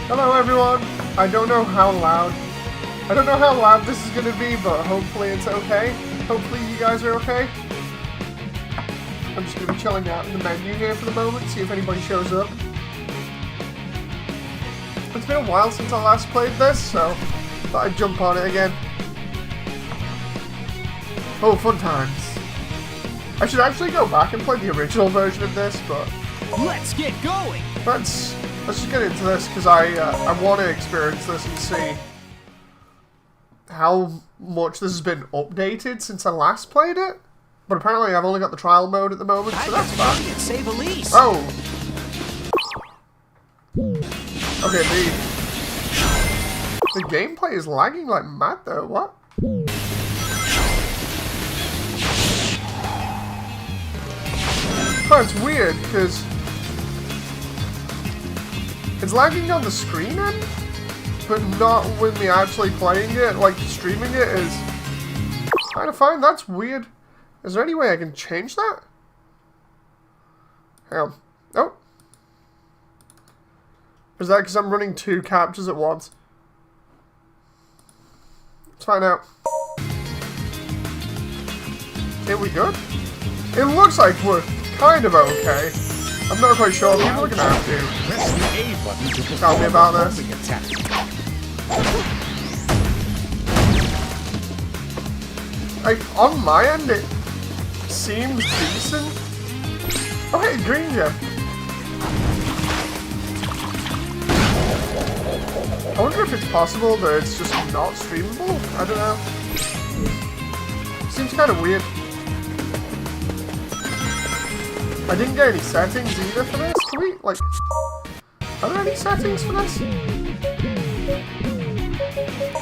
Hello everyone! I don't know how loud this is gonna be, but hopefully it's okay. Hopefully you guys are okay. I'm just gonna be chilling out in the menu here for the moment, see if anybody shows up. It's been a while since I last played this, so thought I'd jump on it again. Oh, fun times. I should actually go back and play the original version of this, but let's get going. Let's just get into this because I want to experience this and see how much this has been updated since I last played it. But apparently I've only got the trial mode at the moment, so that's fine. Save Elise. Oh. Okay, the gameplay is lagging like mad though. What? Oh, it's weird because it's lagging on the screen end, but not when me actually playing it. Like streaming it is kind of fine. That's weird. Is there any way I can change that? Hang on. Oh. Is that because I'm running 2 captures at once? Let's find out. Here we go. It looks like we're kind of okay. I'm not quite sure. People are going to have to tell me about this. Like, on my end, it seems decent. Oh, hey, green gem. I wonder if it's possible that it's just not streamable. I don't know. Seems kind of weird. I didn't get any settings either for this. Can we, like, are there any settings for this?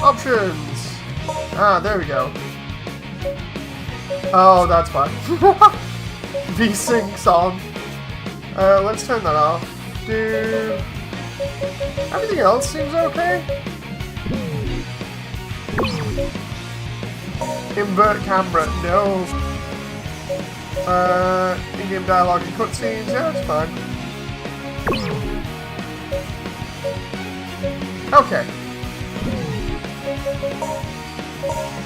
Options. Ah, there we go. Oh, that's fine. V-Sync's on. Let's turn that off. Dude. Everything else seems okay. Invert camera, no. In-game dialogue and cutscenes, yeah, that's fine. Okay.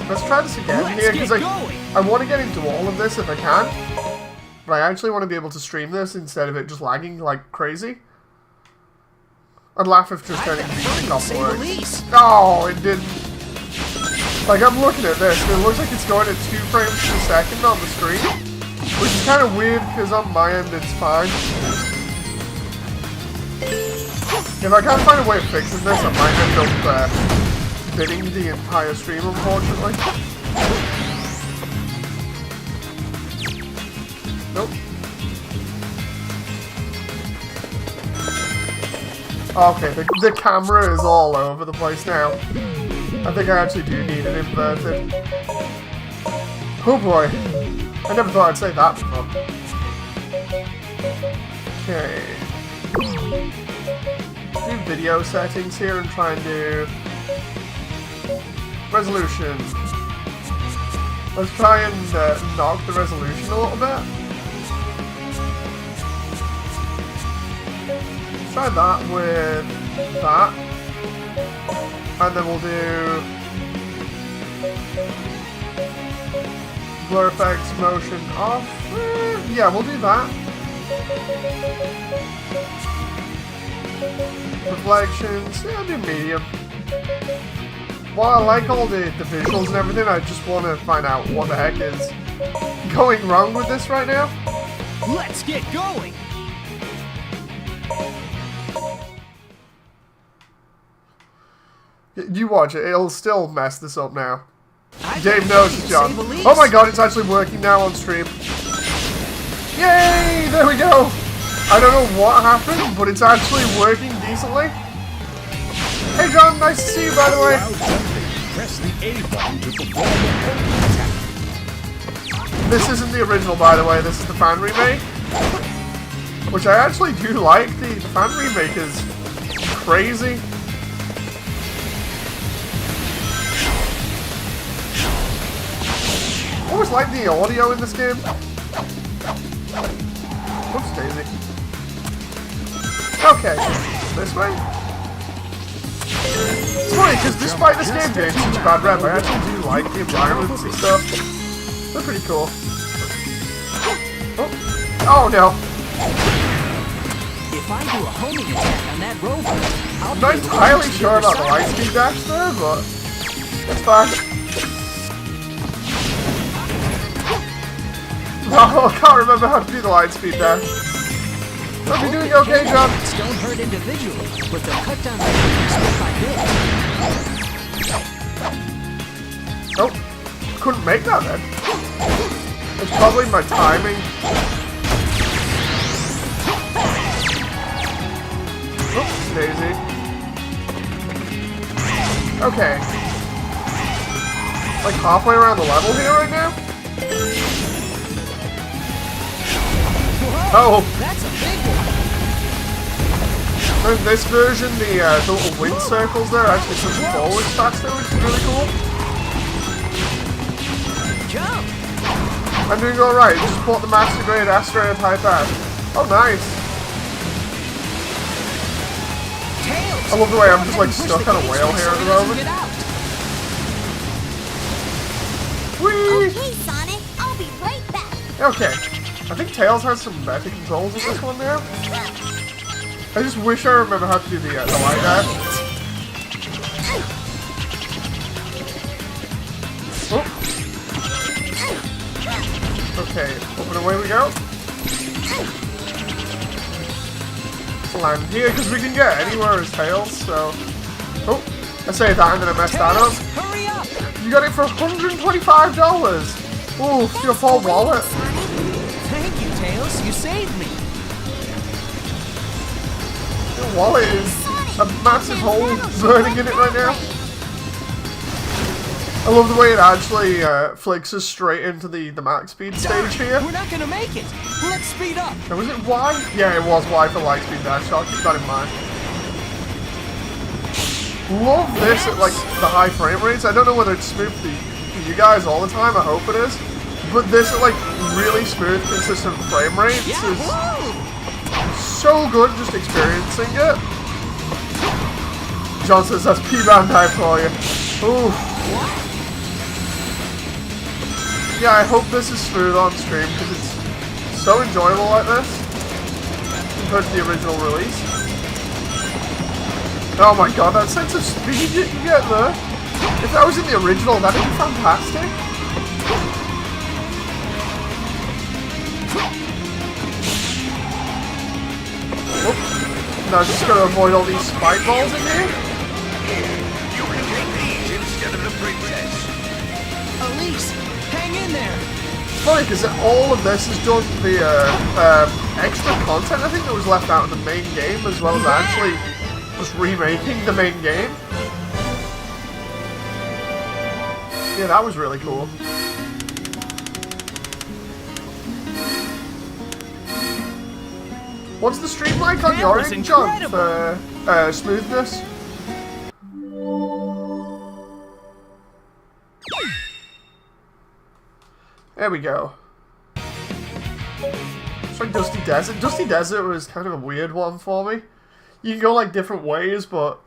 Let's try this again here, because I want to get into all of this if I can. But I actually want to be able to stream this instead of it just lagging like crazy. I'd laugh if just turning V-Sync off works. No, it didn't. Like, I'm looking at this, and it looks like it's going at 2 frames per second on the screen. Which is kind of weird, because on my end it's fine. If I can't find a way of fixing this, I might end up bidding the entire stream, unfortunately. Nope. Okay, the camera is all over the place now. I think I actually do need it inverted. Oh boy. I never thought I'd say that before. Okay. Do video settings here and try and do resolution. Let's try and knock the resolution a little bit. Try that with that. And then we'll do blur effects, motion off. Yeah, we'll do that. Reflections, yeah, I'll do medium. While I like all the visuals and everything, I just want to find out what the heck is going wrong with this right now. Let's get going! You watch it, it'll still mess this up now. Dave knows it's John. Oh my god, it's actually working now on stream. Yay! There we go! I don't know what happened, but it's actually working decently. Hey John, nice to see you by the way. Press the A button to perform the This isn't the original, by the way, this is the fan remake. Which I actually do like. The fan remake is crazy. I always like the audio in this game. Whoops, Daisy. Okay, this way. It's funny, because despite this game being such a bad rep, I actually do like the environments and stuff. They're pretty cool. Oh no. If I do a homing attack on that robot, I'm not entirely sure about the light speed dash there, but it's fine. Oh, I can't remember how to do the light speed dash. Are we doing okay, John? Don't hurt individually, but they'll cut down the damage bit by bit. Oh, couldn't make that then. It's probably my timing. Oops, Daisy. Okay. Like halfway around the level here right now? Whoa, Oh! that's a big one. In this version, the little wind circles there actually push forward faster, which is really cool. Jump! I'm doing alright, just bought the Master Grade Asteroid Type S. Oh, nice. Tails! I love the way I'm just like stuck on a whale here at the moment. Get out. Whee! Okay, Sonic, I'll be right back. Okay. I think Tails has some better controls with this one now. I just wish I remember how to do the light dash. Oh. Okay, up and away we go. Let's land here because we can get anywhere as Tails, so... Oh, I say that and then I messed that up. Tails, hurry up! You got it for $125! Ooh, your full wallet. Thank you, Tails. You saved me. Your wallet is a massive hole burning in it right now. I love the way it actually flicks us straight into the max speed stage here. We're not gonna make it. Let's speed up. And was it Y? Yeah, it was Y for light speed dash, so I'll keep that in mind. Love this at like the high frame rates. I don't know whether it's smooth for you guys all the time, I hope it is. But this at like really smooth, consistent frame rates is so good just experiencing it. John says that's P-Band type for you. Ooh. Yeah, I hope this is smooth on stream because it's so enjoyable like this compared to the original release. Oh my god, that sense of speed you can get there. If that was in the original, that'd be fantastic. Oh. Now I'm just gonna avoid all these spike balls in here. You can take these instead of the princess. Elise, hang in there. Funny, because all of this is done the extra content I think that was left out in the main game, as well as actually just remaking the main game. Yeah, that was really cool. What's the stream like on your end, John, for smoothness? There we go. It's like Dusty Desert. Dusty Desert was kind of a weird one for me. You can go like different ways, but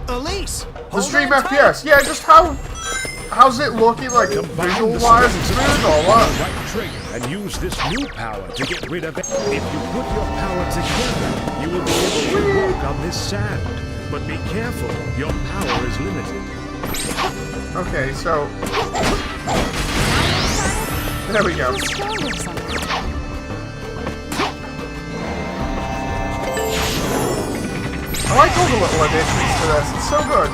Elise, the stream FPS, yeah, just how's it looking like visual-wise? It's smooth or what? Right trigger and use this new power to get rid of it. If you put your power together, you will be able to walk on this sand. But be careful, your power is limited. Okay, so there we go. I like all the little additions to this. It's so good.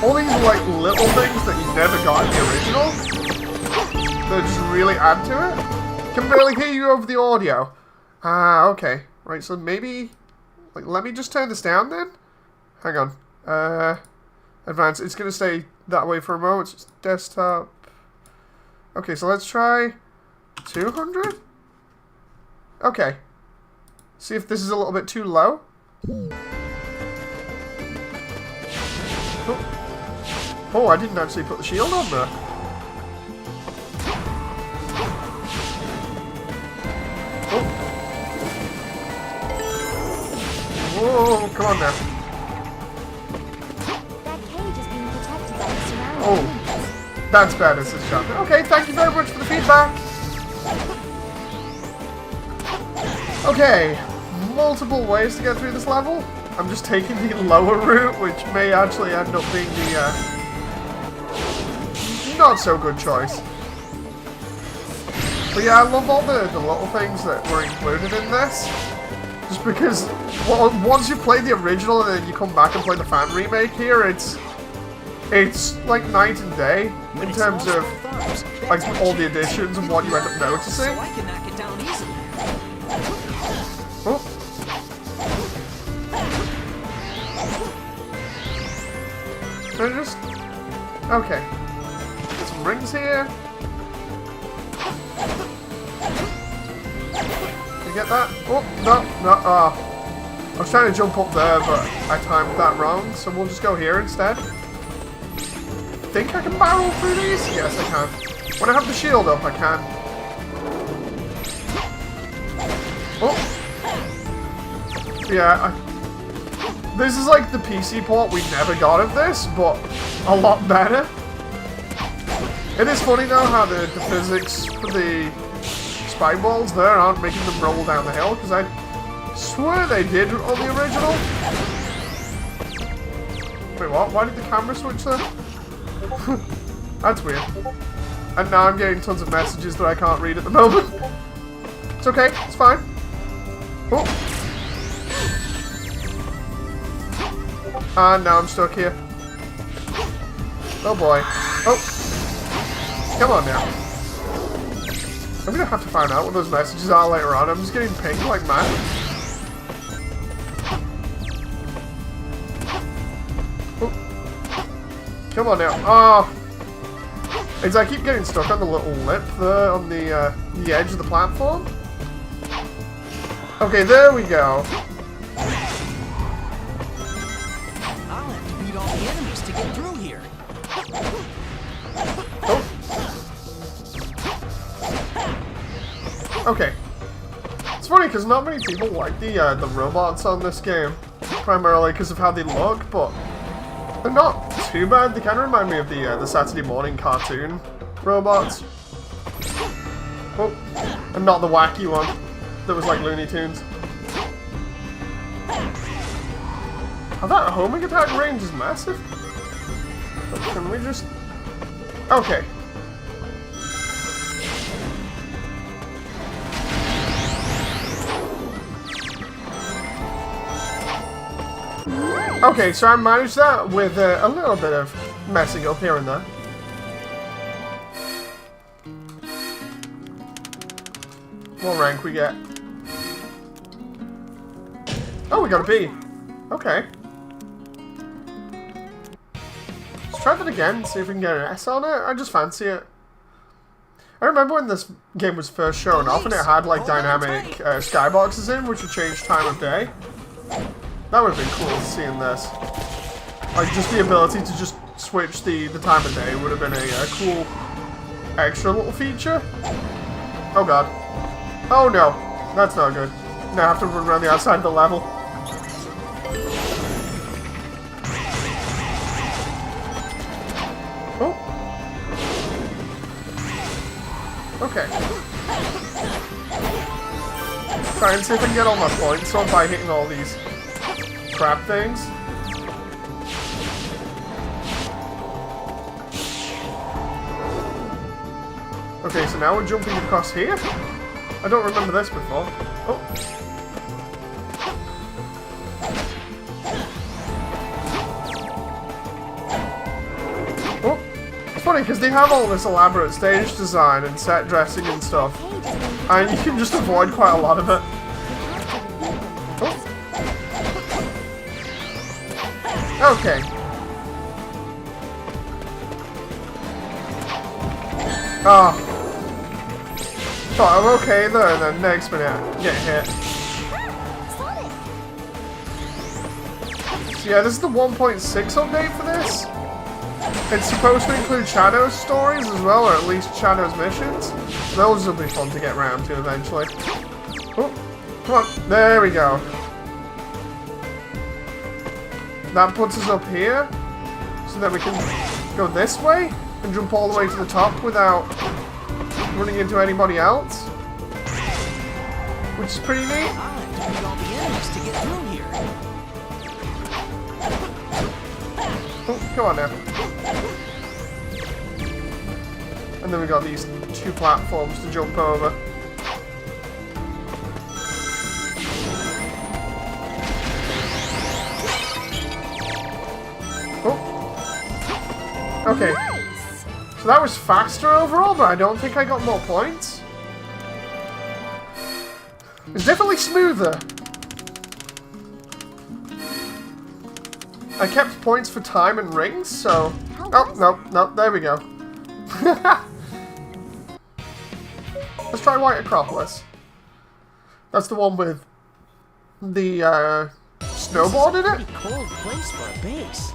All these like little things that you never got in the original that just really add to it. Can barely hear you over the audio. Ah, okay. Right, so maybe like let me just turn this down then. Hang on. Advanced. It's gonna stay that way for a moment. It's just desktop. Okay, so let's try 200. Okay. See if this is a little bit too low. Oh, I didn't actually put the shield on there. Oh. Whoa, come on now. That cage is being protected by the surrounding Oh, enemies. that's better, says John. Okay, thank you very much for the feedback. Okay, multiple ways to get through this level. I'm just taking the lower route, which may actually end up being the not so good choice. But yeah, I love all the little things that were included in this. Just because, well, once you've played the original and then you come back and play the fan remake here, it's like night and day in terms of like all the additions and what you end up noticing. So I can knock it down easily. Oh. Can I just... Okay. There's some rings here. You get that? Oh, no, no, oh. I was trying to jump up there, but I timed that wrong, so we'll just go here instead. Think I can barrel through these? Yes, I can. When I have the shield up, I can. Oh! Yeah, this is like the PC port we never got of this, but a lot better. It is funny though how the physics for the spike balls there aren't making them roll down the hill, because I swear they did on the original. Wait, what? Why did the camera switch then? That's weird. And now I'm getting tons of messages that I can't read at the moment. It's okay, it's fine. Oh. And now I'm stuck here. Oh boy. Oh. Come on now. I'm gonna have to find out what those messages are later on. I'm just getting pinged like mad. Oh. Come on now. Oh. It's I keep getting stuck on the little lip there on the edge of the platform. Okay, there we go. I'll have to beat all the enemies to get through here. Oh. Okay. It's funny because not many people like the robots on this game, primarily because of how they look, but they're not too bad. They kind of remind me of the Saturday morning cartoon robots. Oh, and not the wacky one that was like Looney Tunes. Oh, that homing attack range is massive. Oh, can we just... Okay. Okay, so I managed that with a little bit of messing up here and there. What rank we get? Oh, we got a B. Okay. Let's try that again, see if we can get an S on it. I just fancy it. I remember when this game was first shown off and it had like dynamic skyboxes in, which would change time of day. That would have been cool to see in this. Like, just the ability to just switch the time of day would have been a cool extra little feature. Oh god. Oh no. That's not good. Now I have to run around the outside of the level. Oh. Okay. Try and see if I can get all my points on by hitting all these crab things. Okay, so now we're jumping across here? I don't remember this before. Oh. Oh. It's funny because they have all this elaborate stage design and set dressing and stuff. And you can just avoid quite a lot of it. Okay. Oh. Thought I'm okay there, and then next minute I get hit. So yeah, this is the 1.6 update for this. It's supposed to include Shadow's stories as well, or at least Shadow's missions. Those will be fun to get around to eventually. Oh, come on. There we go. that puts us up here, so that we can go this way and jump all the way to the top without running into anybody else, which is pretty neat. I'll have to beat all the enemies to get through here. Oh, come on now. And then we got these 2 platforms to jump over. Oh. Okay. Nice. So that was faster overall, but I don't think I got more points. It's definitely smoother. I kept points for time and rings, so... Oh, no, there we go. Let's try White Acropolis. That's the one with the snowboard in it. Pretty cold place for a base.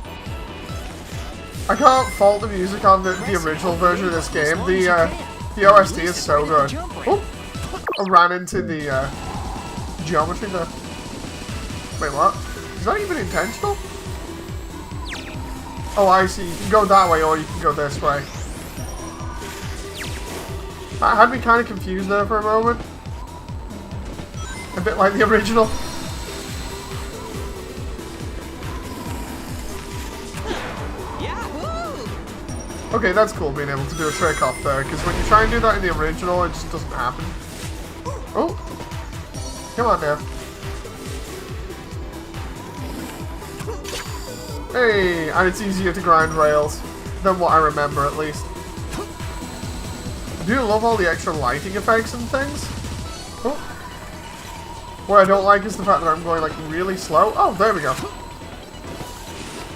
I can't fault the music on the original version of this game. The OST is so good. Oh, I ran into the geometry there. Wait, what? Is that even intentional? Oh, I see. You can go that way or you can go this way. That had me kind of confused there for a moment. A bit like the original. Yahoo! Okay, that's cool being able to do a trick off there, because when you try and do that in the original, it just doesn't happen. Oh! Come on now. Hey! And it's easier to grind rails than what I remember, at least. I do love all the extra lighting effects and things. Oh. What I don't like is the fact that I'm going like really slow. Oh, there we go.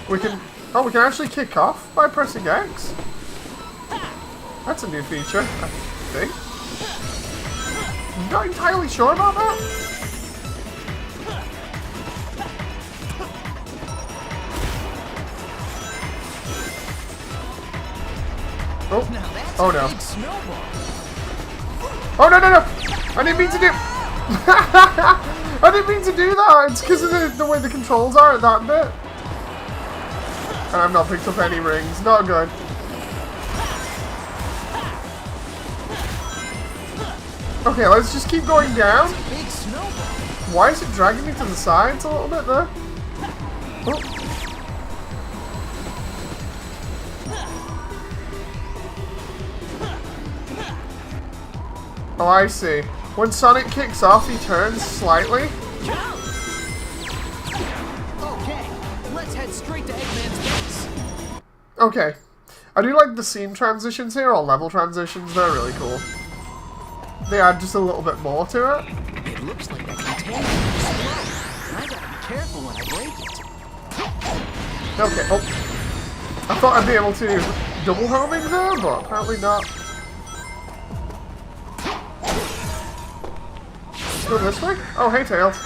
We can actually kick off by pressing X. That's a new feature, I think. I'm not entirely sure about that. Oh, Now that's oh a no. big snowball. Oh no! I didn't mean to do. I didn't mean to do that. It's because of the way the controls are at that bit. And I've not picked up any rings. Not good. Okay, let's just keep going down. Big snowball. Why is it dragging me to the sides a little bit there? Oh. Oh, I see. When Sonic kicks off, he turns slightly. Okay, let's head straight to Eggman's base. Okay. I do like the scene transitions here, or level transitions. They're really cool. They add just a little bit more to it. It looks like that container exploded. I gotta be careful when I break it. Okay, oh. I thought I'd be able to double homing there, but apparently not. Go this way? Oh, hey, Tails.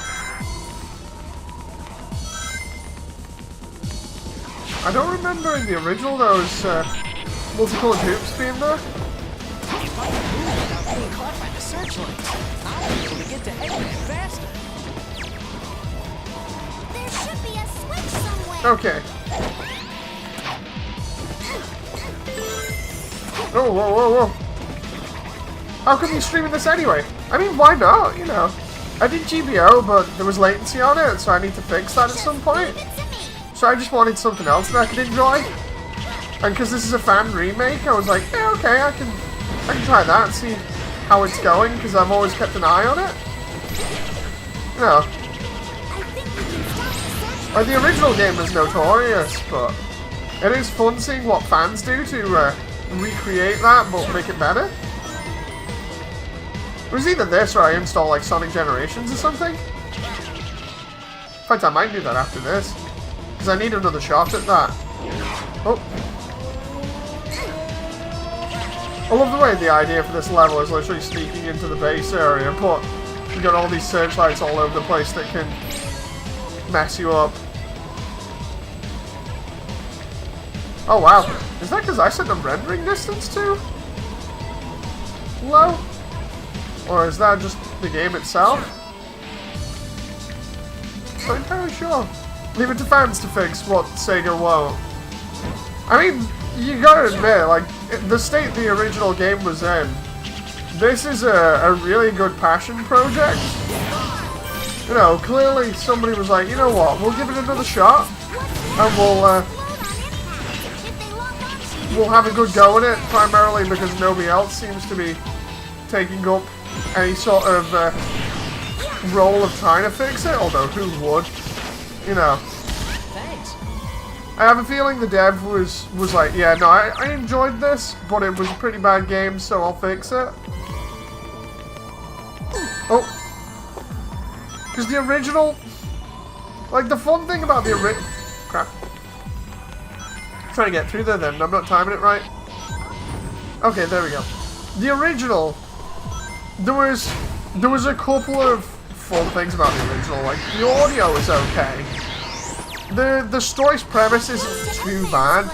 I don't remember in the original those multicolored hoops being there. If I can move without being caught by the searchlights, I'll be able to get to Eggman faster. There should be a switch somewhere. Okay. Oh, whoa, whoa, whoa. How come you're streaming this anyway? I mean, why not, you know? I did GBO, but there was latency on it, so I need to fix that at some point. So I just wanted something else that I could enjoy. And because this is a fan remake, I was like, yeah, okay, I can try that and see how it's going, because I've always kept an eye on it. You know. Like, the original game was notorious, but it is fun seeing what fans do to recreate that, but make it better. It was either this or I install like Sonic Generations or something. In fact, I might do that after this. Because I need another shot at that. Oh. I love the way the idea for this level is literally sneaking into the base area, but you've got all these searchlights all over the place that can mess you up. Oh wow. Is that because I set the rendering distance too low? Or is that just the game itself? Not entirely sure. leave it to fans to fix what Sega won't. I mean, you gotta admit, like, the state the original game was in, this is a really good passion project. You know, clearly somebody was like, you know what, we'll give it another shot, and we'll have a good go at it, primarily because nobody else seems to be taking up any sort of role of trying to fix it, although who would, you know. Thanks. I have a feeling the dev was like, yeah, no, I enjoyed this, but it was a pretty bad game, so I'll fix it. Oh. Because the original, like, the fun thing about the original, crap. I'm trying to get through there then, I'm not timing it right. Okay, there we go. The original, there was a couple of fun things about the original, like, the audio is okay. The story's premise isn't too bad.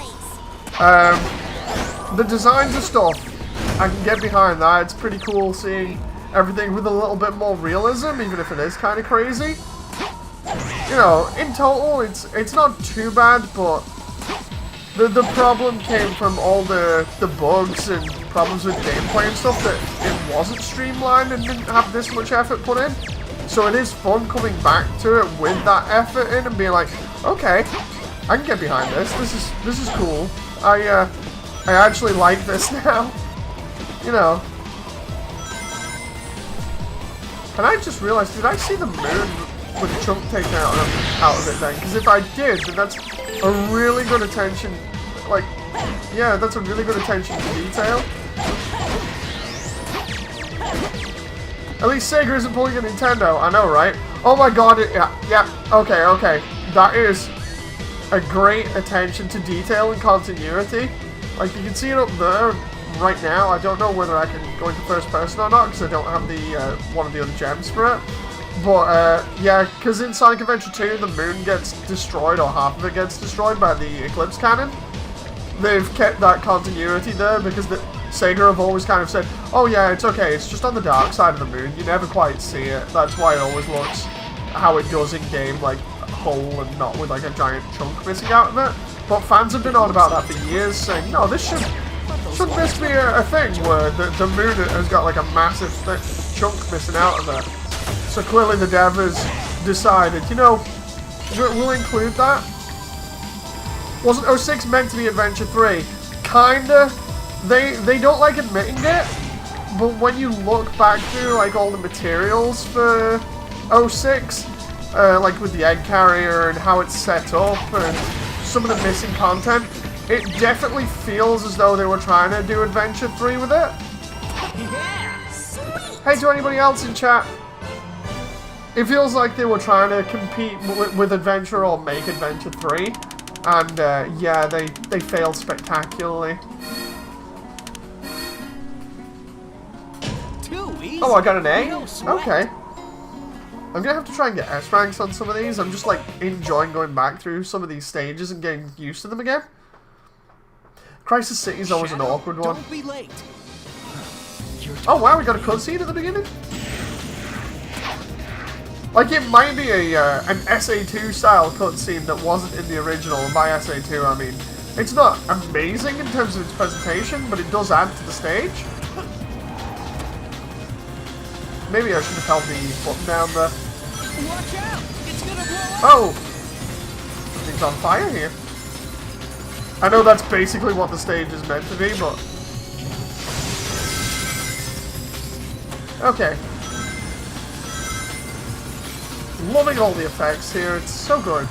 The designs and stuff, I can get behind that. It's pretty cool seeing everything with a little bit more realism, even if it is kind of crazy. You know, in total, it's not too bad, but the problem came from all the bugs and problems with gameplay and stuff, that it wasn't streamlined and didn't have this much effort put in. So it is fun coming back to it with that effort in and being like, okay, I can get behind this. This is cool. I actually like this now. You know. And I just realized, did I see the moon with the chunk taken out of it then? Because if I did, then that's a really good attention. Like, yeah, that's a really good attention to detail. At least Sega isn't pulling a Nintendo. I know, right? Oh my god, yeah, okay. That is a great attention to detail and continuity. Like, you can see it up there right now. I don't know whether I can go into first person or not, because I don't have the one of the other gems for it. But, yeah, because in Sonic Adventure 2, the moon gets destroyed, or half of it gets destroyed by the Eclipse Cannon. They've kept that continuity there, because Sega have always kind of said, oh yeah, it's okay, it's just on the dark side of the moon, you never quite see it. That's why it always looks how it does in-game, like, whole and not with, like, a giant chunk missing out of it. But fans have been on about that for years, saying, no, this shouldn't this be a thing where the moon has got, like, a massive chunk missing out of it? So clearly the dev has decided, you know, we'll include that. Wasn't 06 meant to be Adventure 3? Kinda. They don't like admitting it, but when you look back through, like, all the materials for 06, like with the egg carrier and how it's set up and some of the missing content, it definitely feels as though they were trying to do Adventure 3 with it. Yeah. Sweet. Hey, to anybody else in chat, it feels like they were trying to compete with Adventure or make Adventure 3, and yeah, they failed spectacularly. Too easy. Oh, I got an A? No sweat. Okay. I'm gonna have to try and get S ranks on some of these. I'm just, like, enjoying going back through some of these stages and getting used to them again. Crisis City is always an awkward one. Don't be late. Oh wow, we got a cutscene at the beginning? Like, it might be an SA2 style cutscene that wasn't in the original, and by SA2 I mean, it's not amazing in terms of its presentation, but it does add to the stage. Maybe I should have held the button down there. Watch out! It's gonna blow up! Oh! Things on fire here. I know that's basically what the stage is meant to be, but... okay. Loving all the effects here, it's so good.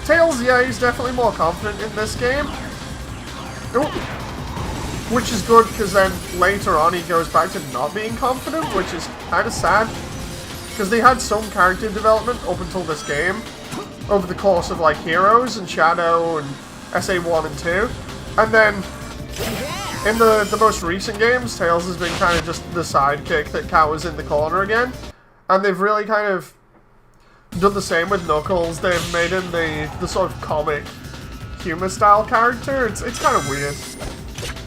Tails, yeah, he's definitely more confident in this game. Ooh. Which is good, because then later on he goes back to not being confident, which is kind of sad. Because they had some character development up until this game, over the course of, like, Heroes and Shadow and SA1 and 2. And then, in the most recent games, Tails has been kind of just the sidekick that cowers in the corner again. And they've really kind of done the same with Knuckles. They've made him the sort of comic humor style character. It's kind of weird.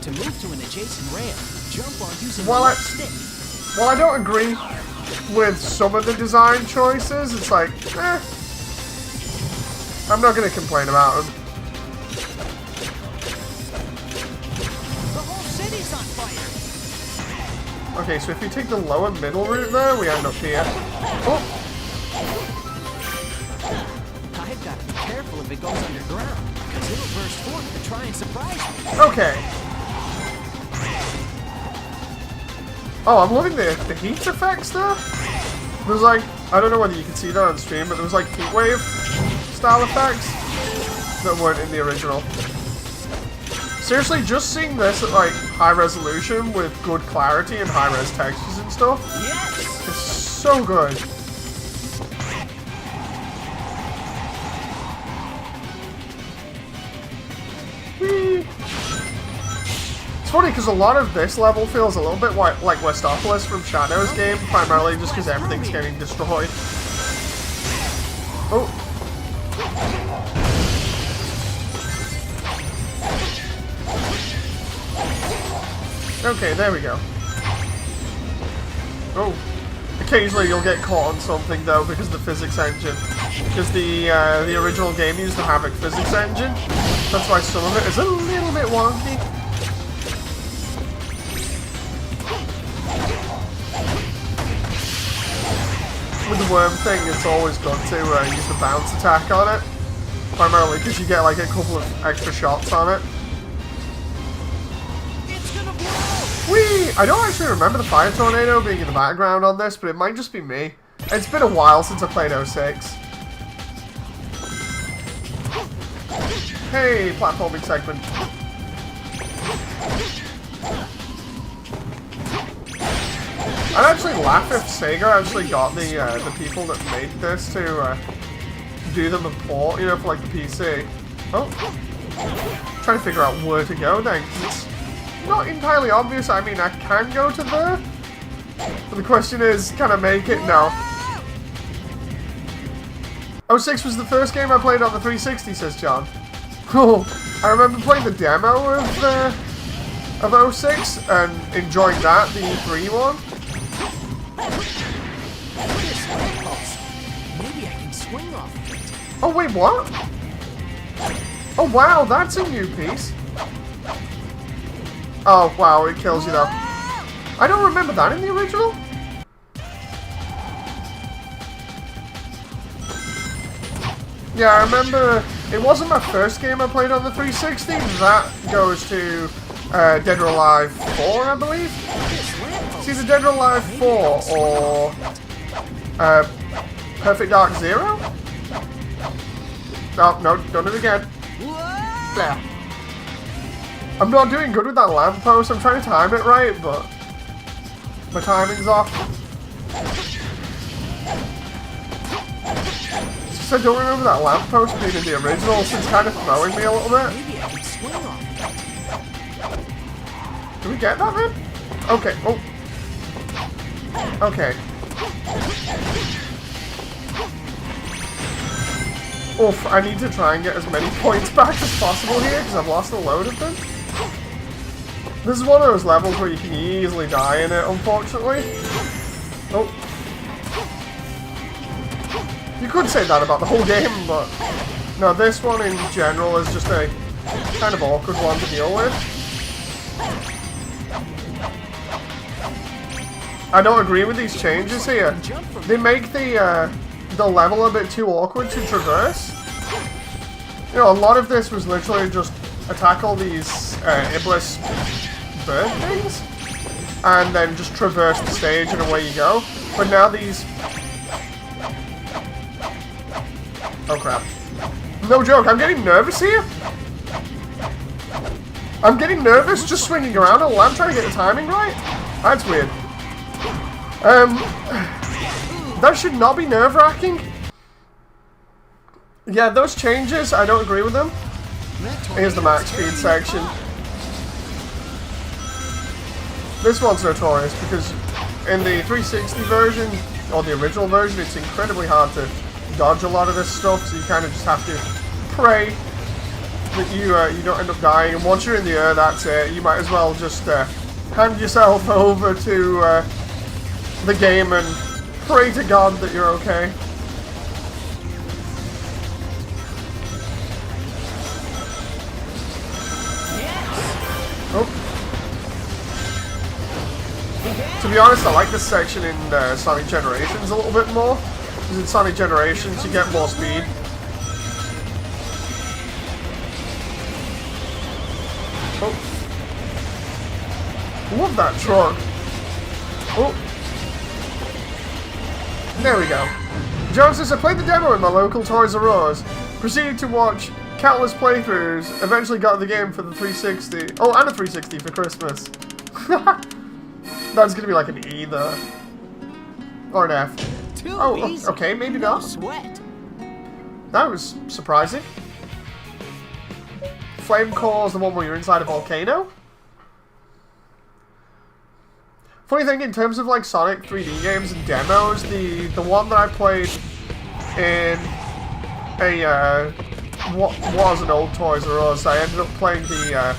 To move to an adjacent rail, jump on using the While left stick. I don't agree with some of the design choices. It's like, I'm not going to complain about them. The whole city's on fire. Okay, so if you take the lower middle route there, we end up here. Oh! I've got to be careful if it goes underground, because it'll burst forth to try and surprise me. Okay. Oh, I'm loving the heat effects there. There's like, I don't know whether you can see that on stream, but there was like heat wave style effects that weren't in the original. Seriously, just seeing this at like high resolution with good clarity and high res textures and stuff is so good. Whee! It's funny because a lot of this level feels a little bit like Westopolis from Shadow's game, primarily just because everything's getting destroyed. Oh. Okay, there we go. Oh. Occasionally you'll get caught on something though because of the physics engine. Because the original game used the Havoc physics engine. That's why some of it is a little bit wonky. With the worm thing, it's always good to use the bounce attack on it. Primarily because you get like a couple of extra shots on it. Whee! I don't actually remember the fire tornado being in the background on this, but it might just be me. It's been a while since I played 06. Hey, platforming segment. I'd actually laugh if Sega actually got the people that made this to do them a port, you know, for like the PC. Oh, trying to figure out where to go then. It's not entirely obvious. I mean, I can go to there, but the question is, can I make it? No. 06 was the first game I played on the 360, says John. Oh, I remember playing the demo of 06 and enjoying that, the E3 one. Maybe I can swing off of it. Oh wait, what? Oh wow, that's a new piece. Oh wow, it kills you though. I don't remember that in the original. Yeah, I remember it wasn't my first game I played on the 360. That goes to Dead or Alive 4, I believe. It's either Dead or Alive 4 or Perfect Dark Zero? Oh, no, done it again. There. I'm not doing good with that lamppost. I'm trying to time it right, but my timing's off. It's just I don't remember that lamppost being in the original, so it's kind of throwing me a little bit. Maybe I can swing off of it. Do we get that then? Okay, oh. Okay. Oof, I need to try and get as many points back as possible here, because I've lost a load of them. This is one of those levels where you can easily die in it, unfortunately. Oh. You could say that about the whole game, but... No, this one in general is just a kind of awkward one to deal with. I don't agree with these changes here. They make the level a bit too awkward to traverse. You know, a lot of this was literally just attack all these Iblis bird things, and then just traverse the stage and away you go. But now these... Oh crap. No joke, I'm getting nervous here. I'm getting nervous just swinging around a lamp trying to get the timing right. That's weird. That should not be nerve-wracking. Yeah, those changes, I don't agree with them. Here's the max speed section. This one's notorious because in the 360 version, or the original version, it's incredibly hard to dodge a lot of this stuff, so you kind of just have to pray that you don't end up dying, and once you're in the air, that's it. You might as well just hand yourself over to the game and pray to God that you're okay. Oh. To be honest, I like this section in Sonic Generations a little bit more. Because in Sonic Generations, you get more speed. Oh. Love that truck. Oh. There we go. Jones says, I played the demo in my local Toys R Us. Proceeded to watch countless playthroughs. Eventually got the game for the 360. Oh, and a 360 for Christmas. That's gonna be like an E though. Or an F. Oh, okay, maybe not. Sweat. That was surprising. Flame Core is the one where you're inside a volcano. Funny thing, in terms of like Sonic 3D games and demos, the one that I played in a what was an old Toys R Us, I ended up playing the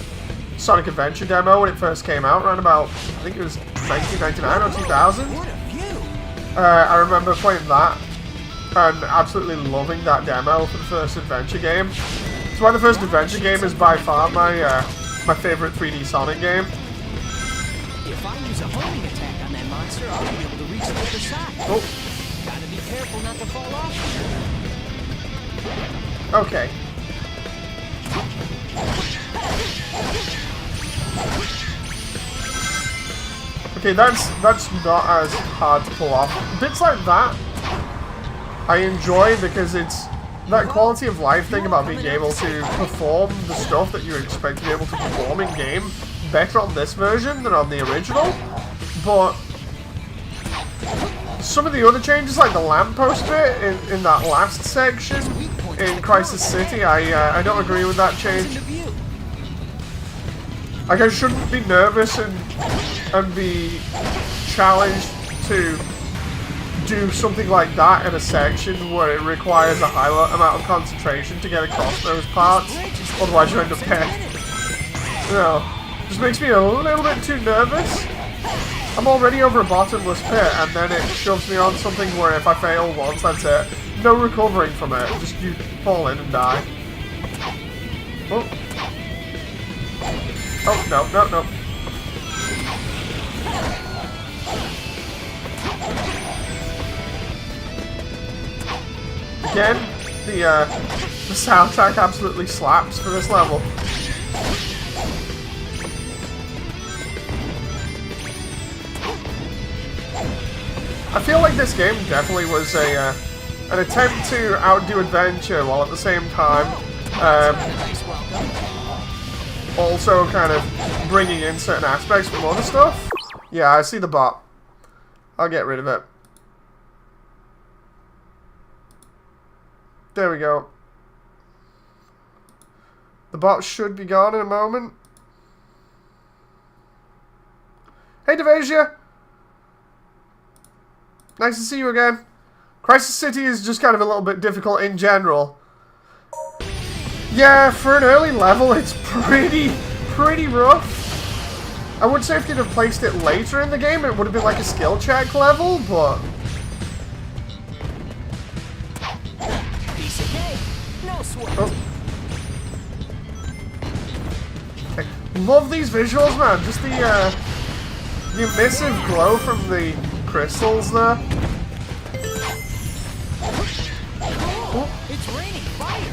Sonic Adventure demo when it first came out, around about, I think it was 1999 or 2000. What a view. I remember playing that and absolutely loving that demo for the first adventure game. It's why the first adventure game is by far my my favorite 3D Sonic game. If I use a homing attack on that monster, I'll be able to reach the other side. Oh, Gotta be careful not to fall off. okay. Okay, that's not as hard to pull off. Bits like that I enjoy because it's that quality of life thing about being able to perform the stuff that you expect to be able to perform in game better on this version than on the original. But some of the other changes, like the lamppost bit in that last section in Crisis City, I don't agree with that change. Like, I shouldn't be nervous and be challenged to do something like that in a section where it requires a high amount of concentration to get across those parts. Otherwise you end up dead. You know, just makes me a little bit too nervous. I'm already over a bottomless pit, and then it shoves me on something where if I fail once, that's it. No recovering from it. Just you fall in and die. Oh. Oh, no, no, no. Again, the soundtrack absolutely slaps for this level. I feel like this game definitely was an attempt to outdo Adventure while at the same time also kind of bringing in certain aspects from other stuff. Yeah, I see the bot. I'll get rid of it. There we go. The bot should be gone in a moment. Hey, Devasia! Nice to see you again. Crisis City is just kind of a little bit difficult in general. Yeah, for an early level, it's pretty rough. I would say if you'd have placed it later in the game, it would have been like a skill check level, but... Piece of cake. No sweat. Oh. Okay. Love these visuals, man. Just the emissive glow from the crystals there. Oh, it's raining fire.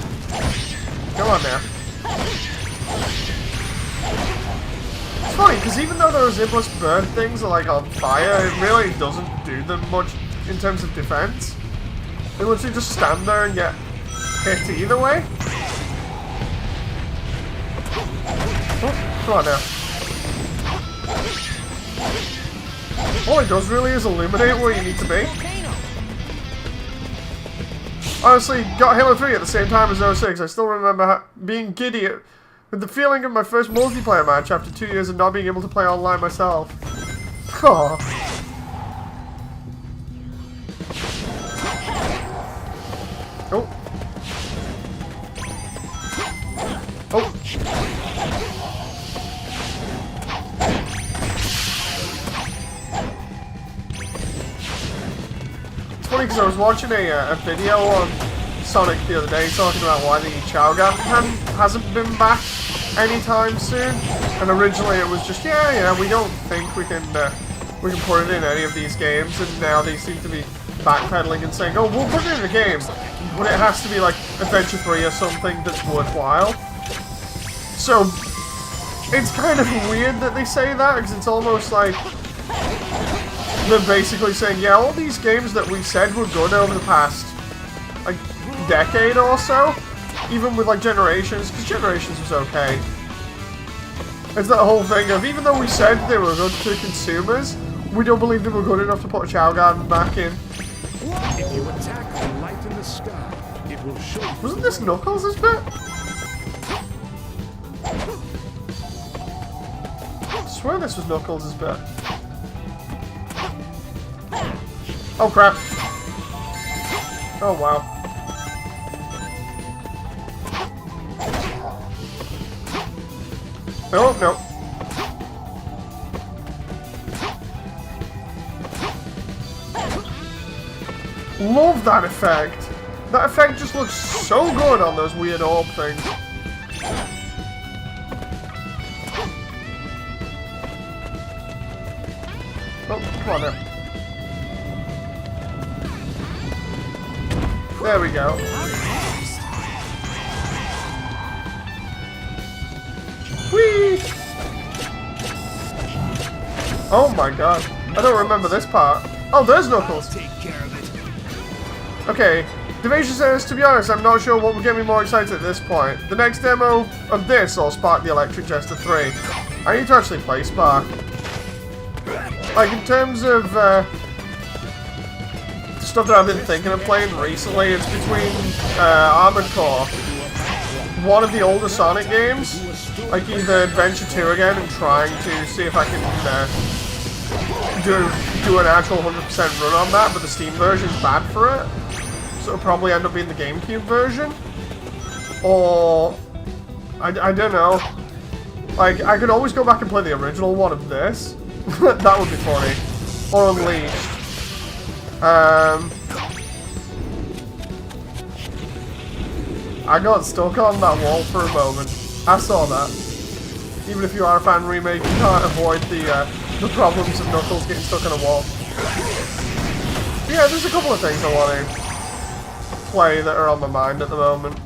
Come on now. It's funny, because even though those Iblis bird things are like on fire, it really doesn't do them much in terms of defense. They literally just stand there and get hit either way. Oh, come on now. All it does really is illuminate where you need to be. Honestly, got Halo 3 at the same time as 06. I still remember being giddy with the feeling of my first multiplayer match after 2 years of not being able to play online myself. Aww. Oh. Oh. I was watching a video on Sonic the other day talking about why the Chowgan hasn't been back anytime soon. And originally it was just, yeah, we don't think we can put it in any of these games. And now they seem to be backpedaling and saying, oh, we'll put it in a game, but it has to be like Adventure 3 or something that's worthwhile. So it's kind of weird that they say that, because it's almost like they're basically saying, yeah, all these games that we said were good over the past, like, decade or so, even with, like, Generations, because Generations was okay. It's that whole thing of, even though we said they were good to consumers, we don't believe they were good enough to put a Chowgan back in. If you attack the light in the sky, it will show you. Wasn't this Knuckles' bit? I swear this was Knuckles' bit. Oh crap. Oh wow. Oh no. Love that effect. That effect just looks so good on those weird orb things. Oh, come on now. There we go. Whee! Oh my god. I don't remember this part. Oh, there's Knuckles. Take care of it. Okay. Devasia says, to be honest, I'm not sure what would get me more excited at this point. The next demo of this or Spark the Electric Jester 3. I need to actually play Spark. Like, in terms of stuff that I've been thinking of playing recently, it's between Armored Core, one of the older Sonic games, like either Adventure 2 again and trying to see if I can do an actual 100% run on that, but the Steam version's bad for it, so it'll probably end up being the GameCube version, or I don't know. Like, I could always go back and play the original one of this. That would be funny. Or Unleashed. I got stuck on that wall for a moment. I saw that. Even if you are a fan remake, you can't avoid the problems of Knuckles getting stuck on a wall. Yeah, there's a couple of things I want to play that are on my mind at the moment.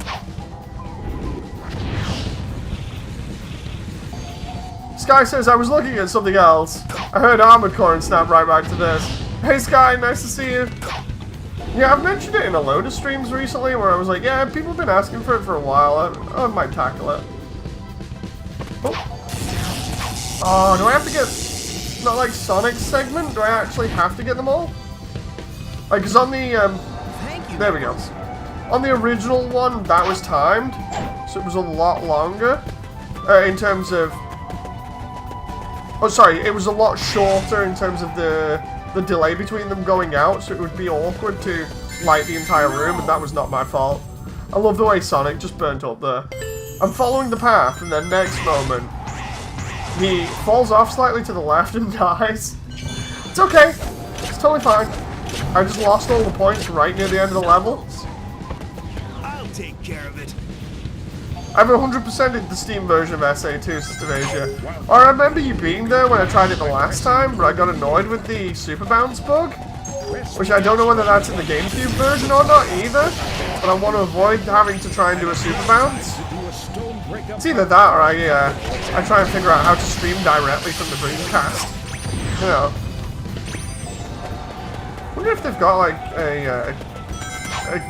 Sky says, I was looking at something else. I heard Armored Core and snapped right back to this. Hey Sky, nice to see you. Yeah, I've mentioned it in a load of streams recently where I was like, yeah, people have been asking for it for a while. I might tackle it. Oh, do I have to get, not like Sonic's segment? Do I actually have to get them all? Like, because on the, there we go. On the original one, that was timed, so it was a lot longer in terms of. Oh, sorry, it was a lot shorter in terms of the delay between them going out, so it would be awkward to light the entire room, and that was not my fault. I love the way Sonic just burnt up there. I'm following the path, and then next moment, he falls off slightly to the left and dies. It's okay. It's totally fine. I just lost all the points right near the end of the level. I'll take care of it. I've 100%ed the Steam version of SA2, Sister Asia. I remember you being there when I tried it the last time, but I got annoyed with the Super Bounce bug, which I don't know whether that's in the GameCube version or not either, but I want to avoid having to try and do a Super Bounce. It's either that or I try and figure out how to stream directly from the Dreamcast. You know. I wonder if they've got like a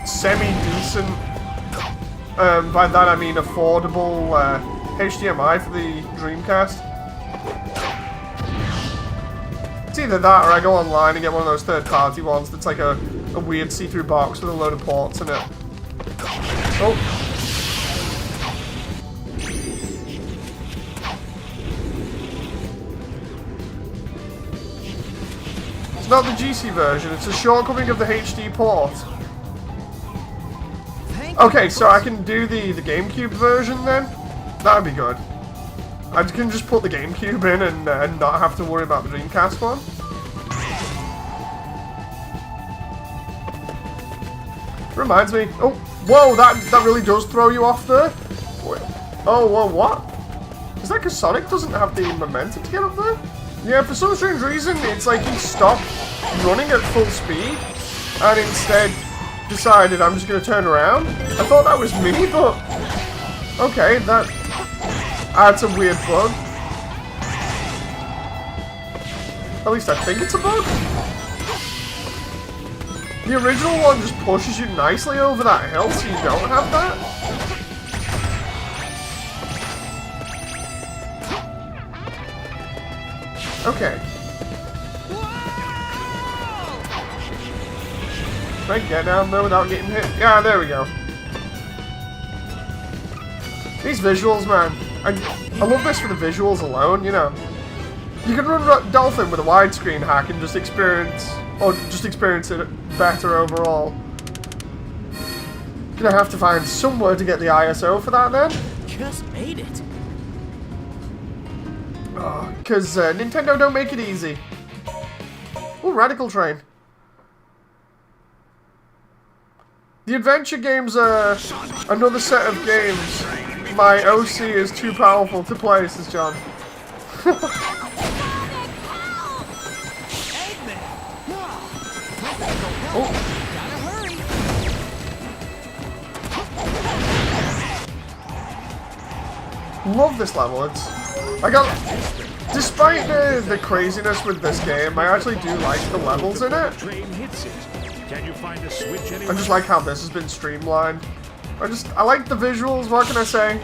semi-decent, by that I mean affordable HDMI for the Dreamcast. It's either that or I go online and get one of those third-party ones that's like a weird see-through box with a load of ports in it. Oh. It's not the GC version, it's a shortcoming of the HD port. Okay, so I can do the GameCube version then? That'd be good. I can just put the GameCube in and not have to worry about the Dreamcast one. Reminds me. Oh, whoa, that really does throw you off there. Wait. Oh, whoa, what? Is that because Sonic doesn't have the momentum to get up there? Yeah, for some strange reason, it's like he stopped running at full speed and instead decided I'm just going to turn around. I thought that was me, but okay, that's a weird bug. At least I think it's a bug. The original one just pushes you nicely over that hill, so you don't have that. Okay. Can I get down there without getting hit? Yeah, there we go. These visuals, man. I love this for the visuals alone, you know. You can run Dolphin with a widescreen hack and just experience it better overall. Gonna have to find somewhere to get the ISO for that then. Just made it. Because Nintendo don't make it easy. Ooh, Radical Train. The adventure games are another set of games. My OC is too powerful to play, says John. Oh. Gotta hurry. Love this level. Despite the craziness with this game, I actually do like the levels in it. Train hits it. Can you find a switch I anywhere? just like how this has been streamlined. I like the visuals, what can I say?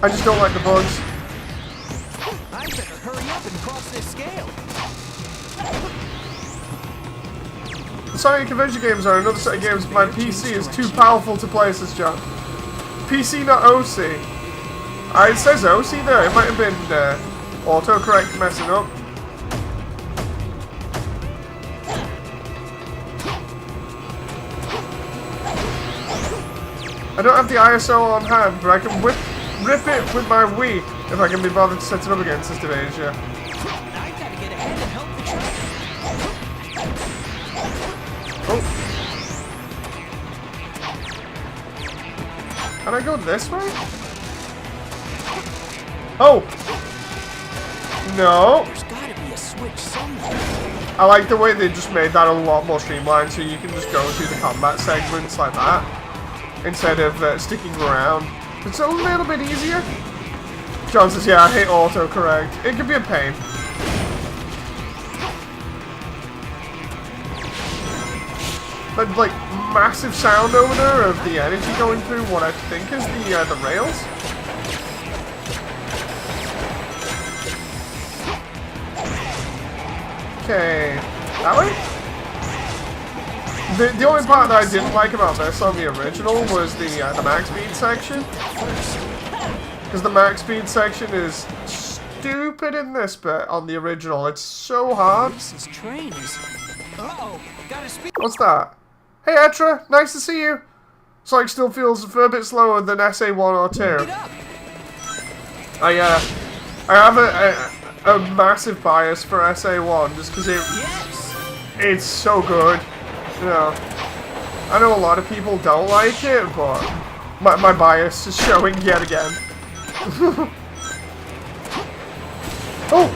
I just don't like the bugs. I better hurry up and cross this scale. The Sonic Adventure games are another set of games my PC is too powerful to play, says John. PC, not OC. It says OC there, it might have been autocorrect messing up. I don't have the ISO on hand, but I can rip it with my Wii if I can be bothered to set it up again, says Devasia. I gotta get ahead and help the train. Oh. Can I go this way? Oh! No! There's gotta be a switch somewhere. I like the way they just made that a lot more streamlined, so you can just go through the combat segments like that, instead of sticking around. It's a little bit easier. John says, yeah, I hate autocorrect. It can be a pain. But, like, massive sound over there of the energy going through what I think is the rails. Okay, that way? The only part that I didn't like about this on the original was the max speed section. Because the max speed section is stupid in this bit on the original. It's so hard. This train is... Uh-oh, gotta speed. What's that? Hey Etra, nice to see you. Sonic still feels a fair bit slower than SA1 or 2. Get up. I have a massive bias for SA1 just because Yes. it's so good. You know, I know a lot of people don't like it, but my bias is showing yet again. Oh,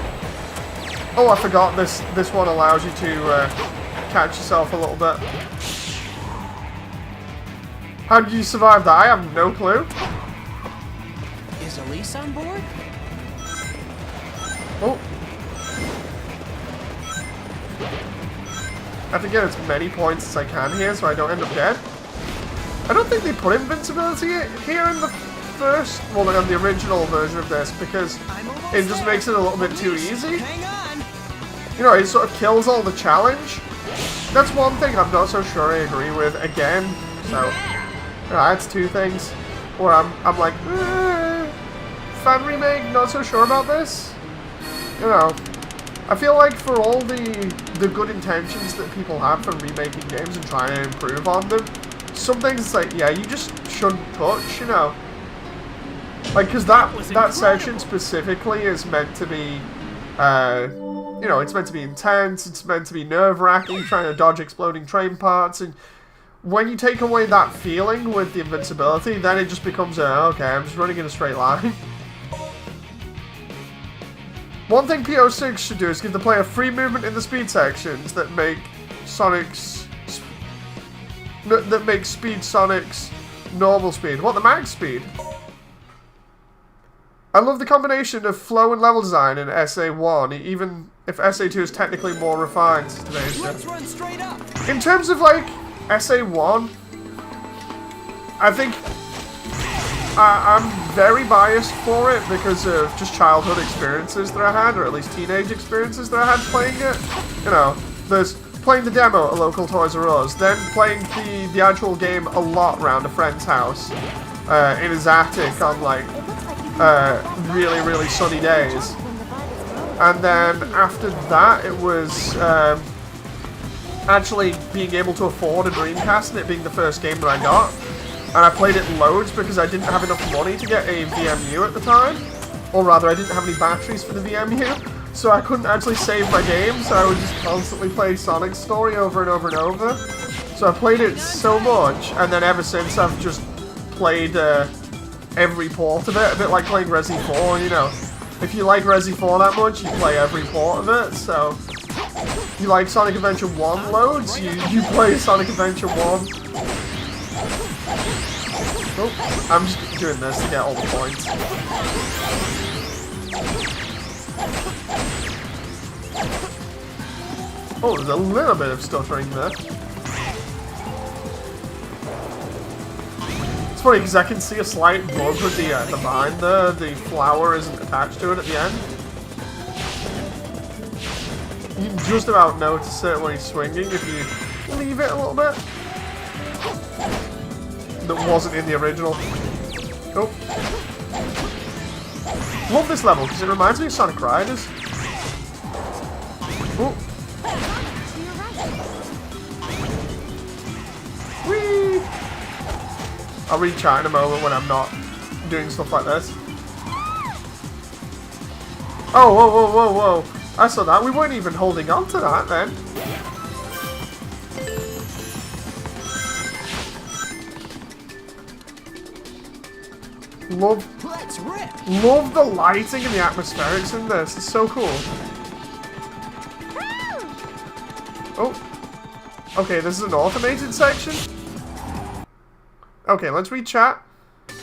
I forgot this one allows you to catch yourself a little bit. How did you survive that? I have no clue. Is Elise on board? Oh. I have to get as many points as I can here so I don't end up dead. I don't think they put invincibility here in the first, well, like on the original version of this, because it just makes it a little bit too easy. Hang on. You know, it sort of kills all the challenge. That's one thing I'm not so sure I agree with again. So, that's two things where I'm like, fan remake, not so sure about this. You know, I feel like for all the good intentions that people have for remaking games and trying to improve on them, some things it's like, yeah, you just shouldn't touch, you know. Like, because that section specifically is meant to be, you know, it's meant to be intense, it's meant to be nerve-wracking, trying to dodge exploding train parts, and when you take away that feeling with the invincibility, then it just becomes okay, I'm just running in a straight line. One thing PO6 should do is give the player free movement in the speed sections that make Speed Sonic's normal speed. What, the max speed? I love the combination of flow and level design in SA1, even if SA2 is technically more refined. Let's run straight up. In terms of, like, SA1, I think I'm very biased for it because of just childhood experiences that I had, or at least teenage experiences that I had playing it. You know, there's playing the demo at local Toys R Us, then playing the actual game a lot around a friend's house, in his attic on, like, really, really sunny days. And then after that, it was actually being able to afford a Dreamcast and it being the first game that I got. And I played it loads because I didn't have enough money to get a VMU at the time. Or rather, I didn't have any batteries for the VMU. So I couldn't actually save my game, so I would just constantly play Sonic's story over and over and over. So I played it so much, and then ever since I've just played every port of it, a bit like playing Resi 4, you know. If you like Resi 4 that much, you play every port of it, so... You like Sonic Adventure 1 loads, you play Sonic Adventure 1. Oh, I'm just doing this to get all the points. Oh, there's a little bit of stuttering there. It's funny because I can see a slight bug with the vine there. The flower isn't attached to it at the end. You can just about notice it when he's swinging if you leave it a little bit. That wasn't in the original. Oh. Love this level because it reminds me of Sonic Riders. Oh. Whee! I'll read chat in a moment when I'm not doing stuff like this. Oh, whoa, whoa, whoa, whoa. I saw that. We weren't even holding on to that then. Love the lighting and the atmospherics in this. It's so cool. Oh. Okay, this is an automated section. Okay, let's read chat.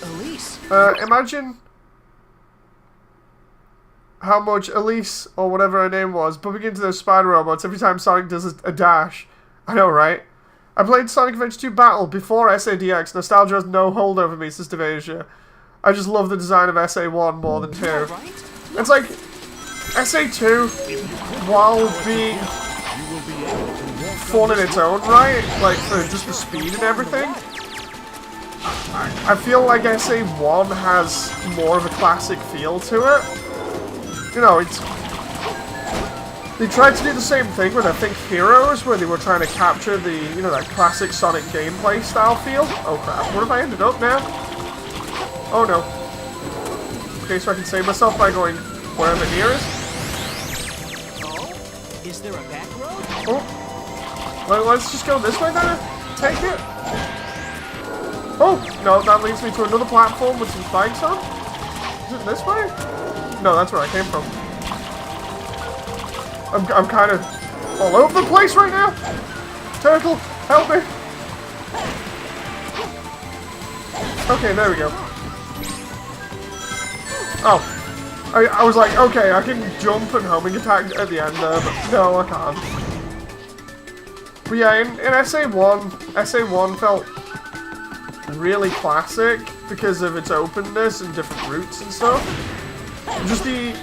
Elise. Imagine how much Elise, or whatever her name was, bumping into those spider robots every time Sonic does a dash. I know, right? I played Sonic Adventure 2 Battle before SADX. Nostalgia has no hold over me, Sister Devasia. I just love the design of SA1 more than 2. It's like, SA2, while being fun in its own right, like for just the speed and everything, I feel like SA1 has more of a classic feel to it. You know, it's... They tried to do the same thing with, I think, Heroes, where they were trying to capture the, you know, that classic Sonic gameplay style feel. Oh crap, where have I ended up now? Oh no. Okay, so I can save myself by going wherever nearest. Oh, is there a back road? Oh. Well, let's just go this way then. Take it. Oh, no, that leads me to another platform with some spikes on. Is it this way? No, that's where I came from. I'm kind of all over the place right now. Turtle, help me. Okay, there we go. Oh. I was like, okay, I can jump and homing attack at the end there, but no, I can't. But yeah, in SA1 felt really classic because of its openness and different routes and stuff. Just the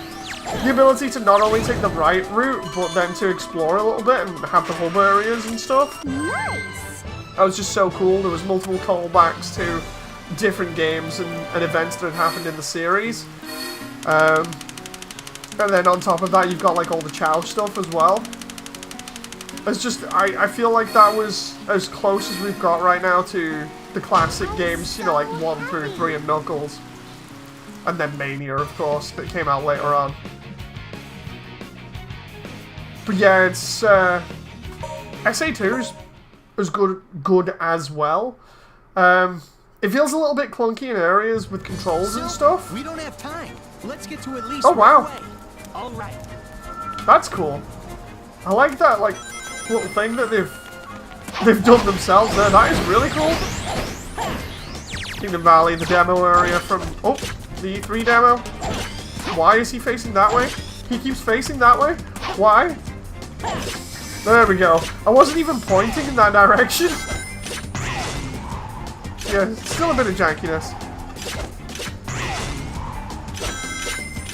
ability to not only take the right route, but then to explore a little bit and have the hub areas and stuff. Nice! That was just so cool. There was multiple callbacks to different games and events that had happened in the series. And then on top of that, you've got like all the Chow stuff as well. It's just, I feel like that was as close as we've got right now to the classic games, you know, like 1 through 3 and Knuckles. And then Mania, of course, that came out later on. But yeah, it's, SA2 is as good as well. It feels a little bit clunky in areas with controls and stuff. We don't have time. Let's get to at least Oh, wow. one way. All right. That's cool. I like that, like, little thing that they've done themselves there. That is really cool. Kingdom Valley, the demo area from the E3 demo. Why is he facing that way? He keeps facing that way. Why? There we go. I wasn't even pointing in that direction. Yeah, still a bit of jankiness.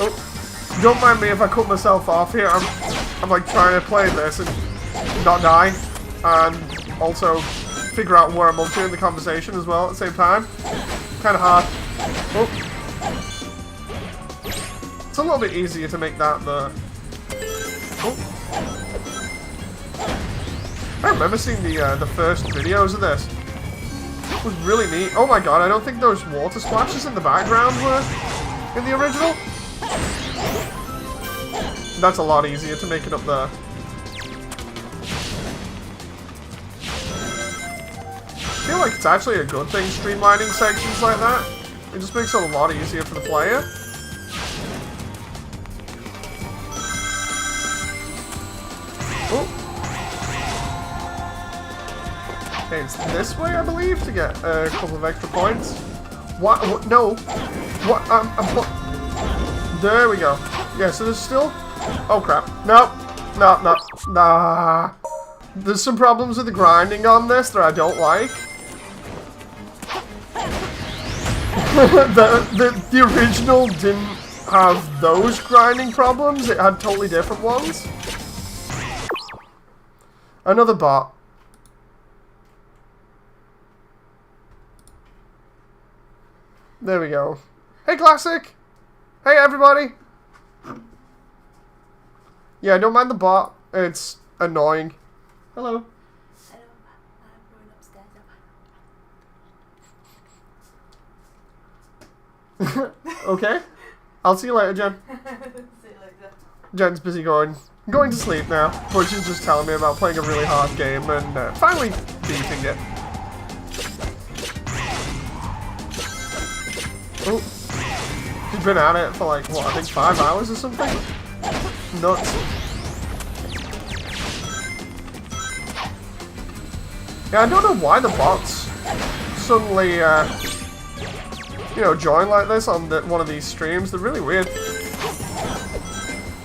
Oh, don't mind me if I cut myself off here. I'm like trying to play this and not die, and also figure out where I'm up to in the conversation as well at the same time. Kind of hard. Oh, it's a little bit easier to make that the. Oh. I remember seeing the first videos of this. It was really neat. Oh my god, I don't think those water splashes in the background were in the original. That's a lot easier to make it up there. I feel like it's actually a good thing streamlining sections like that. It just makes it a lot easier for the player. Oh. Okay, it's this way, I believe, to get a couple of extra points. What? No. What? There we go. Yeah, so there's still... Oh, crap. No. Nah. There's some problems with the grinding on this that I don't like. the original didn't have those grinding problems. It had totally different ones. Another bot. There we go. Hey, Classic! Hey, everybody! Yeah, don't mind the bot. It's annoying. Hello. I'm going upstairs. Okay. I'll see you later, Jen. See you later. Jen's busy going to sleep now. But she's just telling me about playing a really hard game and finally beating it. Oh. She's been at it for like, what, I think 5 hours or something? Nuts. Yeah, I don't know why the bots suddenly, you know, join like this on one of these streams. They're really weird.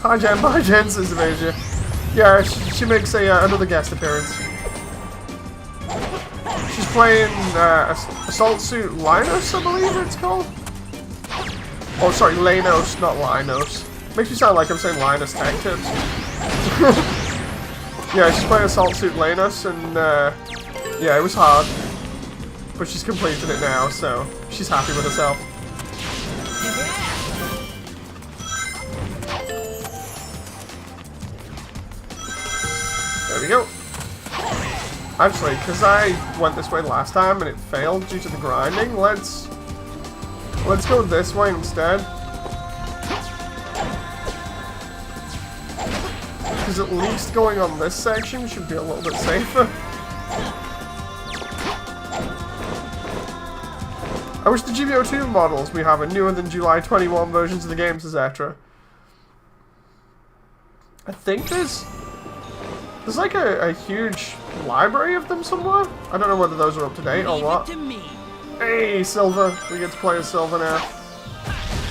Hi Jen, bye Jen, says Evasia. Yeah, she makes another guest appearance. She's playing Assault Suit Linus, I believe it's called. Oh, sorry, Lanos, not Linos. Makes me sound like I'm saying Linus Tech Tips. Yeah, she's playing Assault Suit Lanos, and yeah, it was hard. But she's completed it now, so she's happy with herself. There we go. Actually, because I went this way last time and it failed due to the grinding, let's go this way instead. Because at least going on this section should be a little bit safer. I wish the GBO2 models we have are newer than July 21 versions of the games, etc. I think there's like a huge library of them somewhere. I don't know whether those are up to date or what. Hey, Silver. We get to play as Silver now.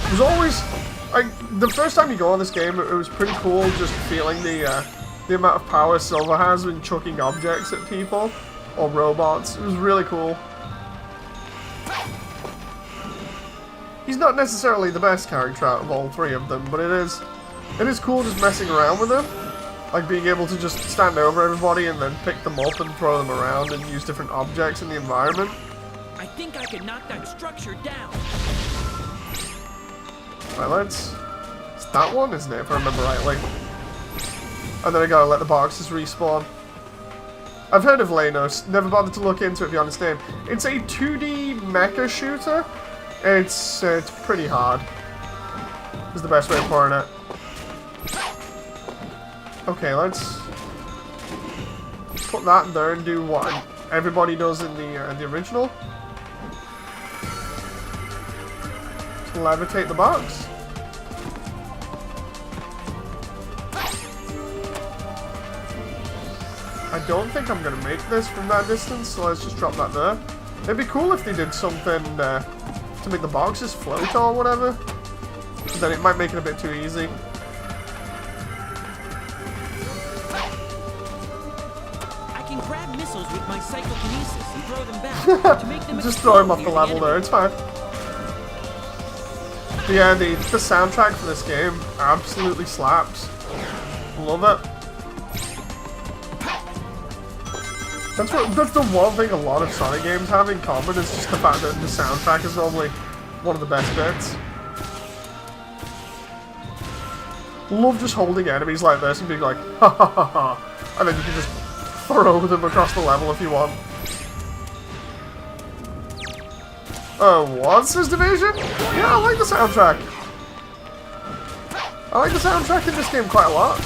It was always... like, the first time you go on this game, it was pretty cool just feeling the amount of power Silver has when chucking objects at people or robots. It was really cool. He's not necessarily the best character out of all three of them, but it is cool just messing around with him. Like being able to just stand over everybody and then pick them up and throw them around and use different objects in the environment. I think I can knock that structure down. Right, it's that one, isn't it, if I remember rightly? And then I gotta let the boxes respawn. I've heard of Lanos, never bothered to look into it beyond its name. It's a 2D mecha shooter. It's pretty hard, is the best way of putting it. Okay, let's put that there and do what? everybody does in the original. Just levitate the box. I don't think I'm gonna make this from that distance, so let's just drop that there. It'd be cool if they did something to make the boxes float or whatever. Then it might make it a bit too easy. I can grab missiles with my psychokinesis and throw them back to make them Just throw him off the explode level near there, it's fine. But yeah, the soundtrack for this game absolutely slaps. Love it. That's the one thing a lot of Sonic games have in common, is just the fact that the soundtrack is normally one of the best bits. Love just holding enemies like this and being like, ha ha ha ha, and then you can just throw them across the level if you want. Oh, what, says Division? Yeah, I like the soundtrack. I like the soundtrack in this game quite a lot.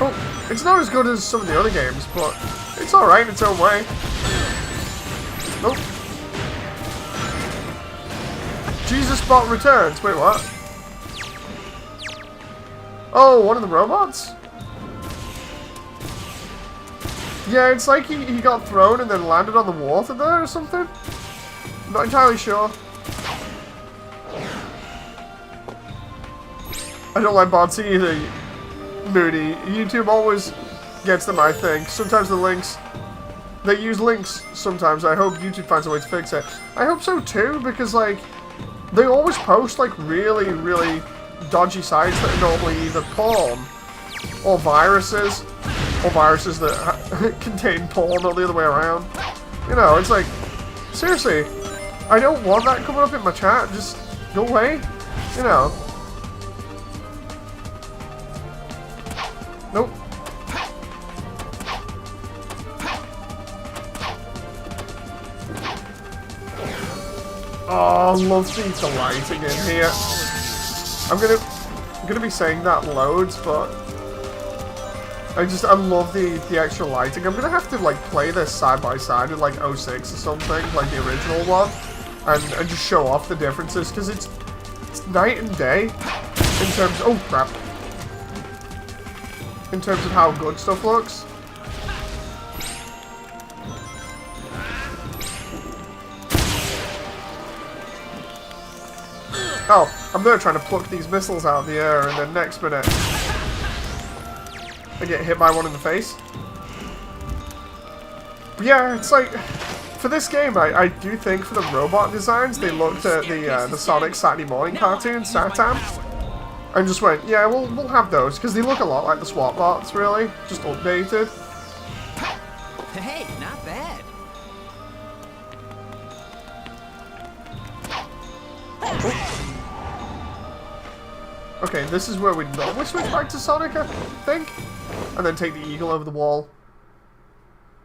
Oh, it's not as good as some of the other games, but it's alright in its own way. Nope. Jesus Bot returns. Wait, what? Oh, one of the robots? Yeah, it's like he got thrown and then landed on the water there or something. I'm not entirely sure. I don't like bots either, Moody. YouTube always gets them, I think. Sometimes the links... They use links sometimes. I hope YouTube finds a way to fix it. I hope so too, because, like, they always post, like, really, really dodgy sites that are normally either porn or viruses that contain porn or the other way around. You know, it's like, seriously, I don't want that coming up in my chat. Just go away. You know. Nope. Oh, love the lighting in here. I'm gonna be saying that loads, but I love the extra lighting. I'm gonna have to like play this side by side with like 06 or something, like the original one, and just show off the differences, because it's night and day in terms. Oh crap! In terms of how good stuff looks. Oh, I'm there trying to pluck these missiles out of the air, and then next minute I get hit by one in the face. But yeah, it's like, for this game, I do think for the robot designs, they looked at the Sonic Saturday morning cartoon, Satam, and just went, yeah, we'll have those, because they look a lot like the SWAT bots, really, just updated. Hey, not bad. Okay, this is where we normally switch back to Sonic, I think, and then take the eagle over the wall.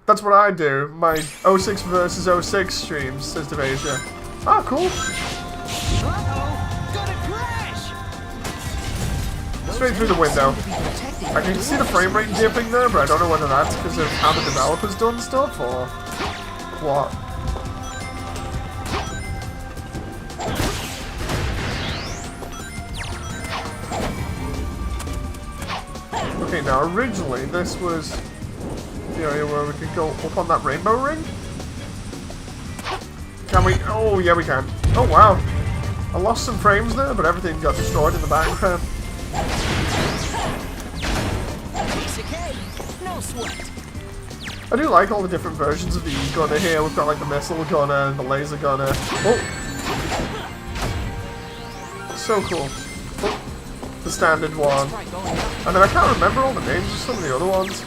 That's what I do. My 06 versus 06 streams, says Devasia. Ah, cool. Uh-oh, gonna crash. Straight through the window. I can see the frame rate dipping there, but I don't know whether that's because of how the developers done stuff, or what. Okay, now originally this was the area where we could go up on that rainbow ring. Can we? Oh, yeah, we can. Oh, wow. I lost some frames there, but everything got destroyed in the background. Piece of cake, no sweat. I do like all the different versions of the gunner here. We've got like the missile gunner and the laser gunner. Oh! So cool. Oh, the standard one. And then I can't remember all the names of some of the other ones.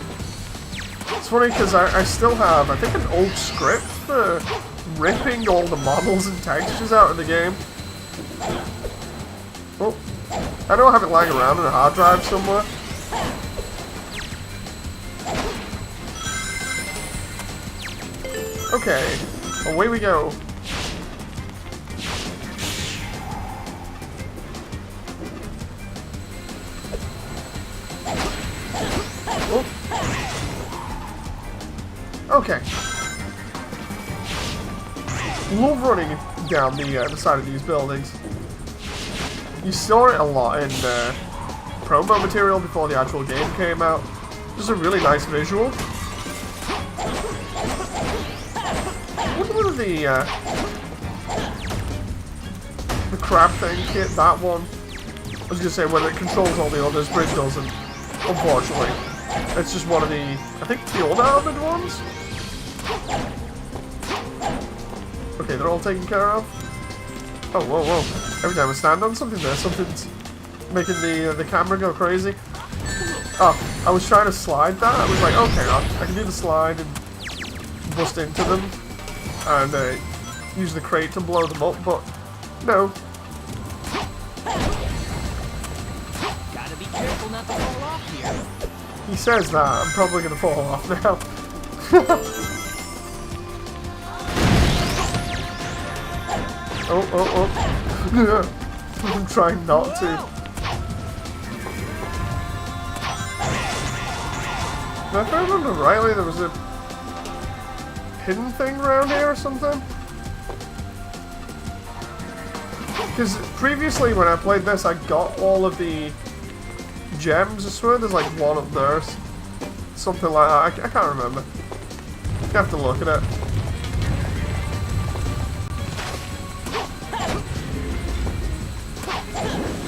It's funny because I still have, I think, an old script for ripping all the models and textures out of the game. Oh, I know I have it lying around in a hard drive somewhere. Okay, away we go. Okay. Love running down the side of these buildings. You saw it a lot in promo material before the actual game came out. Just a really nice visual. What are the crab thing kit? That one. I was gonna say when it controls all the others, Bridge doesn't. Unfortunately, it's just one of the, I think, the old armored ones. Okay, they're all taken care of. Oh, whoa, whoa! Every time I stand on something, there, something's making the camera go crazy. Oh, I was trying to slide that. I was like, okay, I can do the slide and bust into them and use the crate to blow them up, but no. Gotta be careful not to fall off here. He says that. I'm probably gonna fall off now. Oh. I'm trying not to. If I remember rightly, there was a hidden thing around here or something. Because previously when I played this, I got all of the gems. I swear there's like one up there. Something like that. I can't remember. You have to look at it.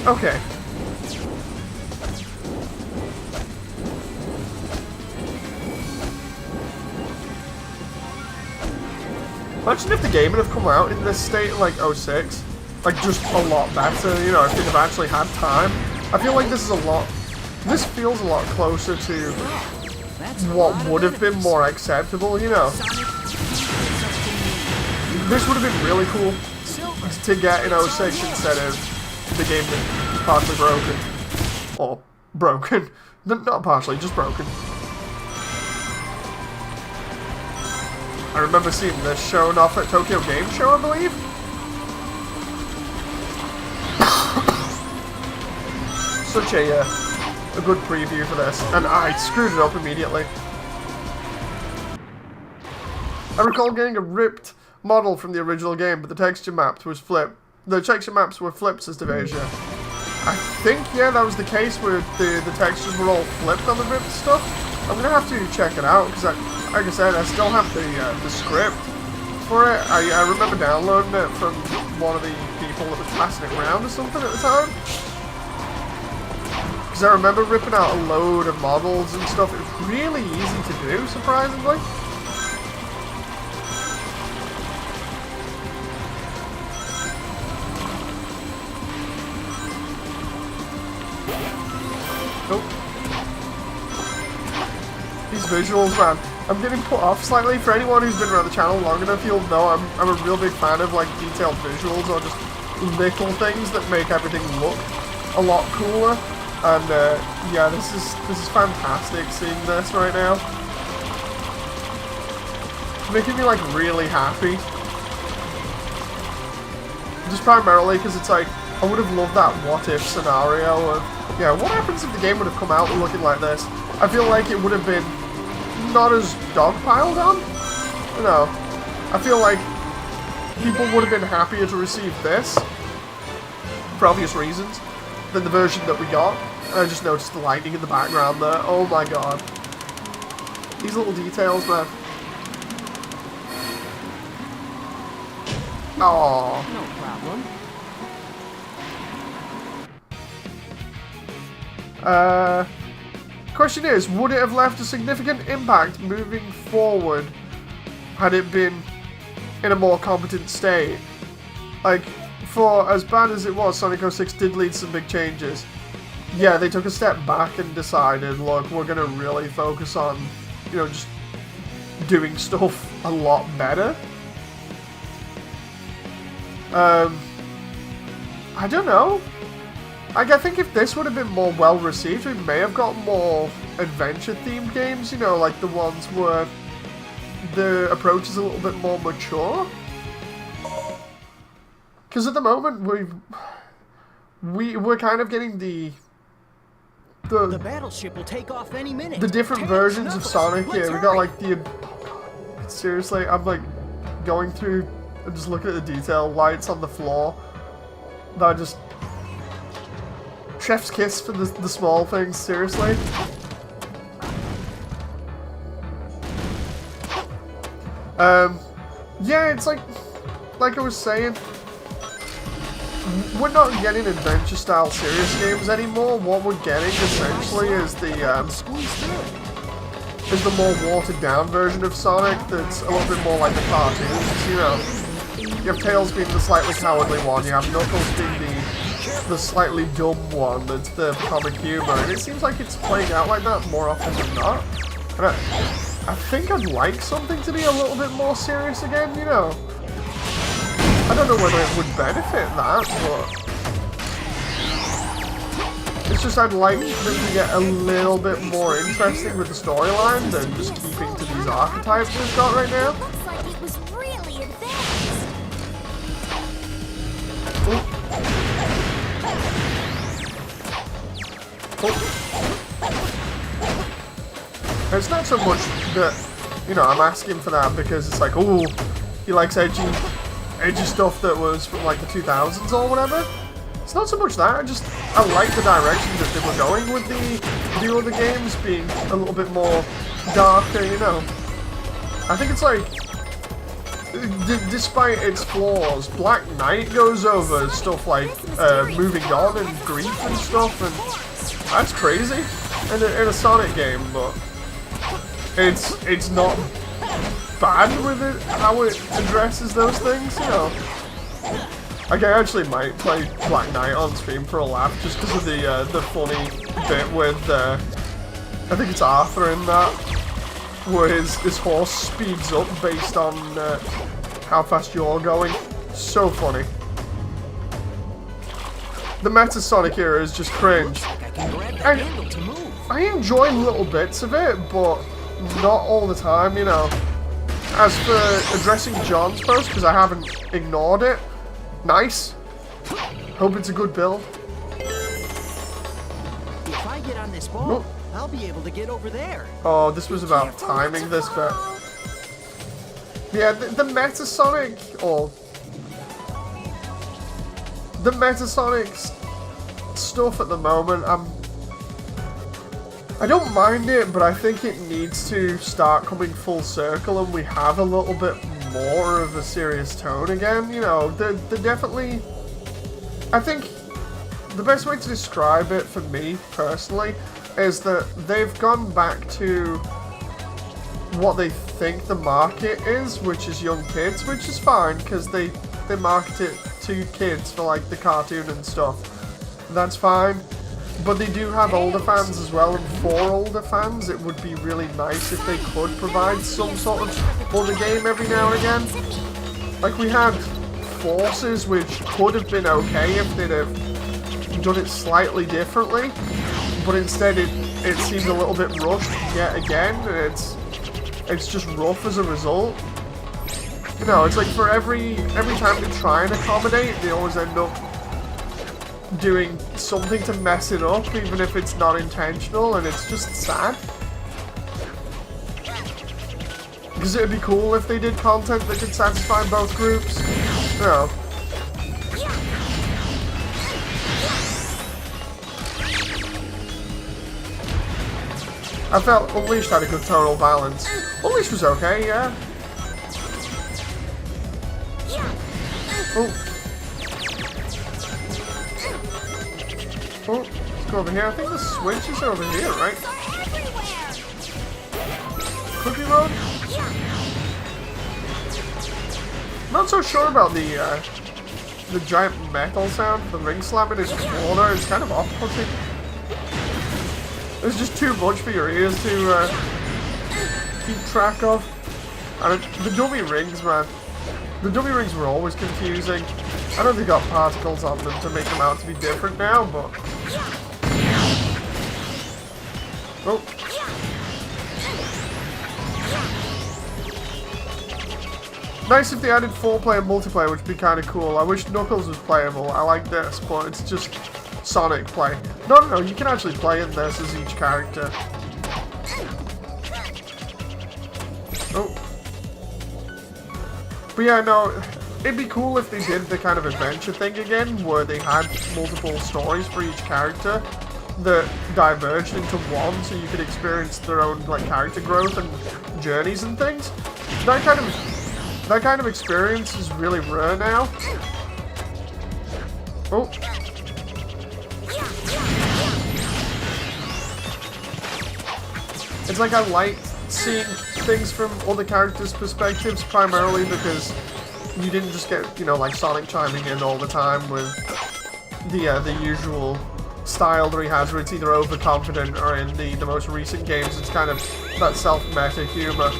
Okay. Imagine if the game would have come out in this state in like 06. Like just a lot better, you know, if they'd have actually had time. I feel like this is a lot, this feels a lot closer to what would have been more acceptable, you know. This would have been really cool to get in 06 instead of the game that is partially broken. Or broken. Not partially, just broken. I remember seeing this shown off at Tokyo Game Show, I believe. Such a good preview for this, and I screwed it up immediately. I recall getting a ripped model from the original game, but the texture maps was flipped. The texture maps were flipped, says Devasia. I think, yeah, that was the case where the textures were all flipped on the ripped stuff. I'm gonna have to check it out because, like I said, I still have the script for it. I remember downloading it from one of the people that was passing it around or something at the time. Because I remember ripping out a load of models and stuff. It was really easy to do, surprisingly. Nope. These visuals, man. I'm getting put off slightly. For anyone who's been around the channel long enough, you'll know I'm a real big fan of like detailed visuals or just little things that make everything look a lot cooler. And yeah, this is fantastic seeing this right now. It's making me like really happy. Just primarily because it's like I would have loved that what if scenario of, yeah, what happens if the game would have come out looking like this? I feel like it would have been not as dogpiled on. You know, I feel like people would have been happier to receive this, for obvious reasons, than the version that we got. And I just noticed the lightning in the background there. Oh my god. These little details, man. Aww. No problem. Question is, would it have left a significant impact moving forward had it been in a more competent state? Like, for as bad as it was, Sonic 06 did lead some big changes. Yeah, they took a step back and decided, look, we're going to really focus on, you know, just doing stuff a lot better. I don't know. Like, I think if this would have been more well received, we may have got more adventure-themed games, you know, like the ones where the approach is a little bit more mature. Because at the moment, we're kind of getting the battleship will take off any minute. The different versions of Sonic here. We got like the seriously, I'm like going through and just looking at the detail, lights on the floor. That just chef's kiss for the small things, seriously. Yeah, it's like I was saying, we're not getting adventure-style serious games anymore. What we're getting essentially is the more watered-down version of Sonic that's a little bit more like the cartoons. You know, you have Tails being the slightly cowardly one. You have Knuckles being the slightly dumb one. That's the comic humor, and it seems like it's playing out like that more often than not. And I think I'd like something to be a little bit more serious again, you know. I don't know whether it would benefit that, but it's just I'd like them to get a little bit more interesting with the storyline than just keeping to these archetypes we've got right now. Looks like it was really advanced. It's not so much that, you know, I'm asking for that because it's like, oh, he likes edgy stuff that was from like the 2000s or whatever. It's not so much that, I like the direction that they were going with the other games being a little bit more darker, you know. I think it's like, despite its flaws, Black Knight goes over stuff like moving on and grief and stuff, and that's crazy in a Sonic game, but it's not bad with it, how it addresses those things, you know. Like, I actually might play Black Knight on stream for a laugh, just because of the funny bit with, I think it's Arthur in that, where his horse speeds up based on how fast you're going. So funny. The Meta Sonic era is just cringe. I enjoy little bits of it, but not all the time, you know. As for addressing John's post, because I haven't ignored it, nice. Hope it's a good build. If I get on this ball, I'll be able to get over there. Oh, this was about timing this bit. Yeah, the Metasonic, or the Metasonic stuff at the moment, I don't mind it, but I think it needs to start coming full circle and we have a little bit more of a serious tone again. You know, they're definitely, I think the best way to describe it for me personally is that they've gone back to what they think the market is, which is young kids, which is fine because they market it to kids for like the cartoon and stuff. That's fine. But they do have older fans as well, and for older fans, it would be really nice if they could provide some sort of other game every now and again. Like we had Forces, which could have been okay if they'd have done it slightly differently, but instead it seemed a little bit rushed yet again, and it's just rough as a result. You know, it's like for every time they try and accommodate, they always end up doing something to mess it up, even if it's not intentional, and it's just sad. Because it'd be cool if they did content that could satisfy both groups. You know. I felt Unleashed had a good tonal balance. Unleashed was okay, yeah. Oh. Oh, let's go over here. I think the switch is over here, right? Cookie Road? Not so sure about the giant metal sound. The ring slamming is water. It's kind of off-putting. It's just too much for your ears to keep track of. And the dummy rings, man. The dummy rings were always confusing. I know they got particles on them to make them out to be different now, but... Oh. Nice if they added 4-player multiplayer, which would be kind of cool. I wish Knuckles was playable. I like this, but it's just Sonic play. No, you can actually play in this as each character. Oh. But yeah, no, it'd be cool if they did the kind of adventure thing again, where they had multiple stories for each character that diverged into one, so you could experience their own like character growth and journeys and things. That kind of experience is really rare now. Oh. It's like I like seeing things from other characters' perspectives, primarily because you didn't just get, you know, like Sonic chiming in all the time with the usual style that he has, where it's either overconfident or in the most recent games, it's kind of that self-meta humor.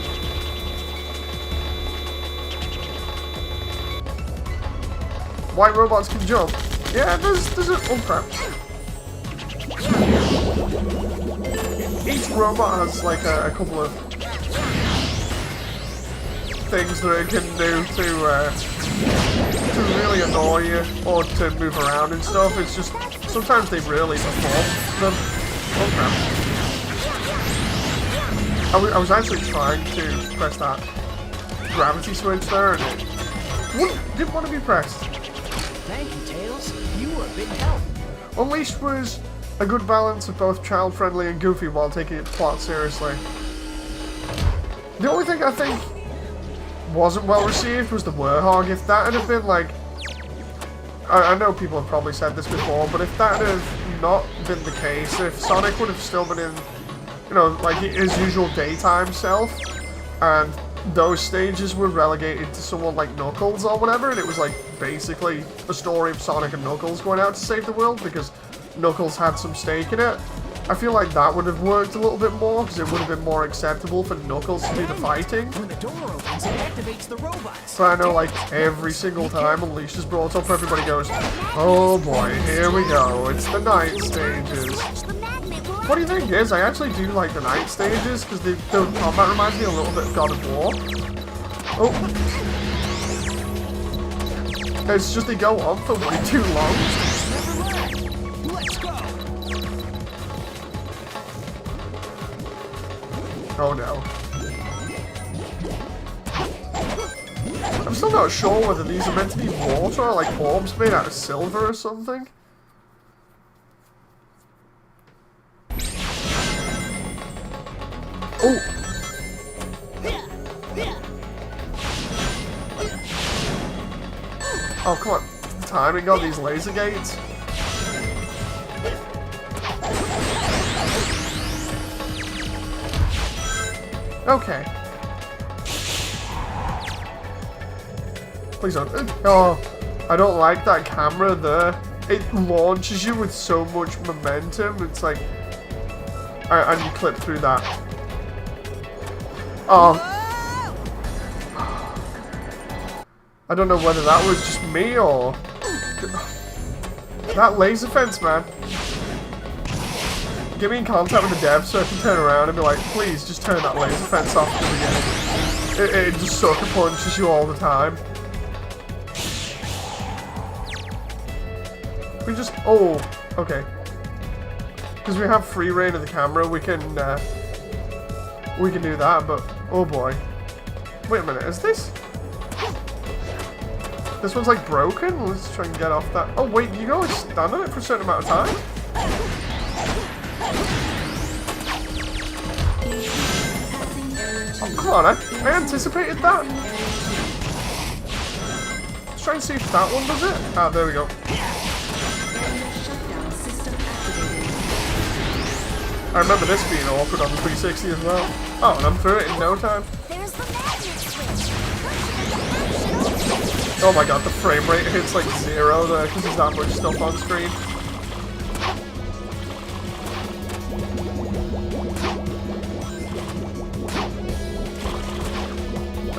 White robots can jump. Yeah, there's a... oh crap. Each robot has like a couple of things that it can do to really annoy you or to move around and stuff. It's just sometimes they really perform them. Oh crap. I was actually trying to press that gravity switch there and it didn't want to be pressed. Thank you, Tails. You were a big help. Unleashed was a good balance of both child-friendly and goofy while taking its plot seriously. The only thing I think wasn't well received was the Warhog. If that had been like... I know people have probably said this before, but if that had not been the case, if Sonic would have still been in, you know, like his usual daytime self, and those stages were relegated to someone like Knuckles or whatever, and it was like basically a story of Sonic and Knuckles going out to save the world because Knuckles had some stake in it, I feel like that would have worked a little bit more, because it would have been more acceptable for Knuckles to do the fighting. When the door opens, it activates the robots. So I know, like, every single time Unleashed is brought up, everybody goes, oh boy, here we go, it's the night stages. What do you think is, I actually do like the night stages, because the combat reminds me a little bit of God of War. Oh. It's just they go on for way too long. Let's go. Oh no. I'm still not sure whether these are meant to be water or like orbs made out of silver or something. Oh! Oh, come on. The timing on these laser gates. Okay. Please don't. Oh, I don't like that camera there. It launches you with so much momentum. It's like... and you clip through that. Oh. I don't know whether that was just me or... That laser fence, man. Get me in contact with the dev so I can turn around and be like, please just turn that laser fence off at the beginning. It just sucker punches you all the time. We just... Oh, okay. Because we have free reign of the camera, we can do that, but... Oh boy. Wait a minute, is this... This one's like broken? Let's try and get off that... Oh wait, you can only stand on it for a certain amount of time? Oh, come on, I anticipated that. Let's try and see if that one does it. Ah, there we go. I remember this being awkward on the 360 as well. Oh, and I'm through it in no time. There's the magnet switch. Oh my god, the frame rate hits like 0 there because there's that much stuff on screen.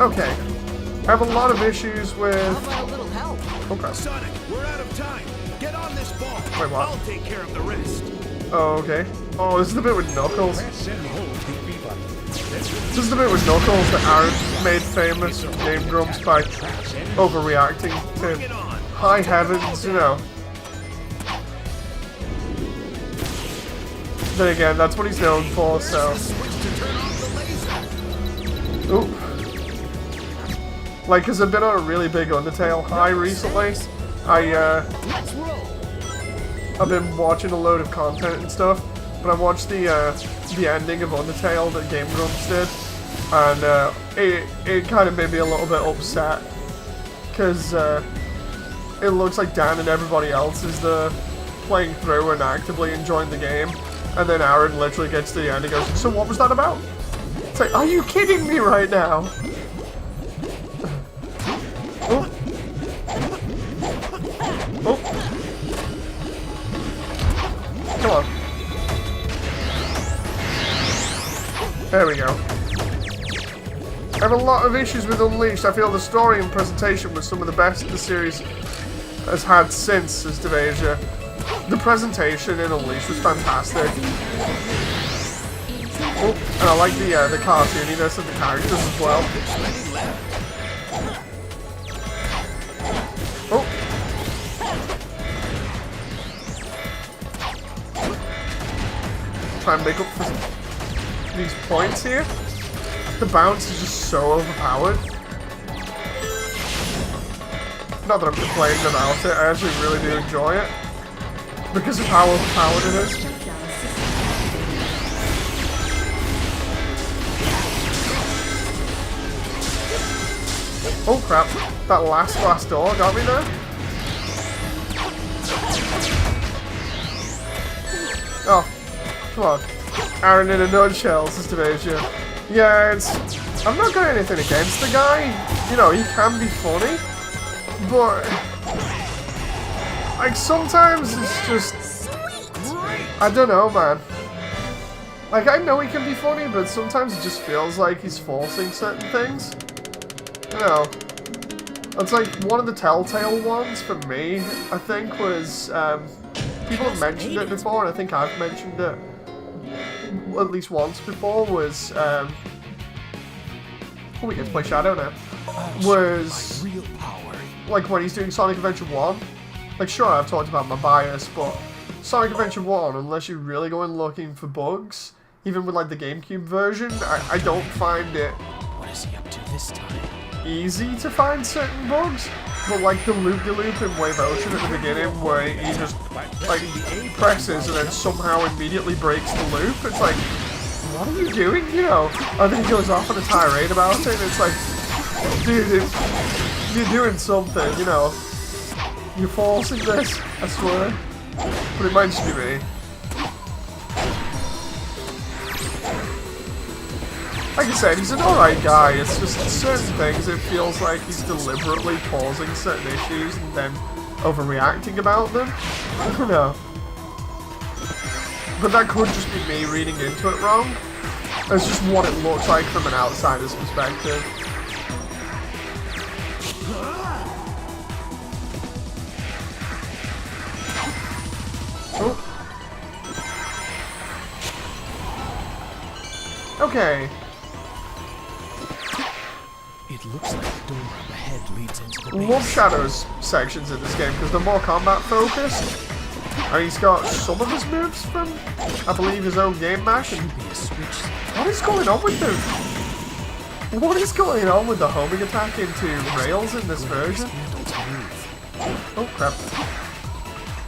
Okay. I have a lot of issues with... How about a little help? Okay. Sonic, we're out of time. Get on this ball. Wait, what? I'll take care of the rest. Oh, okay. Oh, this is the bit with Knuckles. Press and hold the B button. This is the bit with Knuckles that Aaron made famous from Game Grumps by overreacting to high heavens, you know. Then again, that's what he's known for, so... Switch to turn off the laser. Oop. Like, cause I've been on a really big Undertale high recently. I've been watching a load of content and stuff, but I watched the ending of Undertale that Game Grumps did, and it kind of made me a little bit upset, cause it looks like Dan and everybody else is playing through and actively enjoying the game, and then Aaron literally gets to the end and goes, "So what was that about?" It's like, are you kidding me right now? Oh. Oh. Come on. There we go. I have a lot of issues with Unleashed. I feel the story and presentation was some of the best the series has had since Devasia. The presentation in Unleashed was fantastic. Oh, and I like the cartooniness of the characters as well. Oh. Try and make up for these points here. The bounce is just so overpowered. Not that I'm complaining about it, I actually really do enjoy it. Because of how overpowered it is. Oh crap, that last door got me there. Oh, come on. Aaron in a nutshell, Sister Devasia. Yeah, I'm not got anything against the guy. You know, he can be funny. But like sometimes it's just, I don't know, man. Like I know he can be funny, but sometimes it just feels like he's forcing certain things. You know, it's like one of the telltale ones for me, I think, was people have mentioned it before, and I think I've mentioned it at least once before. Was oh, we get to play Shadow now. Was like when he's doing Sonic Adventure 1. Like, sure, I've talked about my bias, but Sonic Adventure 1, unless you're really going looking for bugs, even with like the GameCube version, I don't find it What is he up to this time? easy to find certain bugs. But like the loop-de-loop in Wave Ocean at the beginning, where he just like presses and then somehow immediately breaks the loop, it's like, what are you doing? You know? And then he goes off on a tirade about it, and it's like, dude, you're doing something, you know. You're forcing this, I swear. But it might just be me. Like I said, he's an alright guy. It's just certain things it feels like he's deliberately causing certain issues and then overreacting about them. I don't know. But that could just be me reading into it wrong. It's just what it looks like from an outsider's perspective. Oh. Okay. It looks like the door up ahead leads into the base. Love Shadow's sections in this game because they're more combat focused. And he's got some of his moves from, I believe, his own game mash. And Be a switch. what is going on with them? What is going on with the homing attack into rails in this version? Oh crap.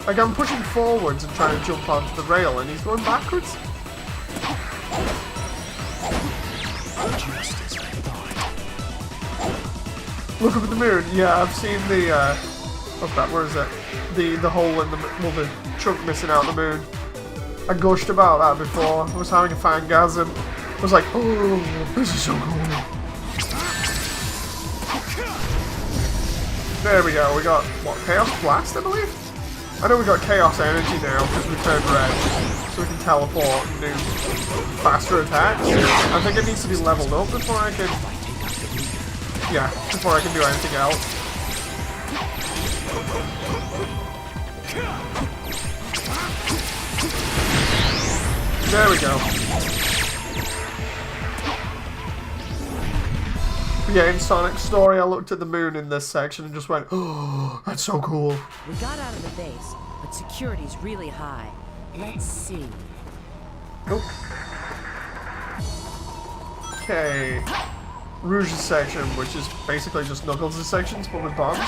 Like I'm pushing forwards and trying to jump onto the rail and he's going backwards. Just as I thought. Look up at the moon. Yeah, I've seen the, oh crap, where is it? The hole in the, well, the chunk missing out the moon. I gushed about that before. I was having a fangasm. I was like, oh, this is so cool. There we go, we got, what, Chaos Blast, I believe? I know we got Chaos Energy now because we turned red, so we can teleport and do faster attacks. I think it needs to be leveled up before I can, yeah, before I can do anything else. There we go. Yeah, in Sonic's story, I looked at the moon in this section and just went, oh, that's so cool. We got out of the base, but security's really high. Let's see. Oh. Okay. Rouge's section, which is basically just Knuckles' sections, but with bombs.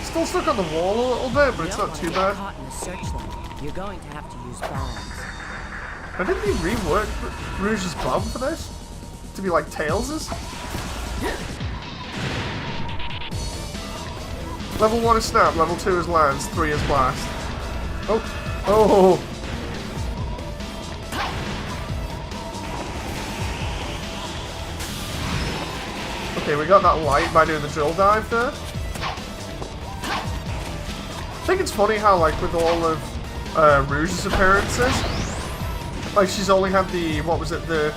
Still stuck on the wall a little bit, but it's not too bad. Caught in the searchlight. You're going to have to use bombs. I didn't he rework Rouge's bomb for this? To be like Tails's? Level 1 is Snap, level 2 is Lance, 3 is Blast. Oh! Oh! Okay, we got that light by doing the drill dive there. I think it's funny how, like, with all of Rouge's appearances, like, she's only had the, what was it, the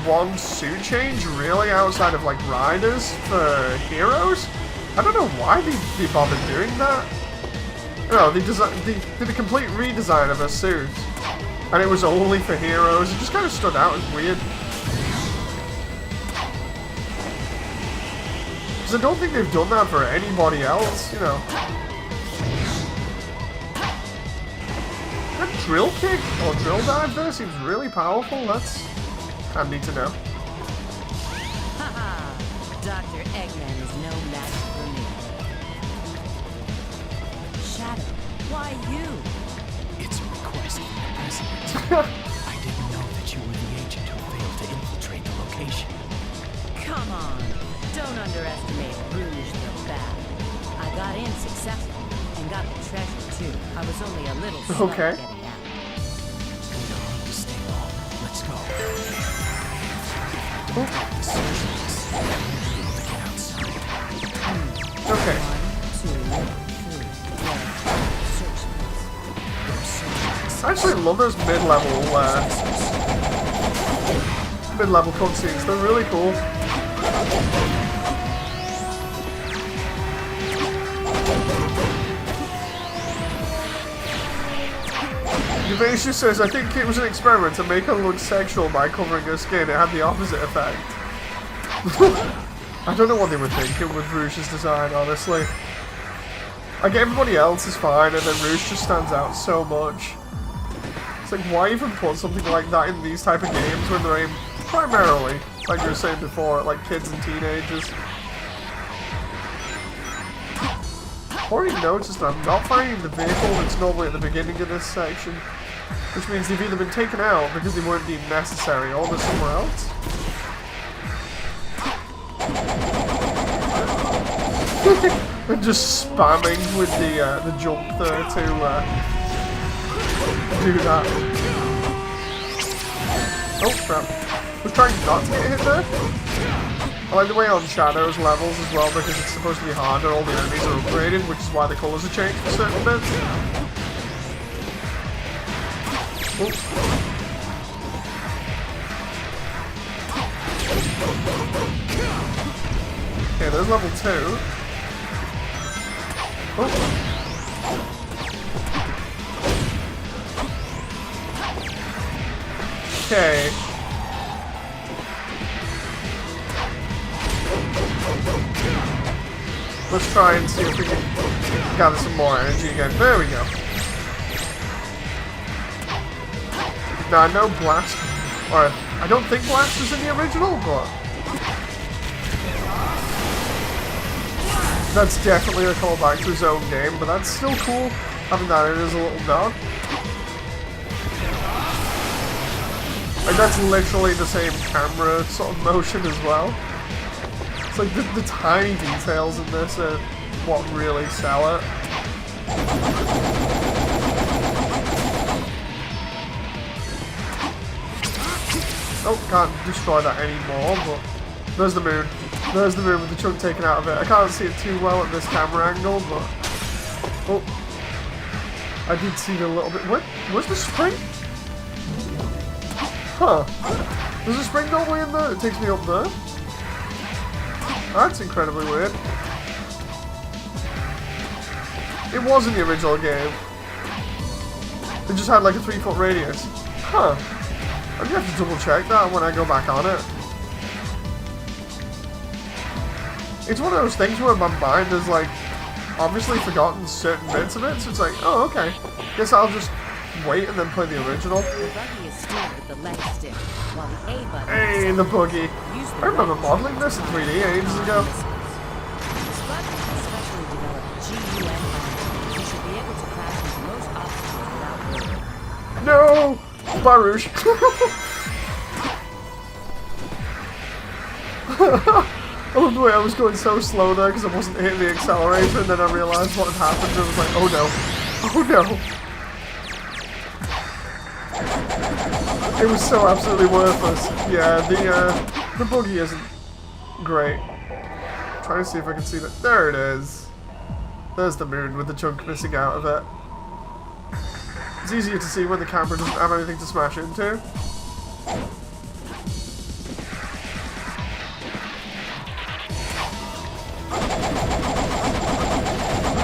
one suit change, really, outside of, like, Riders for Heroes? I don't know why they bothered doing that. No, they did a complete redesign of her suit, and it was only for Heroes. It just kind of stood out as weird. Because I don't think they've done that for anybody else, you know. That drill kick or drill dive there seems really powerful. That's handy to know. Haha! Dr. Eggman is no match for me. Shadow, why you? It's a request from the president. I didn't know that you were the agent who failed to infiltrate the location. Come on, don't underestimate Rouge the Bat. I got in successfully and got the treasure too. I was only a little slow Okay. getting out. We don't need to stay long. Let's go. If I don't get the searchlights, I won't be able to get outside. Okay. 1, 2, 3, 4. Search. I actually love those mid-level cutscenes. They're really cool. Vivacious says, I think it was an experiment to make her look sexual by covering her skin. It had the opposite effect. I don't know what they were thinking with Rouge's design, honestly. Like, everybody else is fine, and then Rouge just stands out so much. It's like, why even put something like that in these type of games when they're aimed primarily, like you were saying before, at like kids and teenagers? I've already noticed that I'm not finding the vehicle that's normally at the beginning of this section, which means they've either been taken out because they weren't deemed necessary, or they're somewhere else. And just spamming with the jump there to do that. Oh crap! We're trying not to get hit there. I like the way on Shadow's levels as well, because it's supposed to be harder, all the enemies are upgraded, which is why the colours are changed for certain bits. Okay, there's level 2. Okay. Let's try and see if we can gather some more energy again. There we go. Now I know Blast, or I don't think Blast was in the original, but that's definitely a callback to his own game, but that's still cool, having that in as a little dog. Like, that's literally the same camera sort of motion as well. It's like the tiny details in this are what really sell it. Oh, can't destroy that anymore, but there's the moon. There's the moon with the chunk taken out of it. I can't see it too well at this camera angle, but... Oh. I did see it a little bit. What? Where's the spring? Huh. There's a spring all the way in there? It takes me up there? That's incredibly weird. It was in the original game. It just had like a 3-foot radius. Huh. I'm gonna have to double check that when I go back on it. It's one of those things where my mind has like obviously forgotten certain bits of it, so it's like, oh okay. Guess I'll just wait and then play the original. The buggy is steered with the left stick, while the A button Hey, the buggy. use the I remember right modeling this in 3D ages ago. This buggy has specially developed GUN armor. You should be able to crash into most obstacles without moving. No! Barouche. I love the way I was going so slow there because I wasn't hitting the accelerator, and then I realized what had happened and I was like, oh no. Oh no. It was so absolutely worthless. Yeah, the buggy isn't great. Trying to see if I can see that. There it is. There's the moon with the chunk missing out of it. It's easier to see when the camera doesn't have anything to smash into.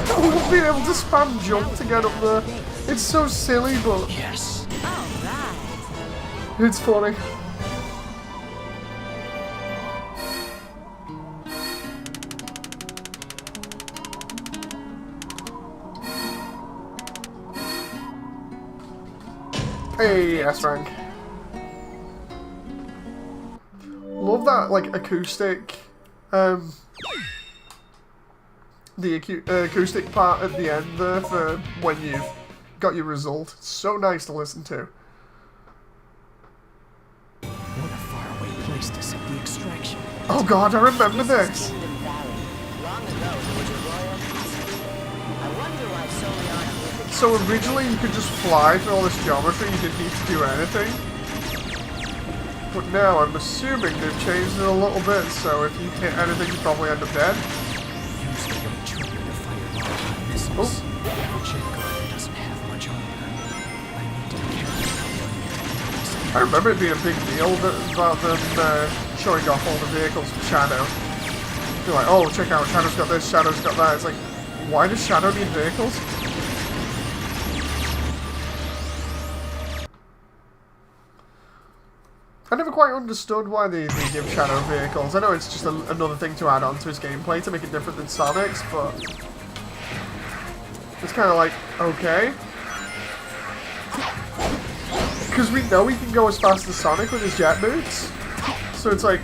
I love being able to spam jump to get up there. It's so silly, but Yes. Alright. it's funny. Hey, S rank. Love that, like, acoustic, the acoustic part at the end there for when you've got your result. It's so nice to listen to. What a faraway place to set the extraction. Oh god, I remember this. Kingdom Valley. Long ago, there was a royal castle. I wonder why Soliana lived in So originally you could just fly through all this geometry, you didn't need to do anything. But now I'm assuming they've changed it a little bit, so if you hit anything you probably end up dead. Use the young children to fire large missiles. Oh. Pacheco doesn't have much armor. I need to be careful about running I remember it being a big deal about them showing off all the vehicles for Shadow. You're like, oh, check out, Shadow's got this, Shadow's got that. It's like, why does Shadow need vehicles? I never quite understood why they give Shadow vehicles. I know it's just another thing to add on to his gameplay to make it different than Sonic's, but it's kind of like, okay. Because we know he can go as fast as Sonic with his jet boots. So it's like,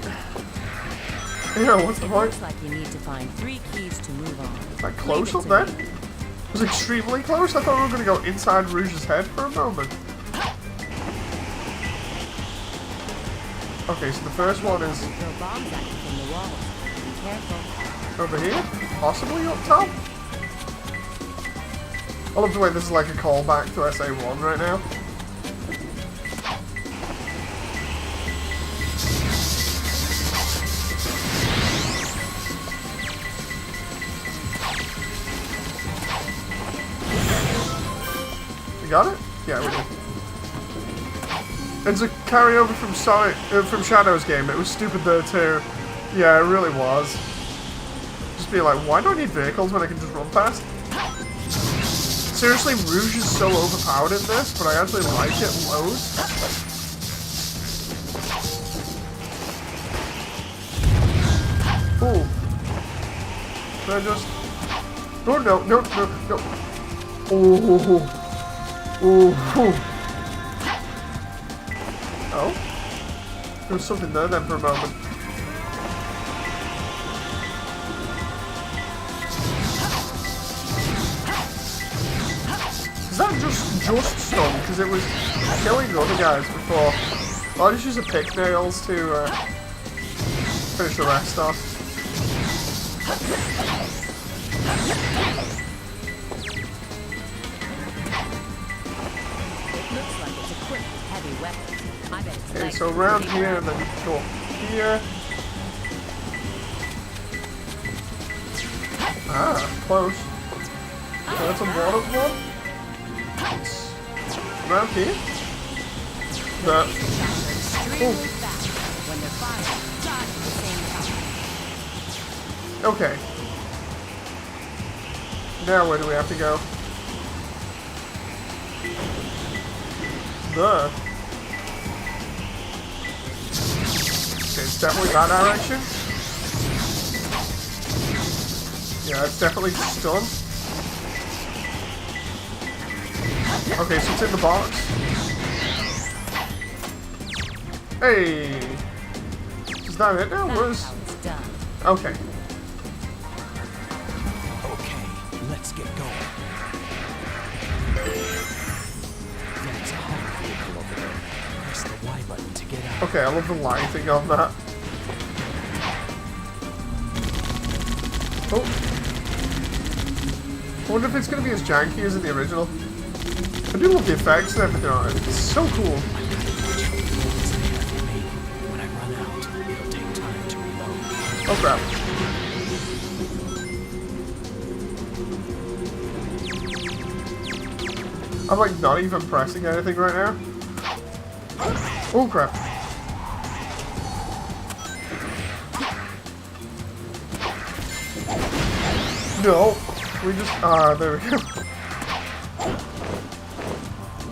you know, what's the It point? looks like you need to find 3 keys to move on. Is that close Leave up it to then? me. It was extremely close. I thought we were going to go inside Rouge's head for a moment. Okay, so the first one is Throw bombs at you from the walls. Be careful. over here, possibly up top. I love the way this is like a callback to SA1 right now. We got it? Yeah, we did. It's a carryover from Sonic, from Shadow's game. It was stupid there too. Yeah, it really was. Just be like, why do I need vehicles when I can just run fast? Seriously, Rouge is so overpowered in this, but I actually like it loads. Ooh. Should I just... Oh, no, no, no, no. Ooh. Ooh. Oh? There was something there then for a moment. Is that just stun? Because it was killing the other guys before. I'll just use the pick nails to finish the rest off. It looks like it's equipped with heavy weapons. I bet it's Okay, like so around here and then go up here. Ah, close. So that's a water one. Around here. The extremely fast when they're fired. Dodge at the same time. okay. Now where do we have to go? The. Okay, it's definitely that direction. Yeah, it's definitely stun. Okay, so it's in the box. Hey! Is that it now? That's how it's done. Okay. Okay, let's get going. That's a hover vehicle over there. Press the Y button to get out. Okay, I love the lighting on that. Oh. I wonder if it's going to be as janky as in the original. I do love the effects and everything on it. It's so cool. When I run out, it'll take time to reload. Oh crap. I'm like not even pressing anything right now. Oh crap. No. We just there we go.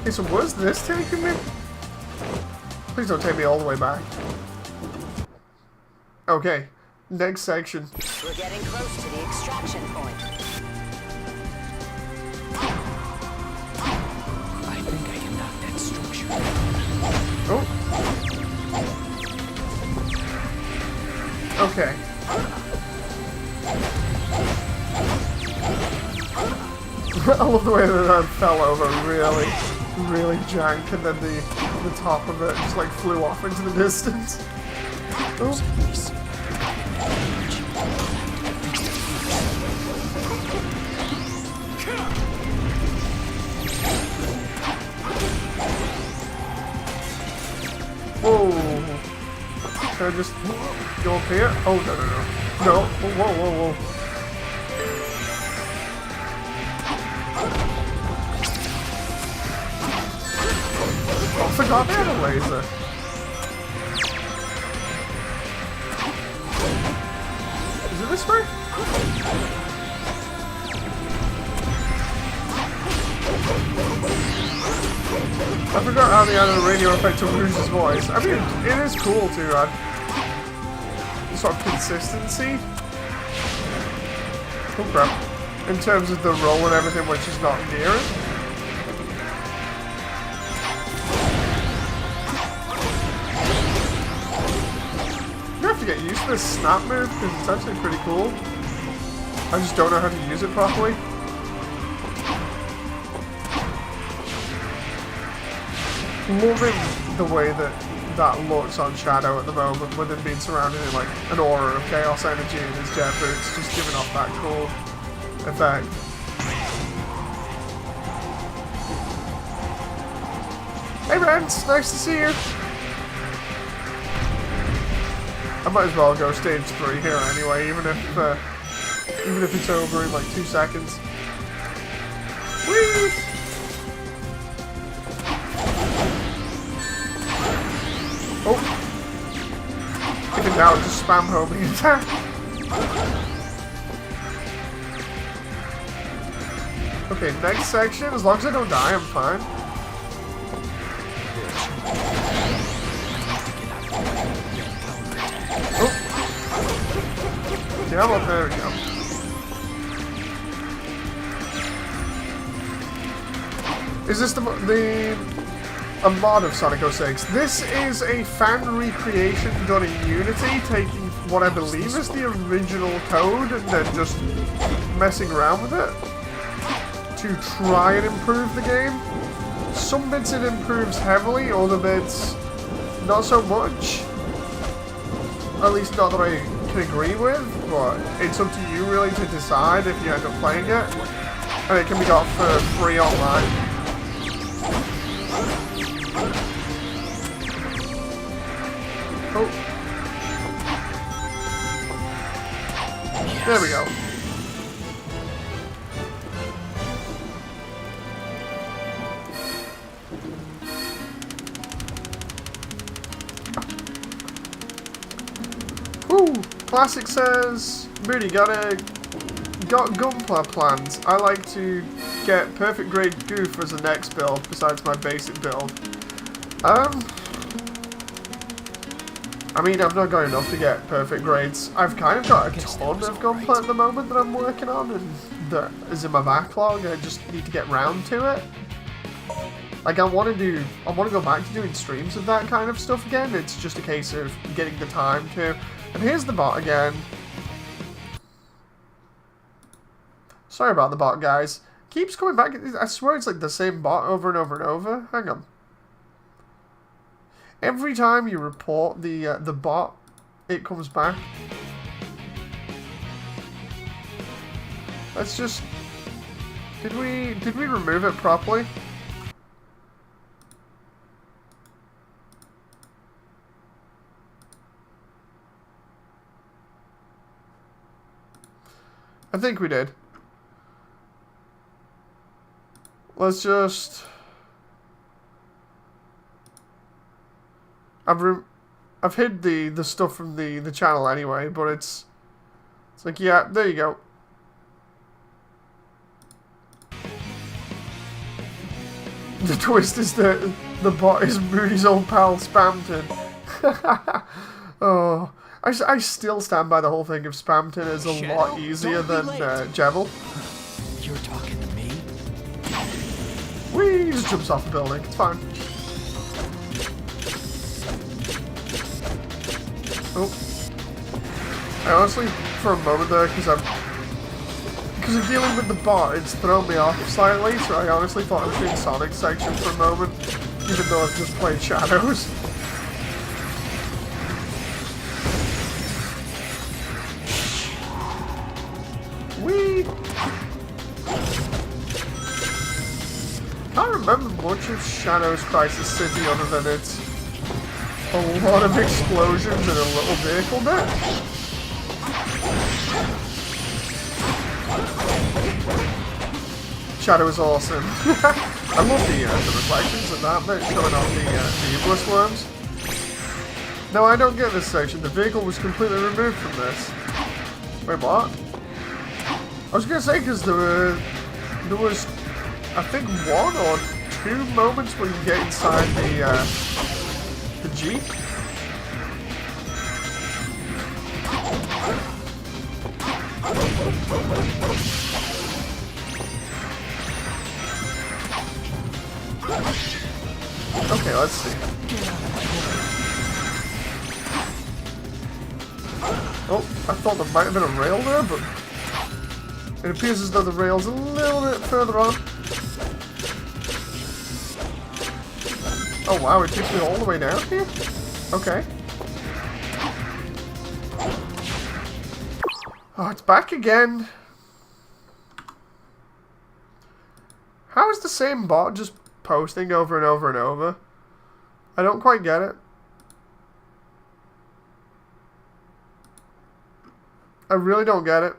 Okay, so where's this taking me? Please don't take me all the way back. Okay. Next section. We're getting close to the extraction point. I think I can knock that structure. Oh. Okay. I love the way that fell over really, really jank, and then the top of it just like flew off into the distance. Oh. Whoa. Can I just go up here? Oh, no, no, no. No. Whoa, whoa, whoa. I forgot they had a laser. Is it this way? I forgot how they added a radio effect to Rouge's voice. I mean, it is cool to add sort of consistency. Oh crap. In terms of the roll and everything when she's not near it. You have to get used to this snap move because it's actually pretty cool. I just don't know how to use it properly. Loving the way that looks on Shadow at the moment with him being surrounded in like an aura of chaos energy in his jet boots, just giving off that cool effect. Hey friends, nice to see you. I might as well go stage 3 here anyway, even if it's over in like 2 seconds. Whee! Oh! You can now just spam homing attack. Okay, next section. As long as I don't die, I'm fine. Oh! Yeah, well, there we go. Is this a mod of Sonic 06? This is a fan recreation done in Unity, taking what I believe is the original code and then just messing around with it to try and improve the game. Some bits it improves heavily, other bits not so much. At least not that I can agree with, but it's up to you really to decide if you end up playing it. And it can be got for free online. Oh. There we go. Woo! Classic says, Moody, got Gunpla plans. I like to get perfect grade goof as the next build, besides my basic build. I mean, I've not got enough to get perfect grades. I've kind of got a ton of Gunpla at the moment that I'm working on, and that is in my backlog. I just need to get round to it. Like, I want to go back to doing streams of that kind of stuff again. It's just a case of getting the time to. And here's the bot again. Sorry about the bot, guys. Keeps coming back. I swear it's like the same bot over and over and over. Hang on. Every time you report the bot, it comes back. Let's just. Did we remove it properly? I think we did. Let's just. I've hid the stuff from the channel anyway, but it's like, yeah, there you go. The twist is that the bot is Moody's old pal Spamton. Oh, I still stand by the whole thing of Spamton is a lot easier than Jebel. You're talking to me? Whee! He just jumps off the building. It's fine. Oh. I honestly, for a moment there, because of dealing with the bot, it's thrown me off slightly, so I honestly thought I was doing Sonic section for a moment, even though I've just played Shadows. Whee! Can't remember much of Shadows Crisis City other than it's a lot of explosions and a little vehicle bit. Shadow is awesome. I love the reflections of that bit showing off the Iblis worms. No, I don't get this section. The vehicle was completely removed from this. Wait, what? I was gonna say because there was I think 1 or 2 moments where you get inside the Jeep. Okay, let's see. Oh, I thought there might have been a rail there, but it appears as though the rail's a little bit further on. Oh wow, it takes me all the way down here? Okay. Oh, it's back again. How is the same bot just posting over and over and over? I don't quite get it. I really don't get it.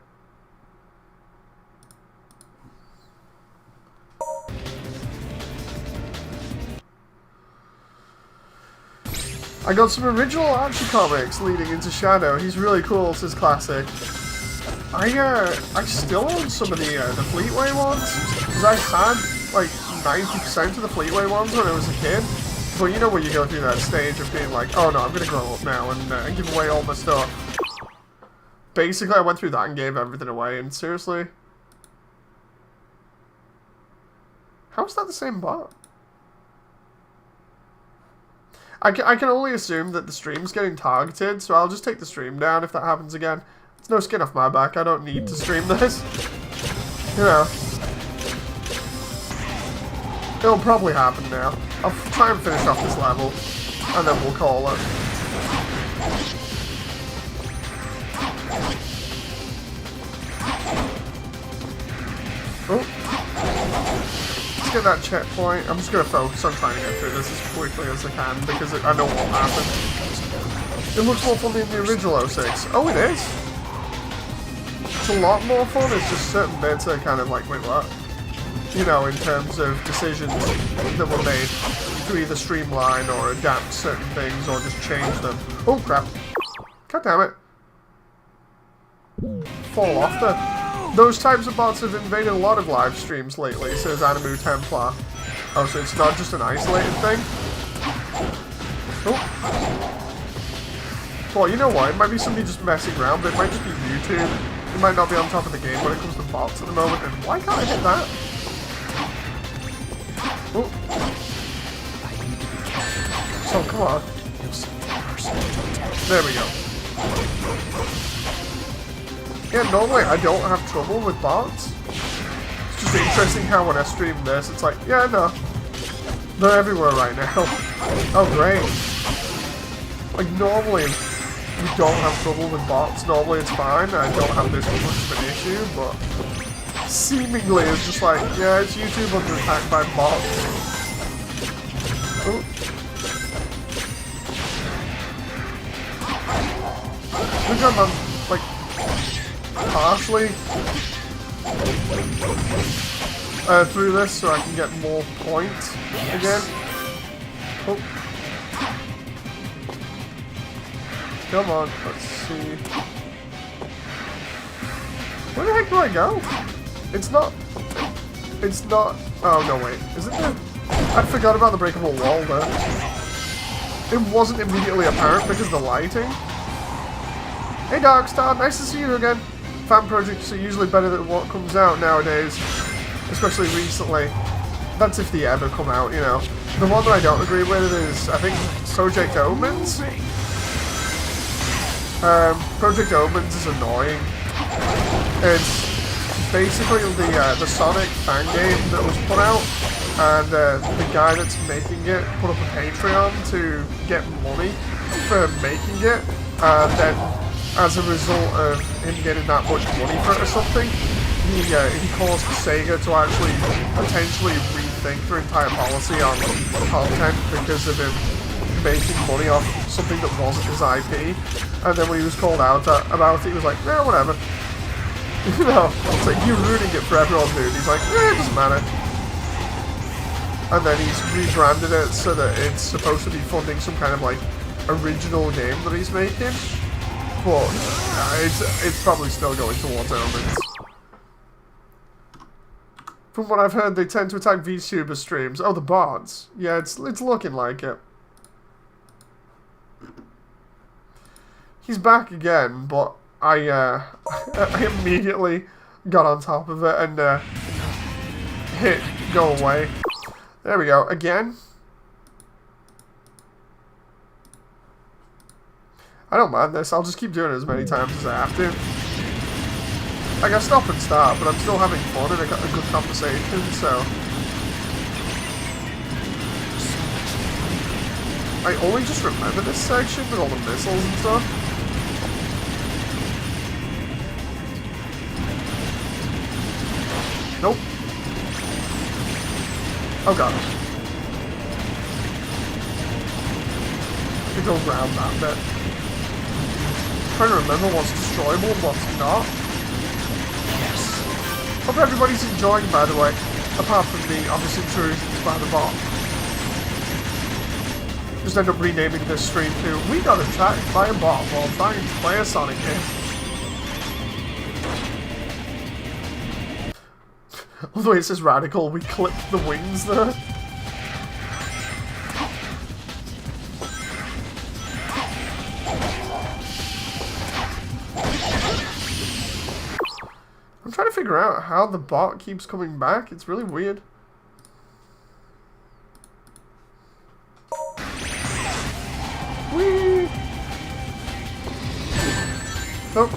I got some original Archie comics leading into Shadow. He's really cool, says Classic. I still own some of the Fleetway ones, because I had like 90% of the Fleetway ones when I was a kid. But you know when you go through that stage of being like, oh no, I'm gonna grow up now and give away all my stuff. Basically, I went through that and gave everything away, and seriously. How is that the same bot? I can only assume that the stream's getting targeted, so I'll just take the stream down if that happens again. It's no skin off my back, I don't need to stream this. You know. It'll probably happen now. I'll try and finish off this level, and then we'll call it. Oh. Let's get that checkpoint. I'm just going to focus on trying to get through this as quickly as I can, because I know what will happen. It looks more fun than the original 06. Oh, it is? It's a lot more fun, it's just certain bits are kind of like, wait, what? You know, in terms of decisions that were made to either streamline or adapt certain things or just change them. Oh, crap. God damn it. Fall off there. Those types of bots have invaded a lot of live streams lately, says Animu Templar. Oh, so it's not just an isolated thing? Oh. Well, you know what? It might be somebody just messing around, but it might just be YouTube. It might not be on top of the game when it comes to bots at the moment, and why can't I hit that? Oh. So come on. Use something personal to attack. There we go. Yeah, normally I don't have trouble with bots. It's just interesting how when I stream this, it's like, yeah, no. They're everywhere right now. Oh, great. Like, normally, we don't have trouble with bots. Normally it's fine. I don't have this much of an issue, but seemingly it's just like, yeah, it's YouTube under attack by bots. Oh. Good job, I'm, like, partially through this so I can get more points again. Oh. Come on, let's see. Where the heck do I go? It's not... Oh, no, wait. Is it there? I forgot about the breakable wall there. It wasn't immediately apparent because of the lighting. Hey Darkstar, nice to see you again. Fan projects are usually better than what comes out nowadays. Especially recently. That's if they ever come out, you know. The one that I don't agree with is, I think, Project Omens. Project Omens is annoying. It's basically the Sonic fan game that was put out, and the guy that's making it put up a Patreon to get money for making it, and then as a result of him getting that much money for it or something, he caused Sega to actually potentially rethink their entire policy on content because of him making money off something that wasn't his IP. And then when he was called out about it, he was like, nah, whatever. You know, it's like, you're ruining it for everyone, dude. He's like, eh, it doesn't matter. And then he's rebranded it so that it's supposed to be funding some kind of, like, original game that he's making. But it's probably still going towards Omens. From what I've heard, they tend to attack VTuber streams. Oh, the bots. Yeah, it's looking like it. He's back again, but I immediately got on top of it and hit go away. There we go. Again. I don't mind this. I'll just keep doing it as many times as I have to. Like, I stop and start, but I'm still having fun and I got a good conversation, so... I only just remember this section with all the missiles and stuff. Nope. Oh god. I go around that bit. I'm trying to remember what's destroyable and what's not. Yes. Hope everybody's enjoying, by the way. Apart from the obvious intrusions by the bot. Just end up renaming this stream to "We got attacked by a bot while trying to play a Sonic game." Although it says radical, we clipped the wings there. I'm trying to figure out how the bot keeps coming back. It's really weird. Whee! Nope.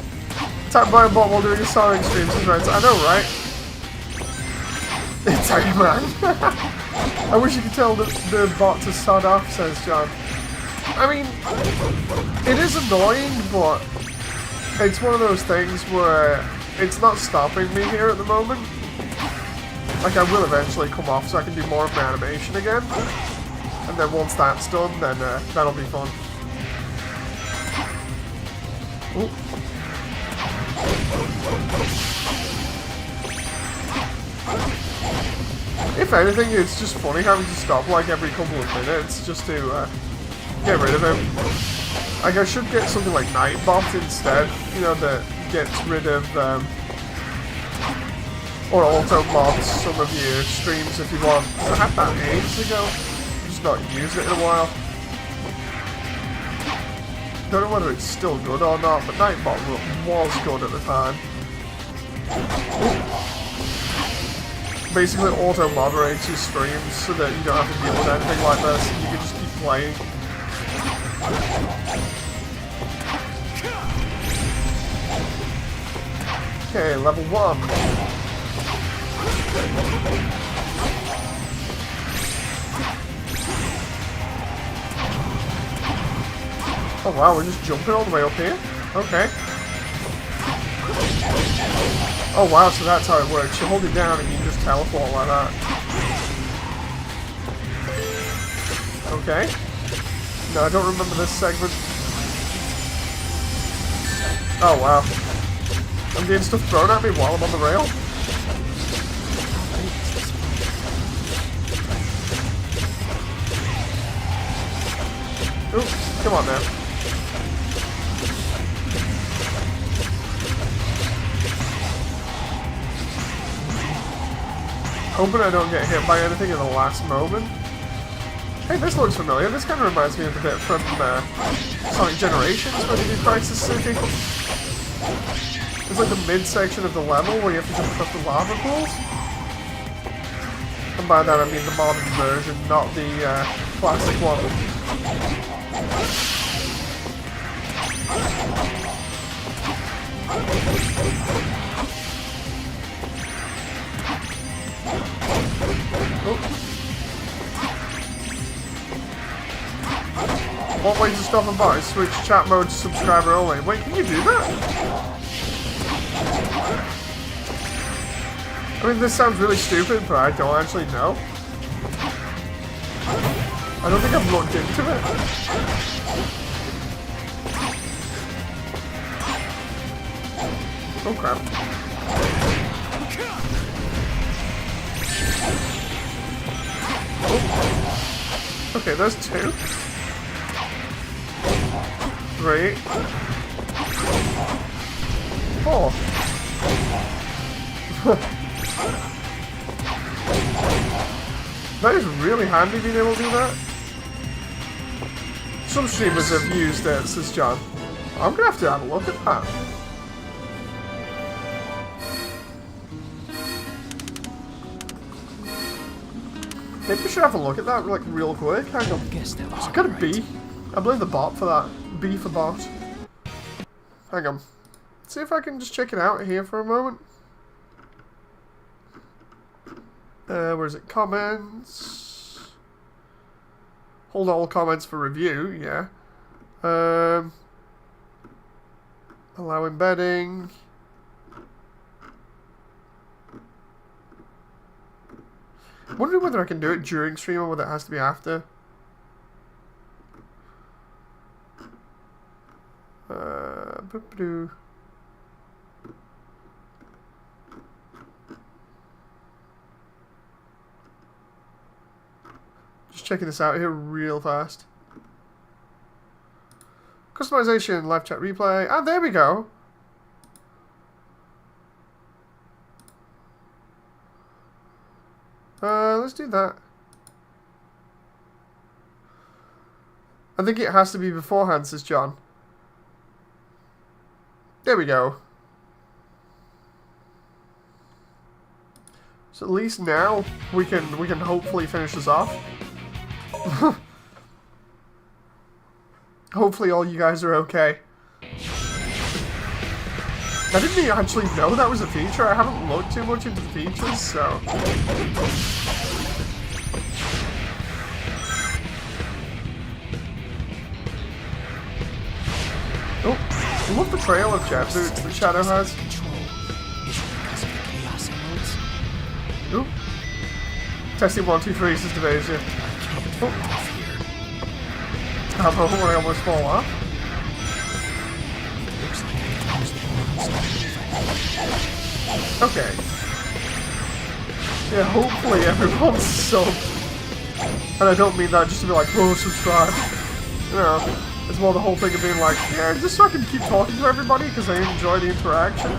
Attacked by a bot while doing a Sonic stream. I know, right? It's Iron Man. I wish you could tell the bot to sod off, says John. I mean, it is annoying, but it's one of those things where it's not stopping me here at the moment. Like, I will eventually come off so I can do more of my animation again. And then once that's done, then that'll be fun. Ooh. If anything, it's just funny having to stop like every couple of minutes just to get rid of him. Like, I should get something like Nightbot instead, you know, that gets rid of, or auto mods some of your streams if you want. I had that ages ago, just not used it in a while. Don't know whether it's still good or not, but Nightbot was good at the time. Ooh. Basically auto-moderates your streams so that you don't have to deal with anything like this and you can just keep playing Okay, level 1. Oh wow, we're just jumping all the way up here? Okay. Oh wow, so that's how it works. You hold it down and you can just teleport like that. Okay. No, I don't remember this segment. Oh wow. I'm getting stuff thrown at me while I'm on the rail. Ooh, come on now. Hoping I don't get hit by anything in the last moment. Hey, this looks familiar. This kind of reminds me of a bit from Sonic Generations, where they do Crisis City. It's like the midsection of the level where you have to jump across the lava pools. And by that I mean the modern version, not the classic one. What way to stop a bot is switch chat mode to subscriber only. Wait, can you do that? I mean, this sounds really stupid, but I don't actually know. I don't think I've looked into it. Oh crap. Oh. Okay, there's 2. 3. 4. That is really handy being able to do that. Some streamers have used it, says John. I'm gonna have to have a look at that. Maybe we should have a look at that like real quick. Hang on. I got a B. I blame the bot for that. B for bot. Hang on. See if I can just check it out here for a moment. Where is it? Comments. Hold all comments for review, yeah. Allow embedding. I'm wondering whether I can do it during stream or whether it has to be after. Just checking this out here real fast. Customization, live chat replay. Ah, there we go. Let's do that. I think it has to be beforehand, says John. There we go. So at least now we can hopefully finish this off. Hopefully all you guys are okay. I didn't actually know that was a feature. I haven't looked too much into the features, so... Oh, I love the trail of jet boots that Shadow has. Ooh. Testing 1, 2, 3 says Devasia. Oh. How about when I almost fall off? Okay. Yeah, hopefully everyone's subbed. And I don't mean that just to be like, oh, subscribe. You know, it's more the whole thing of being like, yeah, just so I can keep talking to everybody because I enjoy the interaction.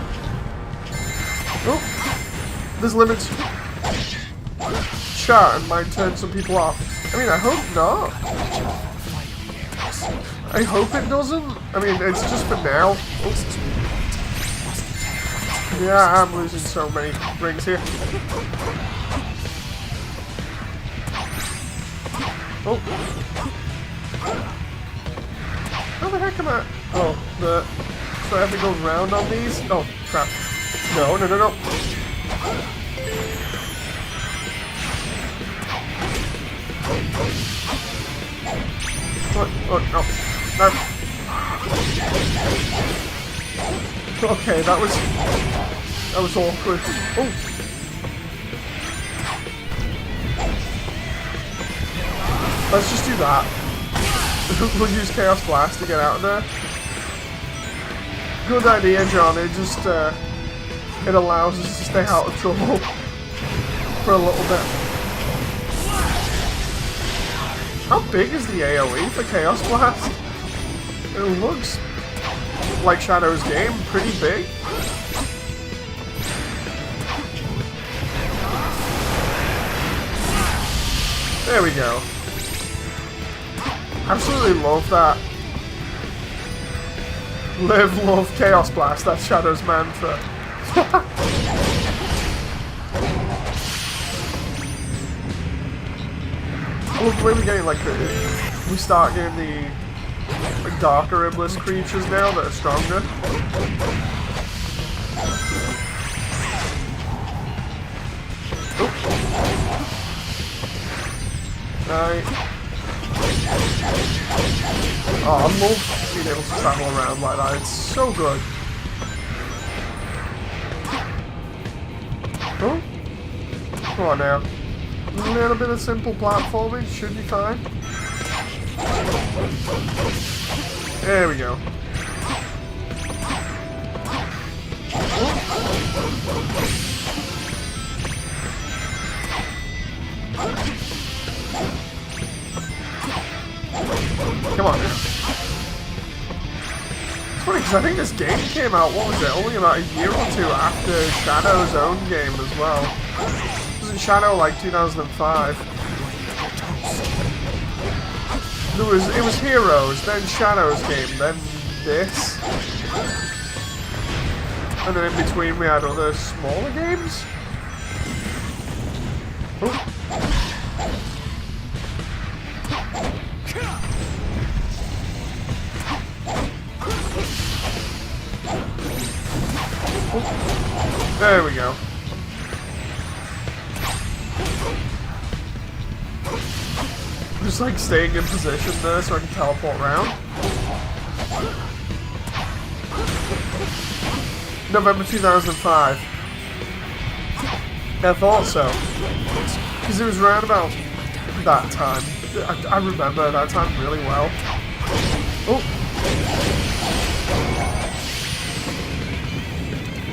Oh, there's limits. Chat and might turn some people off. I mean, I hope not. I hope it doesn't. I mean, it's just for now. Oops. Yeah, I'm losing so many rings here. Oh. the heck am I? Oh, so I have to go round on these? Oh, crap. No, no, no, no. What? Oh, no. No. Okay, that was awkward. Oh. Let's just do that. We'll use Chaos Blast to get out of there. Good idea, John. It just it allows us to stay out of trouble for a little bit. How big is the AoE for Chaos Blast? It looks like Shadow's game, pretty big. There we go. Absolutely love that. Live, love, Chaos Blast. That's Shadow's mantra. I love the way we're getting like we start getting the like, darker Iblis creatures now that are stronger. Right. Oh, I love being able to travel around like that. It's so good. Oh, come on now. A little bit of simple platforming should be fine. There we go. Come on. It's funny because I think this game came out, what was it, only about a year or two after Shadow's own game as well. Wasn't Shadow like 2005? It was Heroes, then Shadow's game, then this. And then in between we had other smaller games. Oh. There we go. Just like staying in position there so I can teleport around. November 2005. I thought so. Because it was around about that time. I remember that time really well. Oh.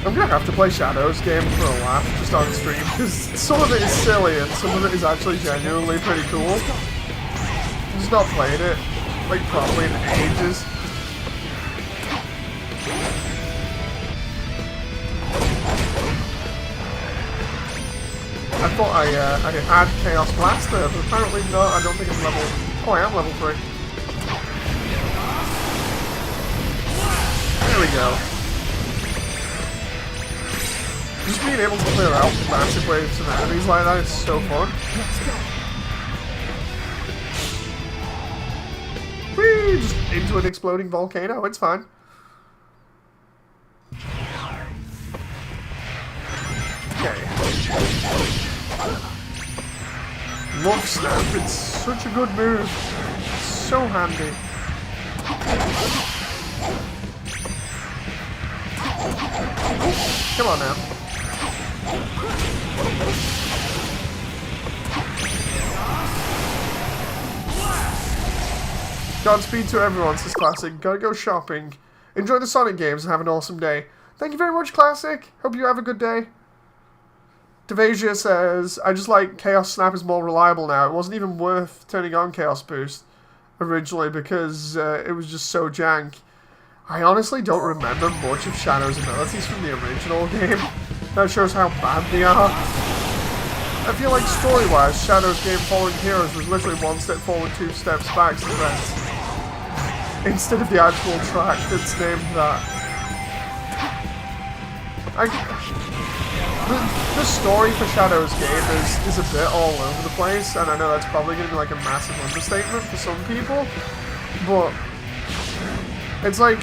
I'm gonna have to play Shadow's game for a laugh just on stream, because some of it is silly and some of it is actually genuinely pretty cool. I've just not played it, like, properly in ages. I thought I had Chaos Blaster, but apparently not. I don't think I'm level... Oh, I am level 3. There we go. Just being able to clear out massive waves of enemies like that is so fun. Whee! Just into an exploding volcano, it's fine. Okay. Love Snap, it's such a good move. It's so handy. Come on now. Godspeed to everyone, says Classic. Gotta go shopping. Enjoy the Sonic games and have an awesome day. Thank you very much, Classic. Hope you have a good day. Devasia says, I just like Chaos Snap is more reliable now. It wasn't even worth turning on Chaos Boost originally because it was just so jank. I honestly don't remember much of Shadow's abilities from the original game. That shows how bad they are. I feel like story-wise, Shadow's game Fallen Heroes was literally one step forward, 2 steps back instead of the actual track that's named that. The story for Shadow's game is a bit all over the place, and I know that's probably going to be like a massive understatement for some people, but It's like,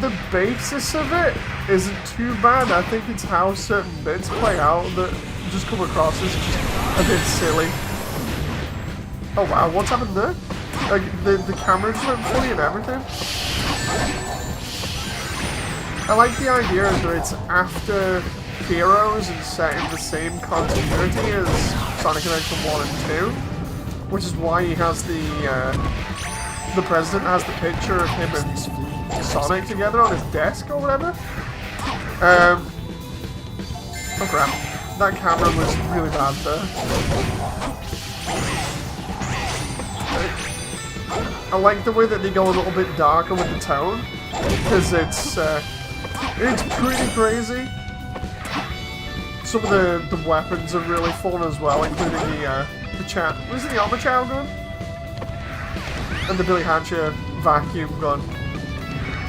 the basis of it isn't too bad. I think it's how certain bits play out that just come across as just a bit silly. Oh wow, what's happened there? Like, the camera just went funny and everything. I like the idea that it's after Heroes and set in the same continuity as Sonic Adventure 1 and 2, which is why he has the president has the picture of him and Sonic together on his desk or whatever. Oh crap, that camera was really bad there. I like the way that they go a little bit darker with the tone, because it's pretty crazy. Some of the weapons are really fun as well, including the chat. Was it the armor chow gun? And the Billy Hatcher vacuum gun.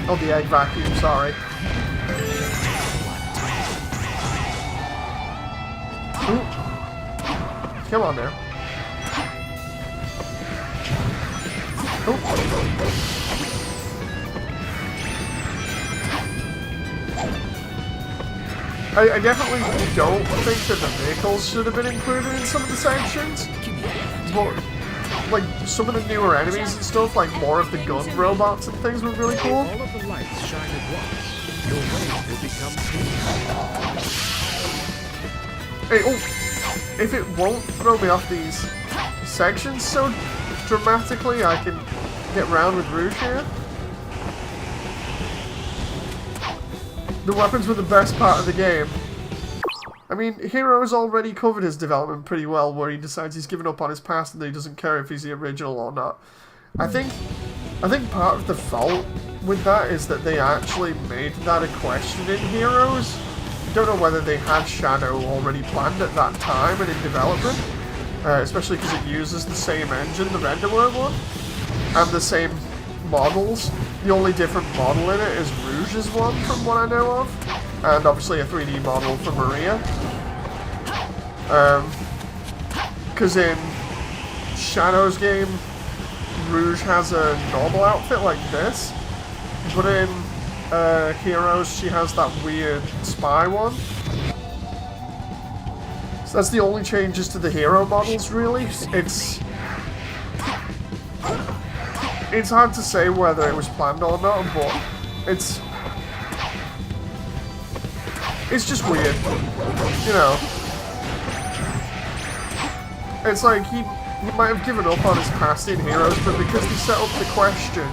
Oh, the egg vacuum, sorry. Ooh. Come on now. Ooh. I definitely don't think that the vehicles should have been included in some of the sections. But, like, some of the newer enemies and stuff, like more of the gun robots and things were really cool. All of the lights shine at once. Your way will become clear. Hey, oh, if it won't throw me off these sections so dramatically, I can get round with Rouge here. The weapons were the best part of the game. I mean, Heroes already covered his development pretty well, where he decides he's given up on his past and that he doesn't care if he's the original or not. I think part of the fault with that is that they actually made that a question in Heroes. Don't know whether they had Shadow already planned at that time and in development, especially because it uses the same engine, the Renderware one, and the same models. The only different model in it is Rouge's one, from what I know of, and obviously a 3D model for Maria. Because in Shadow's game, Rouge has a normal outfit like this, but in Heroes she has that weird spy one. So that's the only changes to the hero models, really. It's hard to say whether it was planned or not, but it's just weird, you know. It's like he might have given up on his past in Heroes, but because they set up the question,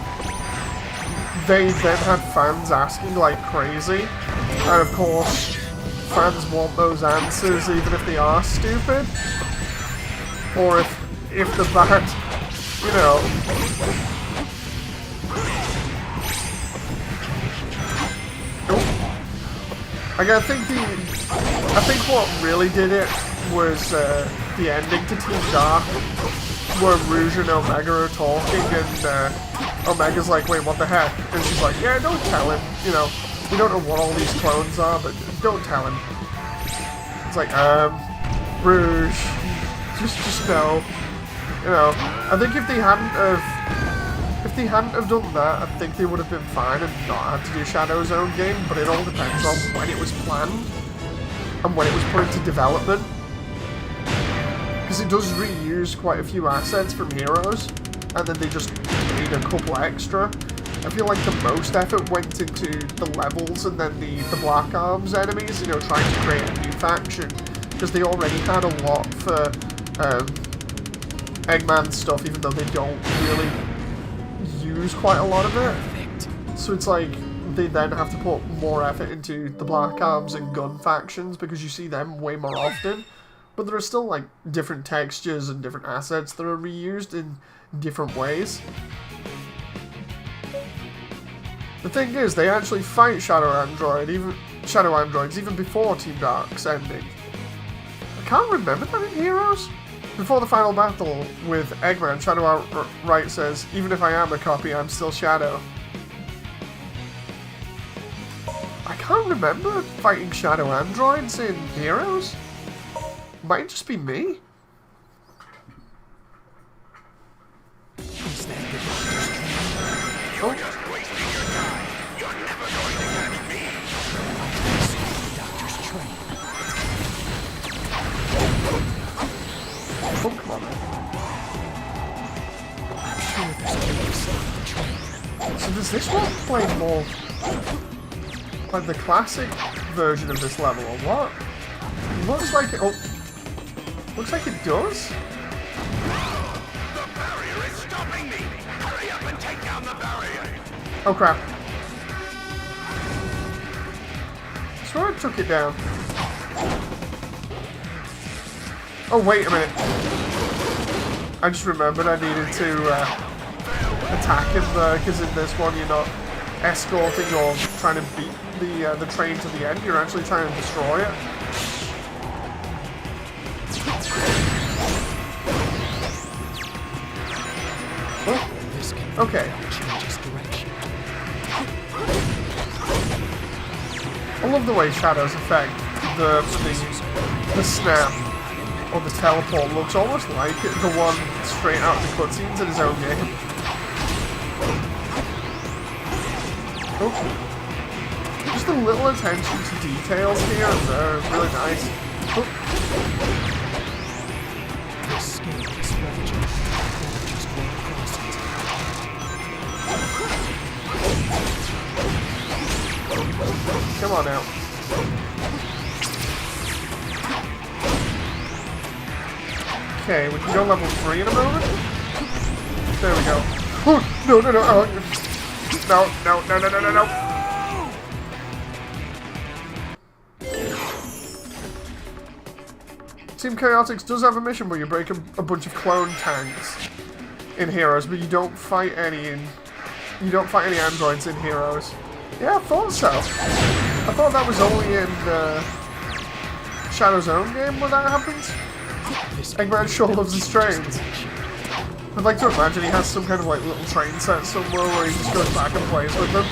they then had fans asking like crazy, and of course, fans want those answers even if they are stupid, or if they're bad, you know. I think what really did it was the ending to Team Dark, where Rouge and Omega are talking, and Omega's like, wait, what the heck? And she's like, yeah, don't tell him, you know, we don't know what all these clones are, but don't tell him. It's like, Rouge, just know, you know. I think if they hadn't have done that, I think they would have been fine and not had to do Shadow's own game, but it all depends on when it was planned and when it was put into development. Because it does reuse quite a few assets from Heroes, and then they just made a couple extra. I feel like the most effort went into the levels and then the Black Arms enemies, you know, trying to create a new faction, because they already had a lot for Eggman stuff, even though they don't really use quite a lot of it. So it's like they then have to put more effort into the Black Arms and Gun factions because you see them way more often. But there are still like different textures and different assets that are reused in different ways. The thing is, they actually fight Shadow Androids even before Team Dark's ending. I can't remember that in Heroes. Before the final battle with Eggman, Shadow outright says, even if I am a copy, I'm still Shadow. I can't remember fighting Shadow Androids in Heroes. Might just be me. Is that the doctor's train? You're just wasting Is this one playing more like the classic version of this level, or what? Looks like it. Oh, looks like it does. The barrier is stopping me! Hurry up and take down the barrier! Oh crap! I swear I took it down. Oh wait a minute! I just remembered I needed to attack him because in this one you're not escorting or trying to beat the train to the end. You're actually trying to destroy it. Oh, okay. I love the way shadows affect the snap or the teleport. Looks almost like the one straight out of the cutscenes in his own game. Oh. Just a little attention to details here and there is really nice. Oh. Come on now. Okay, we can go level 3 in a moment. There we go. Oh, no, no, no. Oh. No, no, no, no, no, no, no. Team Chaotix does have a mission where you break a bunch of clone tanks in Heroes, but you don't fight any androids in Heroes. Yeah, I thought so. I thought that was only in Shadow's own game where that happens. Eggman sure loves his trains. I'd like to imagine he has some kind of like little train set somewhere where he just goes back and plays with them.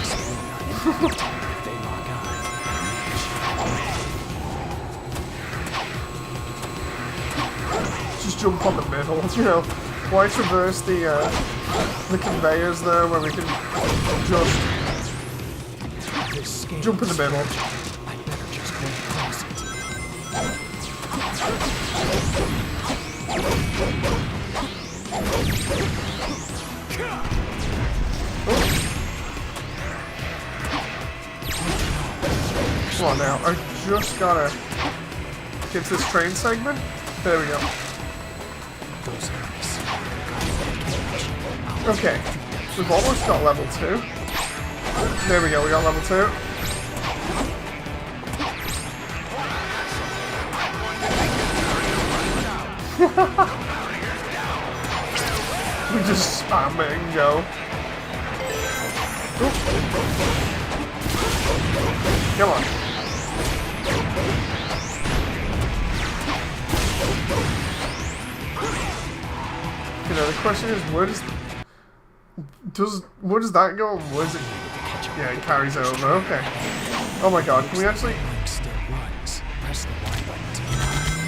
Just jump on the middle, you know. Why traverse the conveyors there where we can just jump in the middle? I better just go across it. Come on now, I just gotta get this train segment. There we go. Okay, we've almost got level 2. There we go, we got level 2. We just spam it and go. Oop. Come on. You know, the question is, where does that go? Where does it? Yeah, it carries over. Okay. Oh my god, can we actually?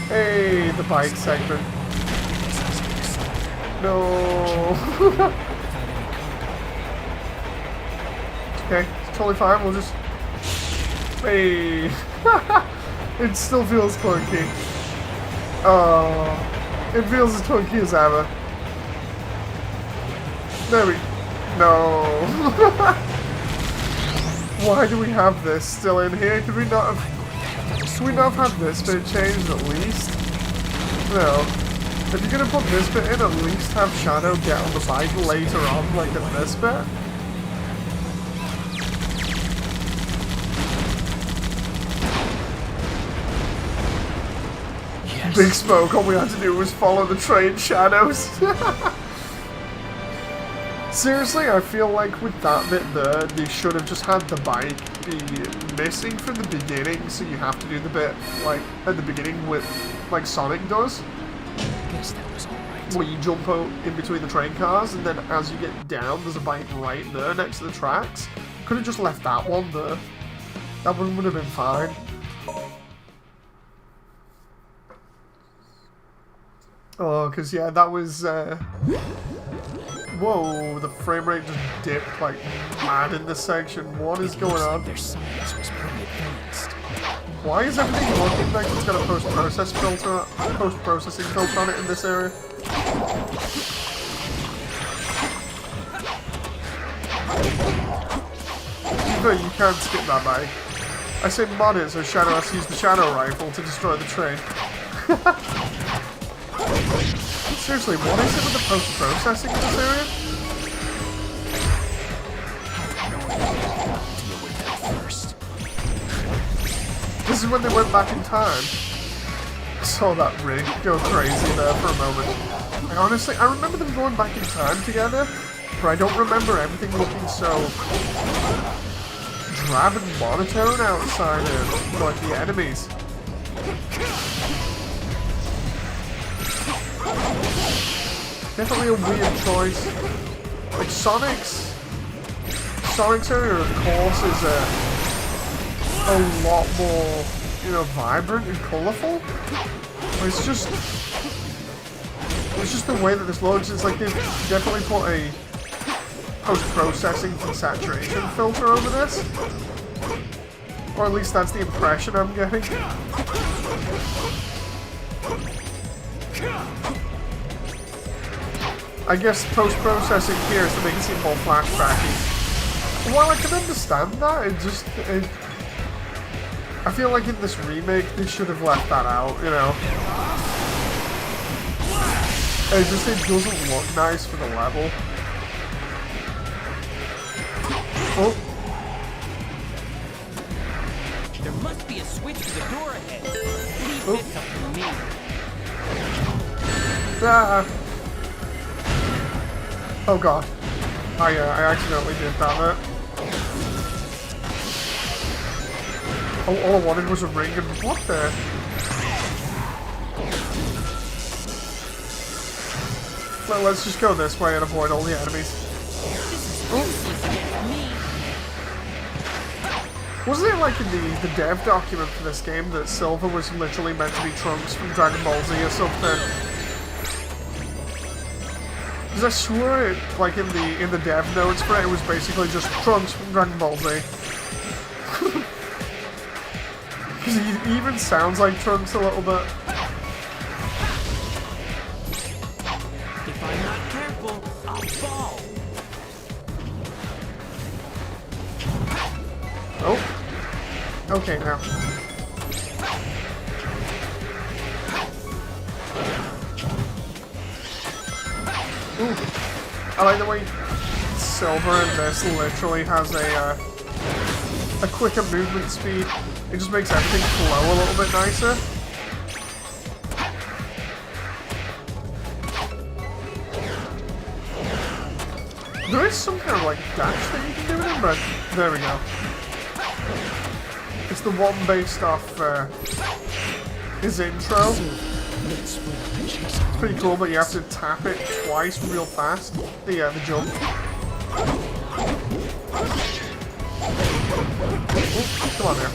Hey, the bike segment. No. Okay, it's totally fine. We'll just. Hey. It still feels clunky. Oh, it feels as clunky as ever. There we. No. Why do we have this still in here? Could we not have had this bit changed at least? No. If you're gonna put this bit in, at least have Shadow get on the bike later on, like in this bit. Yes. Big Smoke, all we had to do was follow the train shadows. Seriously, I feel like with that bit there, they should have just had the bike be missing from the beginning, so you have to do the bit, like, at the beginning with, like Sonic does. Guess that was alright. Where you jump out in between the train cars, and then as you get down, there's a bike right there next to the tracks. Could have just left that one there. That one would have been fine. Oh, because, yeah, that was, Whoa, the frame rate just dipped like mad in this section. What is going on? Their science was pretty advanced. Why is everything looking like it's got a post-processing filter on it in this area? No, you can't skip that by. I say mod it so Shadow has to use the Shadow Rifle to destroy the train. Seriously, what is it with the post-processing in this area? Deal with that first. This is when they went back in time. I saw that rig go crazy there for a moment. Like, honestly, I remember them going back in time together, but I don't remember everything looking so drab and monotone outside of, like, the enemies. Definitely a weird choice. Like, Sonic's area, of course, is a lot more, you know, vibrant and colourful. But it's just the way that this loads. It's like they've definitely put a post-processing saturation filter over this. Or at least that's the impression I'm getting. I guess post-processing here is to make it seem more flashbacky. While I can understand that, I feel like in this remake they should have left that out, you know. It doesn't look nice for the level. Oh. There must be a switch to the door ahead. Leave this up to me. Ah. Oh god. I accidentally did that. All I wanted was a ring and what the? Well, let's just go this way and avoid all the enemies. Wasn't it like in the dev document for this game that Silver was literally meant to be Trunks from Dragon Ball Z or something? Because I swear, like in the dev notes for it, it was basically just Trunks from Dragon Ball Z. Because he even sounds like Trunks a little bit. If I'm not careful, I'll fall. Oh. Okay, now. Ooh. I like the way Silver in this literally has a quicker movement speed. It just makes everything flow a little bit nicer. There is some kind of like dash that you can do with him, but there we go. It's the one based off his intro. It's pretty cool, but you have to tap it twice real fast. The jump. Ooh, come on there.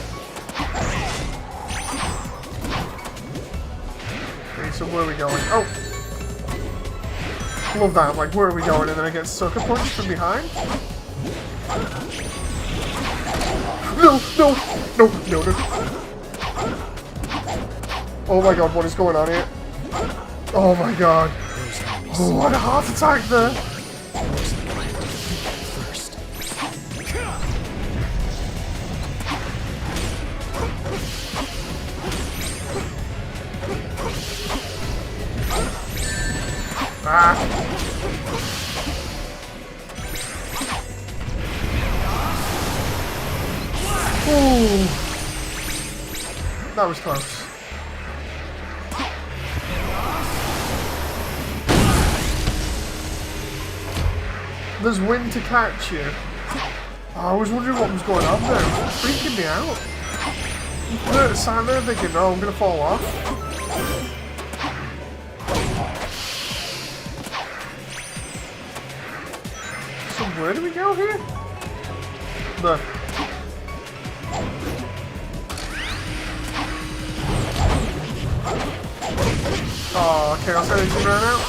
Okay, so where are we going? Oh! Love that, I'm like, where are we going? And then I get sucker punched from behind. No, no, no, no, no. Oh my god, what is going on here? Oh my god. Oh, what a heart attack there. Ah. Ooh. That was close. There's wind to catch you. Oh, I was wondering what was going on there. It was freaking me out. I sat there thinking, oh, I'm gonna fall off. So where do we go here? Oh, Chaos Energy ran out.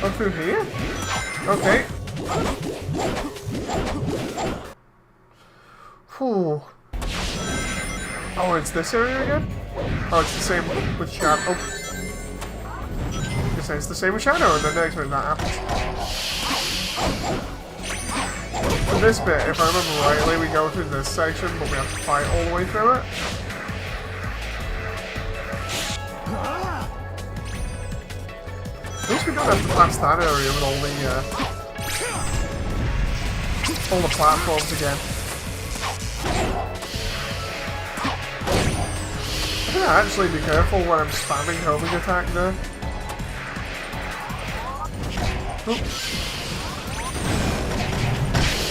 Oh, through here? Okay. Whew. Oh, it's this area again? Oh, it's the same with Shadow. Oh. Guess say it's the same with Shadow, and then next week that happens. For this bit, if I remember rightly, we go through this section, but we have to fight all the way through it. At least we don't have to pass that area with all the platforms again. I'm gonna actually be careful when I'm spamming homing attack there. Oop.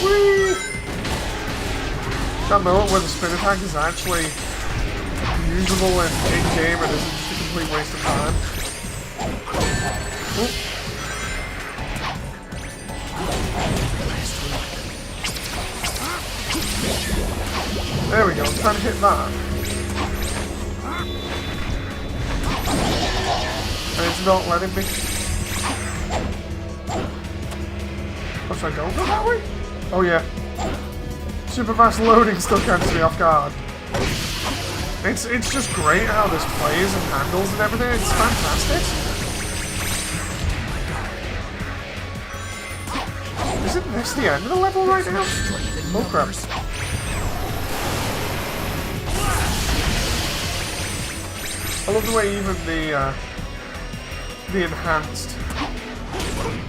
Whee! That moment where the spin attack is actually usable in-game and isn't just a complete waste of time. Oop. There we go, I'm trying to hit that. And it's not letting me. Oh, should I go that way? Oh yeah. Super fast loading still catches me off guard. It's just great how this plays and handles and everything. It's fantastic. Isn't this the end of the level right now? Oh crap. I love the way even the enhanced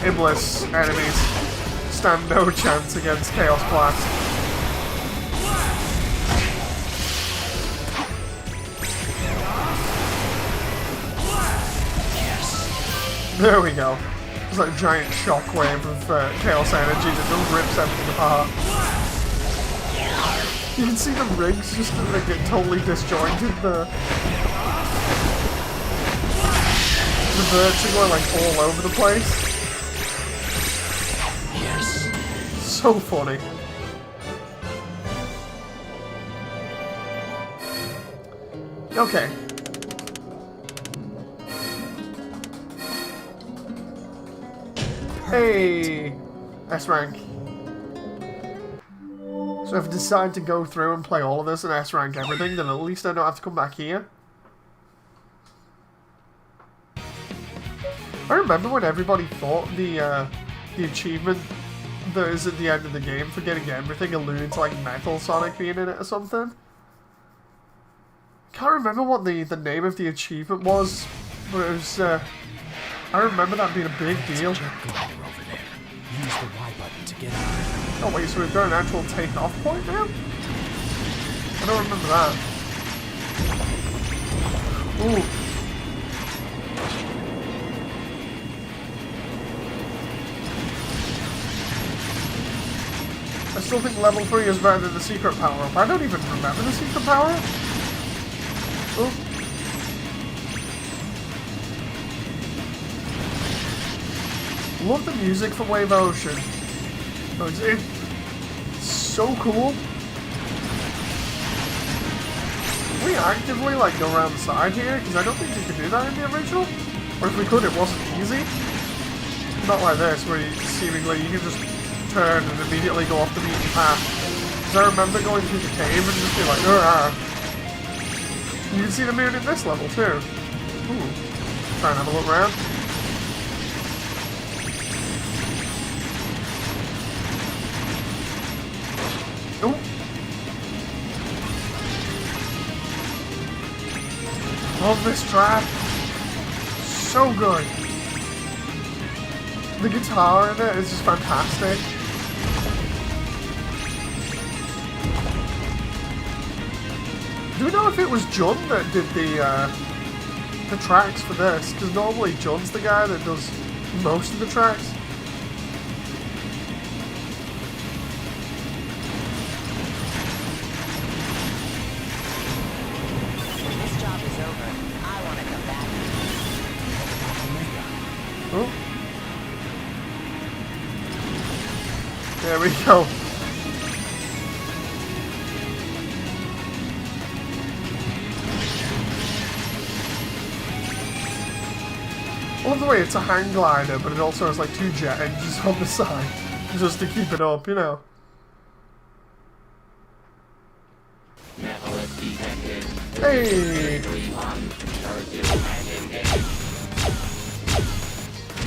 Iblis enemies stand no chance against Chaos Blast. There we go. It's like a giant shockwave of Chaos energy that just rips everything apart. You can see the rigs just like get totally disjointed. The verts are like all over the place. Yes. So funny. Okay. Hey! S rank. So if I decide to go through and play all of this and S rank everything, then at least I don't have to come back here. I remember when everybody thought the achievement that is at the end of the game for getting everything alluded to like Metal Sonic being in it or something. Can't remember what the name of the achievement was, but it was I remember that being a big deal. Jet glider over there. Use the Y button to get out. Oh wait, so we've got an actual takeoff point now? I don't remember that. Ooh. I still think level 3 is better than the secret power-up. I don't even remember the secret power-up. Ooh. Love the music for Wave Ocean. It's so cool. Can we actively like go around the side here? Because I don't think you could do that in the original. Or if we could, it wasn't easy. Not like this, where you, seemingly you can just turn and immediately go off the beaten path. Because I remember going through the cave and just being like, ah. You can see the moon in this level too. Ooh. Try and have a look around. Ooh. Love this track. So good. The guitar in it is just fantastic. Do we know if it was Jun that did the tracks for this? Because normally Jun's the guy that does most of the tracks. Oh. There we go. I love the way it's a hang glider, but it also has like 2 jet engines on the side, just to keep it up, you know. Hey!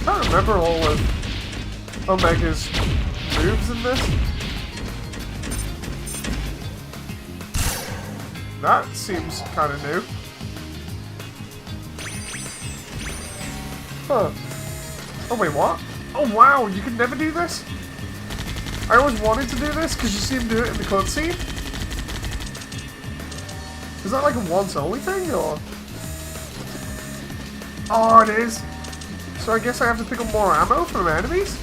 can't remember all of Omega's moves in this. That seems kind of new. Huh. Oh wait, what? Oh wow, you can never do this? I always wanted to do this because you see him do it in the cutscene. Is that like a once only thing or? Oh, it is. So I guess I have to pick up more ammo from enemies?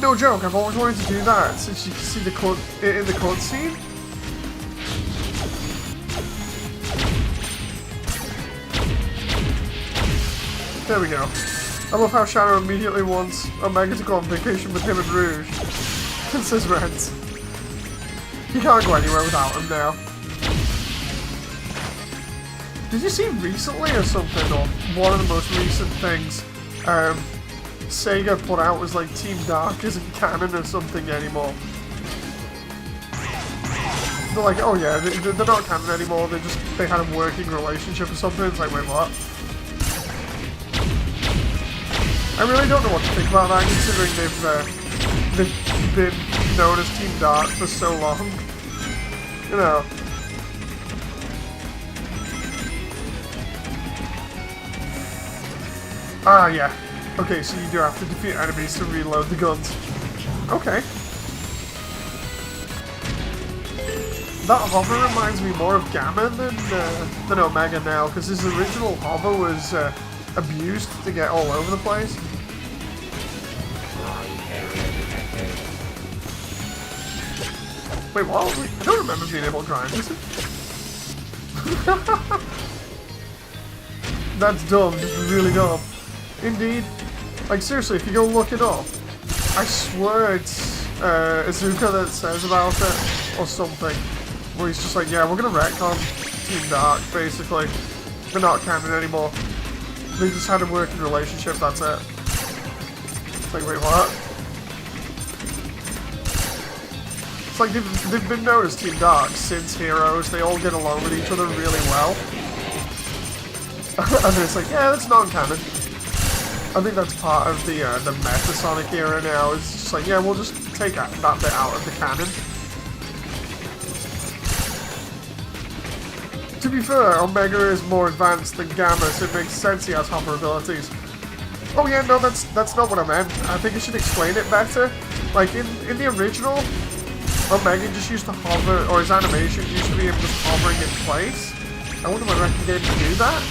No joke, I've always wanted to do that since you can see the it in the cutscene. There we go. I love how Shadow immediately wants Omega to go on vacation with him and Rouge. And says Reds. You can't go anywhere without him now. Did you see recently or something, or one of the most recent things Sega put out was like Team Dark isn't canon or something anymore? They're like, oh yeah, they're not canon anymore, they had a working relationship or something. It's like, wait, what? I really don't know what to think about that, considering they've been known as Team Dark for so long. You know. Ah, yeah. Okay, so you do have to defeat enemies to reload the guns. Okay. That hover reminds me more of Gamma than Omega now, because his original hover was abused to get all over the place. Wait, what? I don't remember being able to grind, is it? That's dumb, just really dumb. Indeed. Like, seriously, if you go look it up, I swear it's Izuka that says about it, or something. Where he's just like, yeah, we're gonna retcon Team Dark, basically. They're not canon anymore. They just had a working relationship, that's it. It's like, wait, what? It's like they've been known as Team Dark since Heroes. They all get along with each other really well. And then it's like, yeah, that's non-canon. I think that's part of the Metasonic era now. It's just like, yeah, we'll just take that bit out of the canon. To be fair, Omega is more advanced than Gamma, so it makes sense he has hover abilities. Oh yeah, no, that's not what I meant. I think I should explain it better. Like, in the original, Omega just used to hover, or his animation used to be him just hovering in place. I wonder whether I can get him to do that.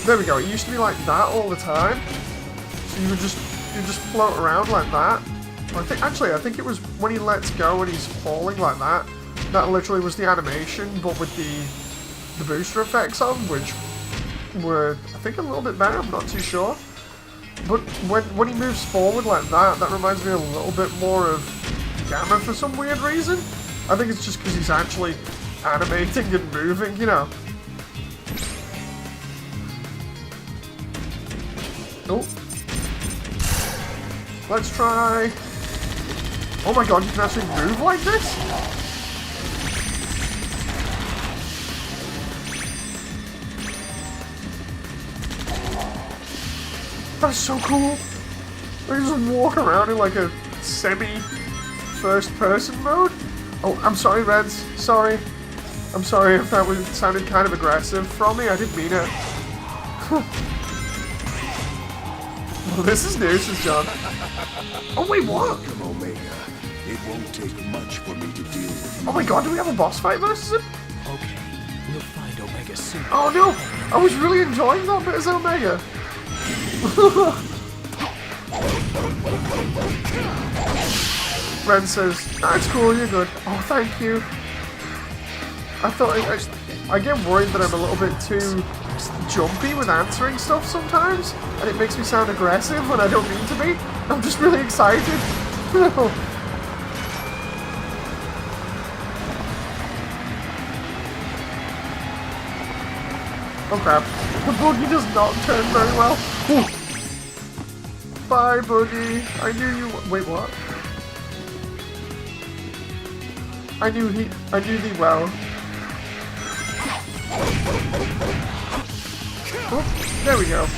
There we go, it used to be like that all the time. So you would just float around like that. I think it was when he lets go and he's falling like that. That literally was the animation, but with the booster effects on, which were, I think, a little bit better, I'm not too sure. But when he moves forward like that, that reminds me a little bit more of Gamma for some weird reason. I think it's just because he's actually animating and moving, you know. Oh. Let's try... Oh my god, you can actually move like this? That's so cool. I can just walk around in like a semi-first-person mode. Oh, I'm sorry, Reds. Sorry. I'm sorry if that sounded kind of aggressive from me. I didn't mean it. Well, this is new, says John. Oh, wait, what? Welcome, Omega. It won't take much for me to deal with you. Oh my god, do we have a boss fight versus him? Okay, we'll find Omega soon. Oh no! I was really enjoying that bit as Omega. Ren says, that's cool, you're good. Oh, thank you. I thought I get worried that I'm a little bit too jumpy with answering stuff sometimes, and it makes me sound aggressive when I don't mean to be. I'm just really excited. Oh crap. The boogie does not turn very well. Ooh. Bye, boogie. I knew you... Wait, what? I knew thee well. Oh, there we go.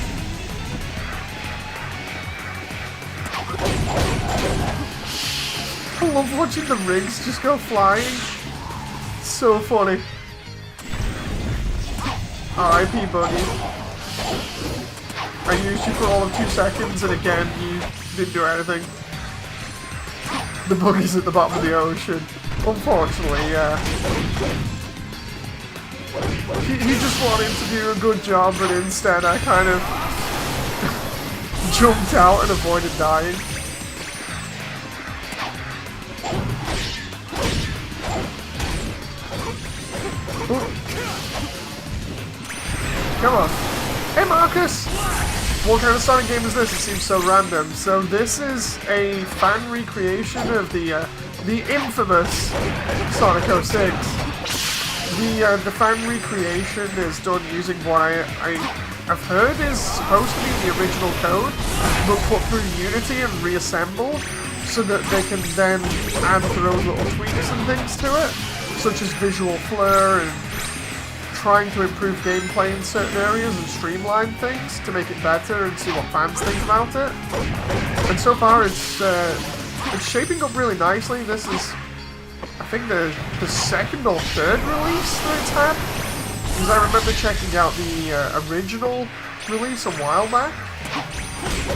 I love watching the rings just go flying. It's so funny. R.I.P. Buggy. I used you for all of 2 seconds, and again, you didn't do anything. The Buggy's at the bottom of the ocean. Unfortunately, yeah. He just wanted to do a good job, but instead I kind of jumped out and avoided dying. Ooh. Come on. Hey Marcus! What kind of Sonic game is this? It seems so random. So this is a fan recreation of the infamous Sonic 06. The fan recreation is done using what I've heard is supposed to be the original code, but put through Unity and reassembled, so that they can then add their own little tweaks and things to it, such as visual flair and trying to improve gameplay in certain areas and streamline things to make it better and see what fans think about it. And so far it's shaping up really nicely. This is, I think, the second or third release that it's had, because I remember checking out the original release a while back,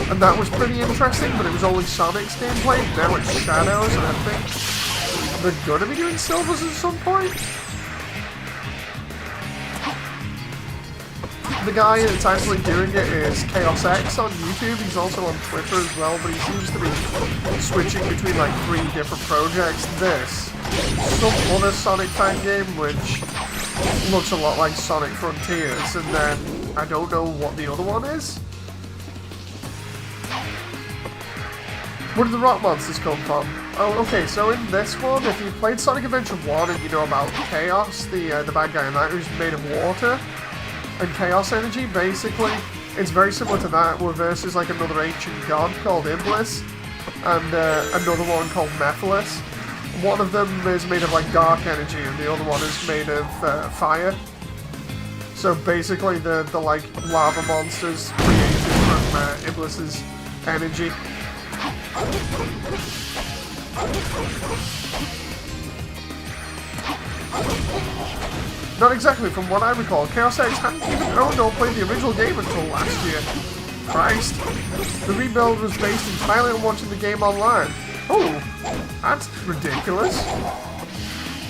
and that was pretty interesting, but it was only Sonic's gameplay. Now it's Shadows, and I think they're gonna be doing Silvers at some point. The guy that's actually doing it is Chaos X on YouTube. He's also on Twitter as well, but he seems to be switching between like 3 different projects. This, some other Sonic fan game which looks a lot like Sonic Frontiers, and then I don't know what the other one is. Where did the rock monsters come from? Oh, okay, so in this one, if you played Sonic Adventure 1 and you know about Chaos, the bad guy in that who's made of water and chaos energy, basically, it's very similar to that, where versus like another ancient god called Iblis, and another one called Mephiles. One of them is made of like dark energy, and the other one is made of fire. So basically, the like lava monsters created from Iblis's energy. Not exactly, from what I recall. Chaos X hadn't even owned or played the original game until last year. Christ. The rebuild was based entirely on watching the game online. Oh, that's ridiculous.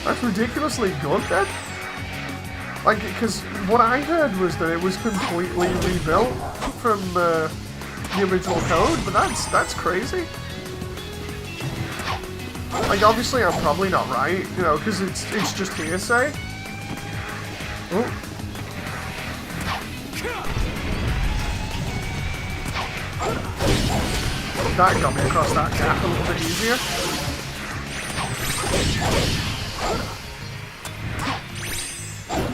That's ridiculously good then. Like, because what I heard was that it was completely rebuilt from the original code, but that's crazy. Like, obviously I'm probably not right, you know, because it's just hearsay. Oh. That got me across that gap a little bit easier.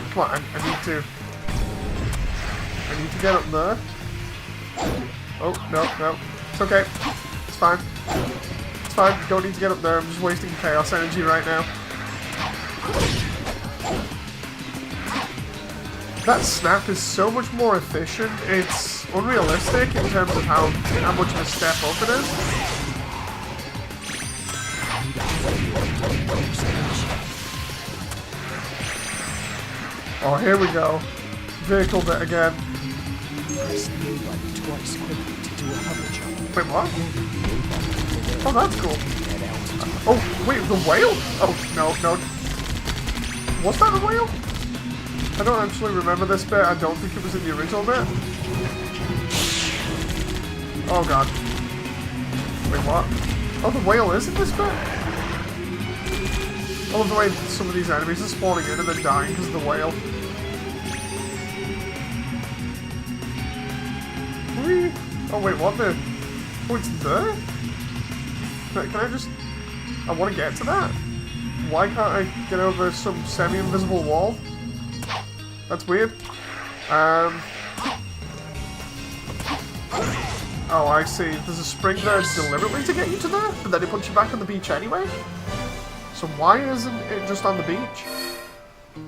Come on, I need to get up there. Oh, no. It's okay. It's fine. It's fine. Don't need to get up there. I'm just wasting chaos energy right now. That snap is so much more efficient. It's unrealistic in terms of how much of a step up it is. Oh, here we go. Vehicle bit again. Wait, what? Oh, that's cool. Oh, wait, the whale? Oh, no. Was that a whale? I don't actually remember this bit. I don't think it was in the original bit. Oh god. Wait, what? Oh, the whale is in this bit? I love the way some of these enemies are spawning in and then dying because of the whale. Whee! Oh wait, what the? Oh, it's there? Can I just... I want to get to that. Why can't I get over some semi-invisible wall? That's weird. Oh, I see. There's a spring there deliberately to get you to there, but then it puts you back on the beach anyway? So why isn't it just on the beach?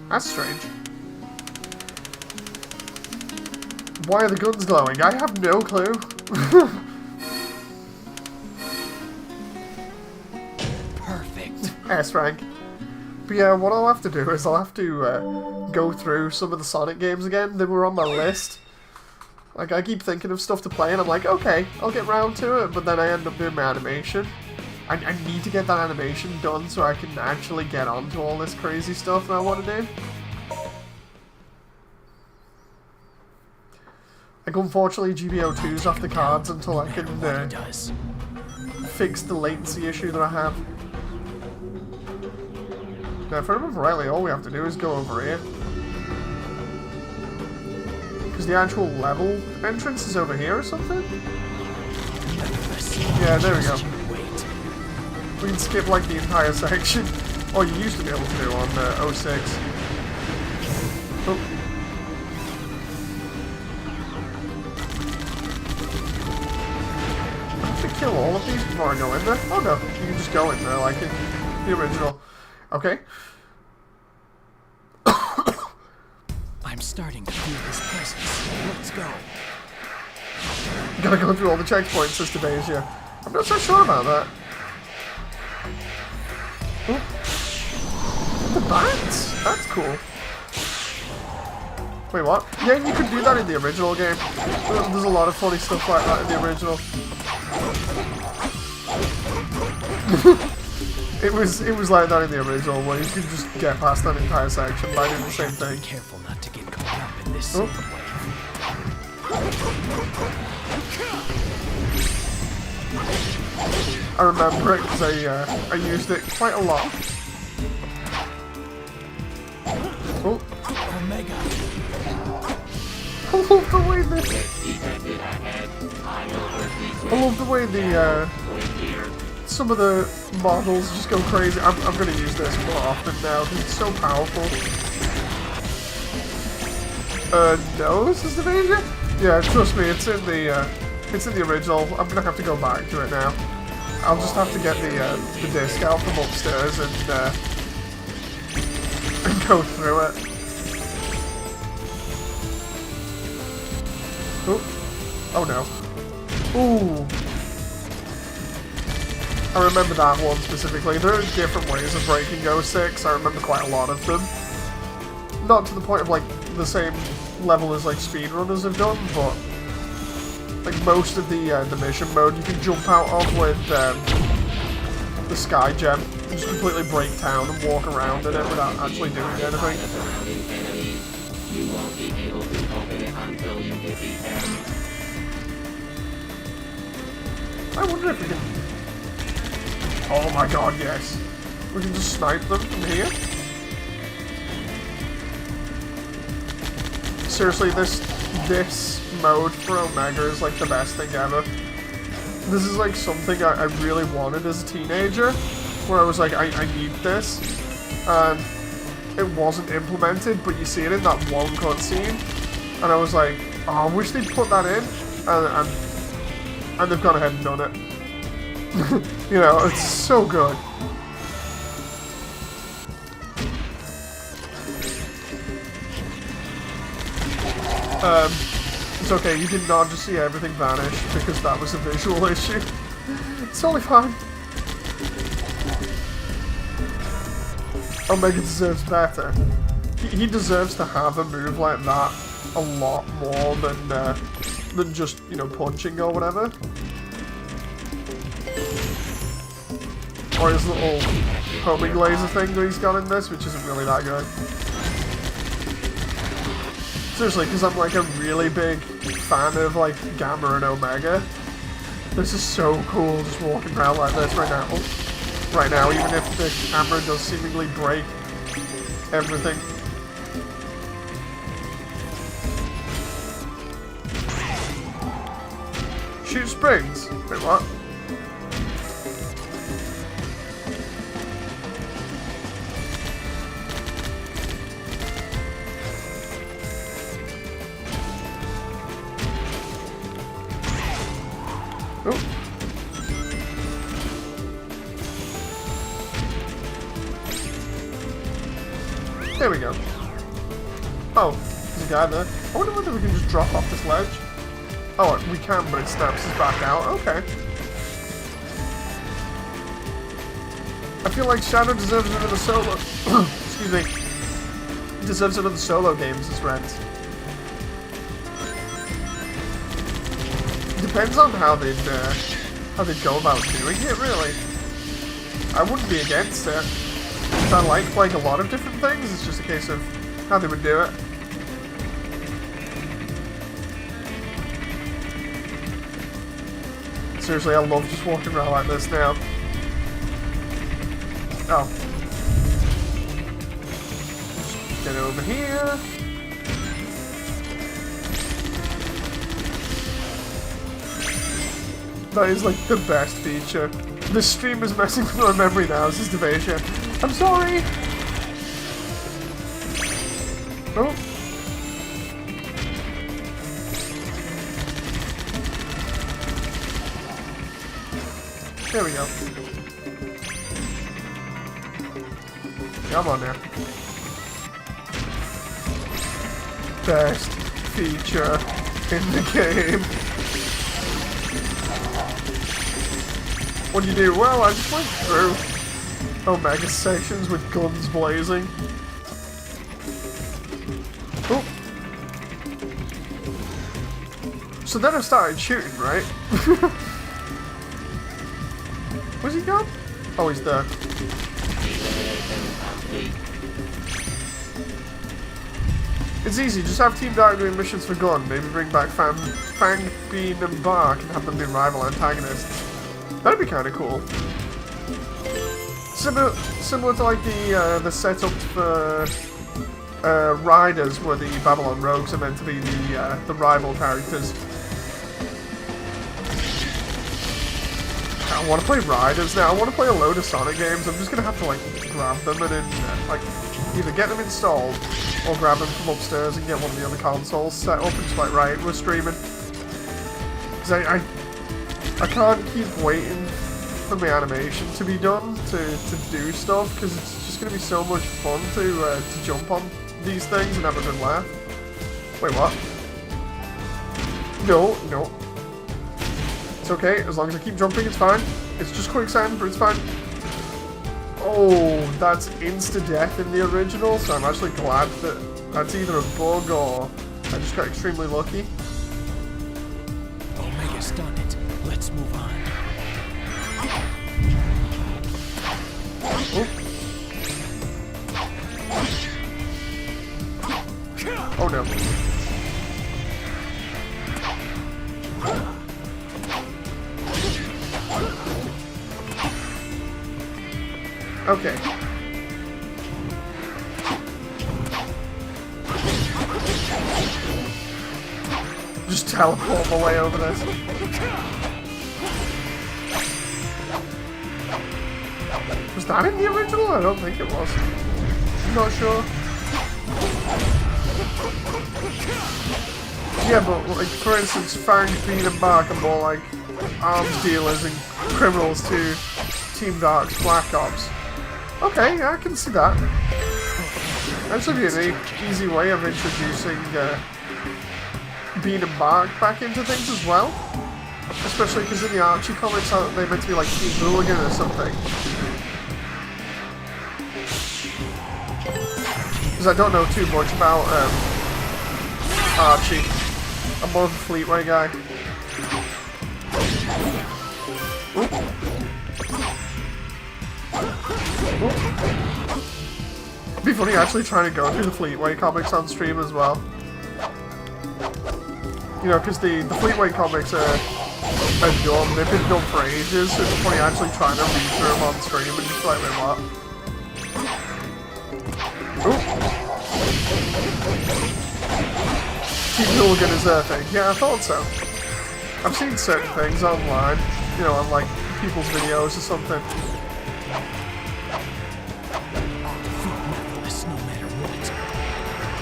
That's strange. Why are the guns glowing? I have no clue. S rank. But yeah, what I'll have to do is I'll have to go through some of the Sonic games again. They were on my list. Like, I keep thinking of stuff to play, and I'm like, okay, I'll get round to it, but then I end up doing my animation. I need to get that animation done so I can actually get onto all this crazy stuff that I want to do. Like, unfortunately, GBO2's off the cards until I can fix the latency issue that I have. Now, if I remember rightly, all we have to do is go over here. Because the actual level entrance is over here or something? Yeah, there we go. We can skip, like, the entire section. Oh, you used to be able to do on 06. Oh. I have to kill all of these before I go in there? Oh no, you can just go in there like in the original. Okay. I'm starting to feel his presence. Let's go. Gotta go through all the checkpoints, Sister Deja. I'm not so sure about that. Oh. The bats? That's cool. Wait, what? Yeah, you could do that in the original game. There's a lot of funny stuff like that in the original. It was like that in the original, where you could just get past that entire section by doing the same thing. Be careful not to get caught up in this Oh. I remember it because I used it quite a lot. Oh. Omega. I love the way I love the way the some of the models just go crazy. I'm gonna use this more often now because it's so powerful. No, Sister Deja? Yeah, trust me, it's in the original. I'm gonna have to go back to it now. I'll just have to get the disc out from upstairs and go through it. Oh no. Ooh. I remember that one specifically. There are different ways of breaking 06. I remember quite a lot of them. Not to the point of like the same level as like speedrunners have done, but like most of the mission mode you can jump out of with the Sky Gem. You just completely break town and walk around in it without actually doing anything. You won't be able to open it until you defeat him. I wonder if we can... Oh my god, yes. We can just snipe them from here. Seriously, this mode for Omega is like the best thing ever. This is like something I really wanted as a teenager, where I was like, I need this. And it wasn't implemented, but you see it in that one cutscene. And I was like, oh, I wish they'd put that in. And they've gone ahead and done it. You know, it's so good. It's okay, you did not just see everything vanish because that was a visual issue. It's totally fine. Omega deserves better. He deserves to have a move like that a lot more than just, you know, punching or whatever. Or his little homing laser thing that he's got in this, which isn't really that good. Seriously, because I'm like a really big fan of like Gamma and Omega. This is so cool, just walking around like this right now. Oh, right now, even if the camera does seemingly break everything. Shoot springs? Wait, what? There we go. Oh, there's a guy there. I wonder whether we can just drop off this ledge. Oh, we can, but it snaps us back out. Okay. I feel like Shadow deserves another solo. Excuse me. Deserves another solo game as Rent. Depends on how they'd go about doing it, really. I wouldn't be against it. I like playing a lot of different things. It's just a case of how they would do it. Seriously, I love just walking around like this now. Oh. Get over here. That is like the best feature. The stream is messing with my memory now, says Devasia. I'm sorry! Oh. There we go. Come on now. Best feature in the game. What do you do? Well, I just went through Omega sections with guns blazing. Oh. So then I started shooting, right? Where's he gone? Oh, he's there. It's easy, just have Team Dark doing missions for gun, maybe bring back Fang, Bean, and Bark and have them be rival antagonists. That'd be kind of cool. Similar to like the setup for Riders, where the Babylon Rogues are meant to be the rival characters. I want to play Riders now. I want to play a load of Sonic games. I'm just gonna have to like grab them and then like either get them installed or grab them from upstairs and get one of the other consoles set up and just like, right, we're streaming. Because I can't keep waiting for my animation to be done to do stuff, because it's just going to be so much fun to jump on these things and have a good laugh. Wait, what? No. It's okay, as long as I keep jumping, it's fine. It's just quicksand, but it's fine. Oh, that's insta-death in the original, so I'm actually glad that that's either a bug or I just got extremely lucky. Omega's done it. Let's move on. Oh no. Okay. Just teleport my way over this. Was that in the original? I don't think it was. I'm not sure. Yeah, but like for instance, Fang, Bean, and Bark are more like arms dealers and criminals to Team Dark's Black Ops. Okay, yeah, I can see that. Actually, be an easy way of introducing Bean and Bark back into things as well. Especially because in the Archie comics, they're meant to be like Team Hooligan or something. Because I don't know too much about Archie. I'm more of a Fleetway guy. It'd be funny actually trying to go through the Fleetway comics on stream as well. You know, because the Fleetway comics are done. They've been done for ages, so it's funny actually trying to read through them on stream and just like, wait, what? Team Hooligan is their thing. Yeah, I thought so. I've seen certain things online, you know, on like people's videos or something.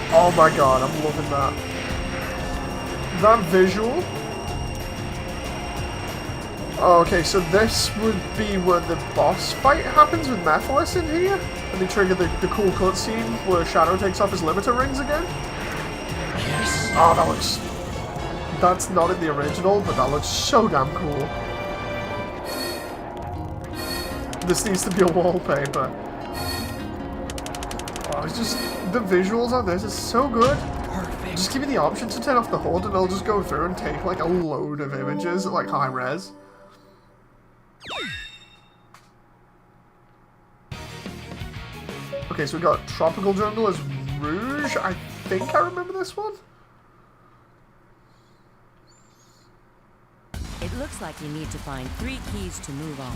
Oh my god, I'm loving that. That visual. Oh, okay, so this would be where the boss fight happens with Mephiles in here? And they trigger the cool cutscene where Shadow takes off his limiter rings again? Yes. Oh, that looks... That's not in the original, but that looks so damn cool. This needs to be a wallpaper. Oh, it's just the visuals on this is so good. Perfect. Just give me the option to turn off the HUD and I'll just go through and take like a load of images at like high res. Okay, so we got Tropical Jungle as Rouge. I think I remember this one. It looks like you need to find 3 keys to move on.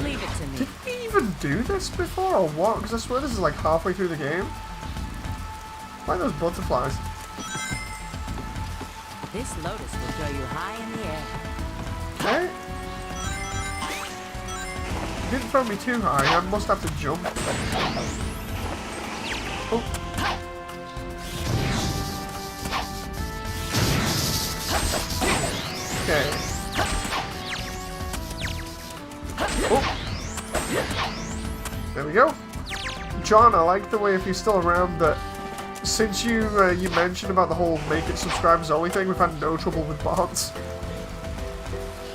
Leave it to me. Did we even do this before or what? Because I swear this is like halfway through the game. Why are those butterflies? This lotus will throw you high in the air. Okay. Didn't throw me too high. I must have to jump. Oh. Okay. Oh. There we go. John, I like the way, if you're still around, that since you you mentioned about the whole make it subscribers only thing, we've had no trouble with bots.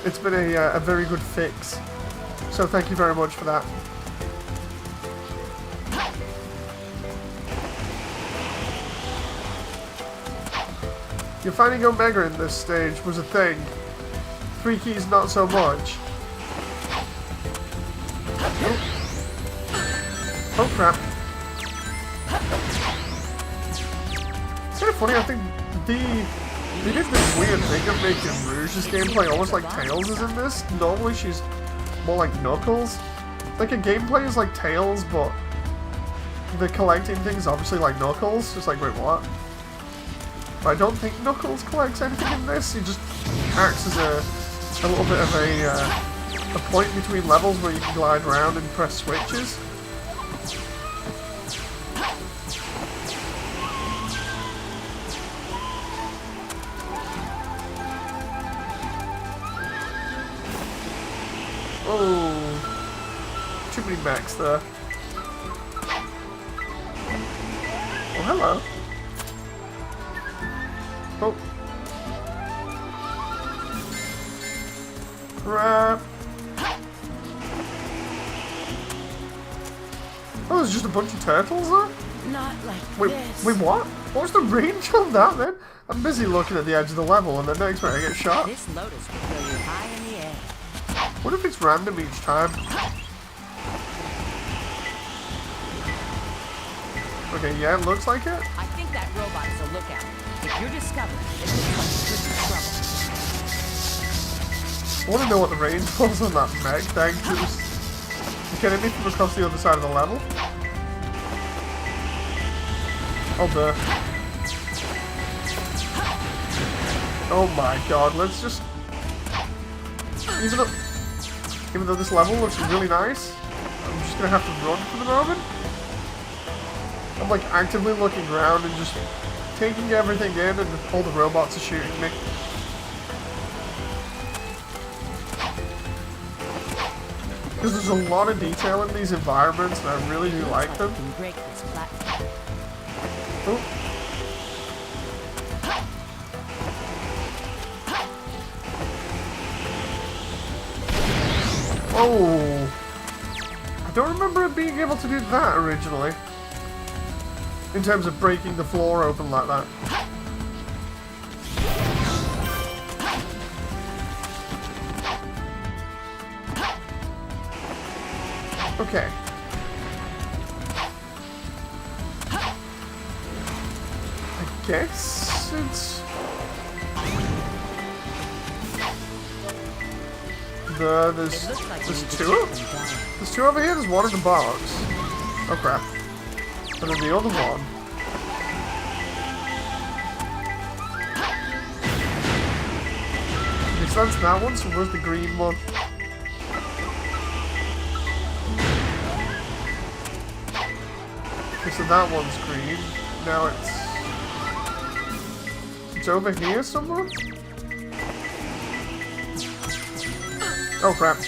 It's been a very good fix. So thank you very much for that. You're finding Omega in this stage was a thing. 3 keys not so much. Oh crap. It's kind of funny, I think they did this weird thing of making Rouge's gameplay almost like Tails is in this. Normally she's more like Knuckles. Like her gameplay is like Tails, but the collecting thing is obviously like Knuckles. Just like, wait, what? But I don't think Knuckles collects anything in this. He just acts as a little bit of a point between levels where you can glide around and press switches. Oh, too many mechs there. Oh, hello. Oh. Crap. Oh, there's just a bunch of turtles there? Not like Wait, this. wait, what? What was the range on that then? I'm busy looking at the edge of the level and then next minute I get shot. This lotus will throw you high in the air. What if it's random each time? Okay, yeah, it looks like it. I think that robot is a lookout. If you're discovered, it looks like you could be trouble. I want to know what the range was on that mech. Thanks. It was getting me from across the other side of the level. Oh, there. Oh my god, let's just... Even though this level looks really nice, I'm just gonna have to run for the moment. I'm like actively looking around and just taking everything in, and all the robots are shooting me. Because there's a lot of detail in these environments, and I really do like them. You can break this platform. Oh. Oh, I don't remember it being able to do that originally. In terms of breaking the floor open like that. Okay. I guess it's... There's two over here. There's one in the box. Oh crap! And then the other one. Okay, so that's that one. So where's the green one? Okay, so that one's green. Now it's over here somewhere. Oh crap.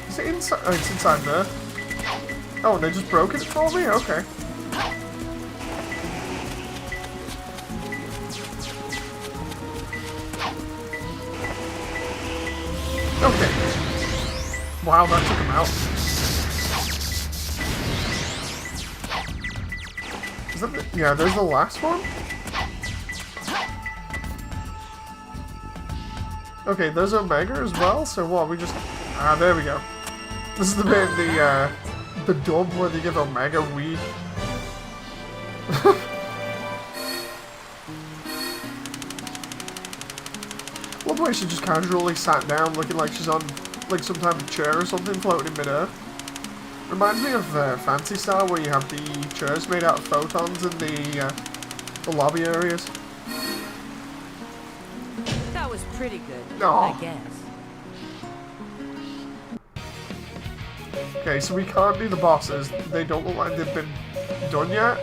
Is it inside? Oh, it's inside there. Oh, and they just broke it for me? Okay. Wow, that took him out. Is that the, yeah, there's the last one? Okay, there's Omega as well, so what, we just... Ah, there we go. This is the bit in the dub where they give Omega weed. Love the way she just casually sat down looking like she's on like some type of chair or something floating in midair. Reminds me of Fantasy Star where you have the chairs made out of photons in the lobby areas. That was pretty good, Aw. I guess. Okay, so we can't do the bosses. They don't look like they've been done yet.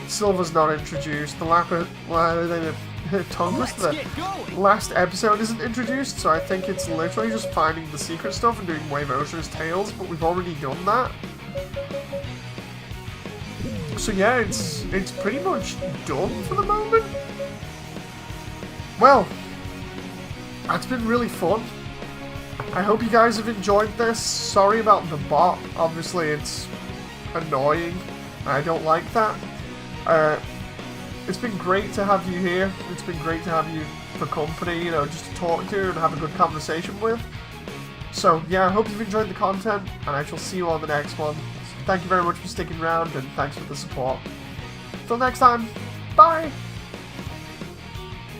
Silver's not introduced. The Tongueless, the last episode isn't introduced, so I think it's literally just finding the secret stuff and doing Wave Ocean's Tales, but we've already done that. So yeah, it's pretty much done for the moment. Well, that's been really fun. I hope you guys have enjoyed this. Sorry about the bot. Obviously, it's annoying. I don't like that. It's been great to have you here. It's been great to have you for company, you know, just to talk to and have a good conversation with. So, yeah, I hope you've enjoyed the content, and I shall see you on the next one. Thank you very much for sticking around, and thanks for the support. Till next time, bye!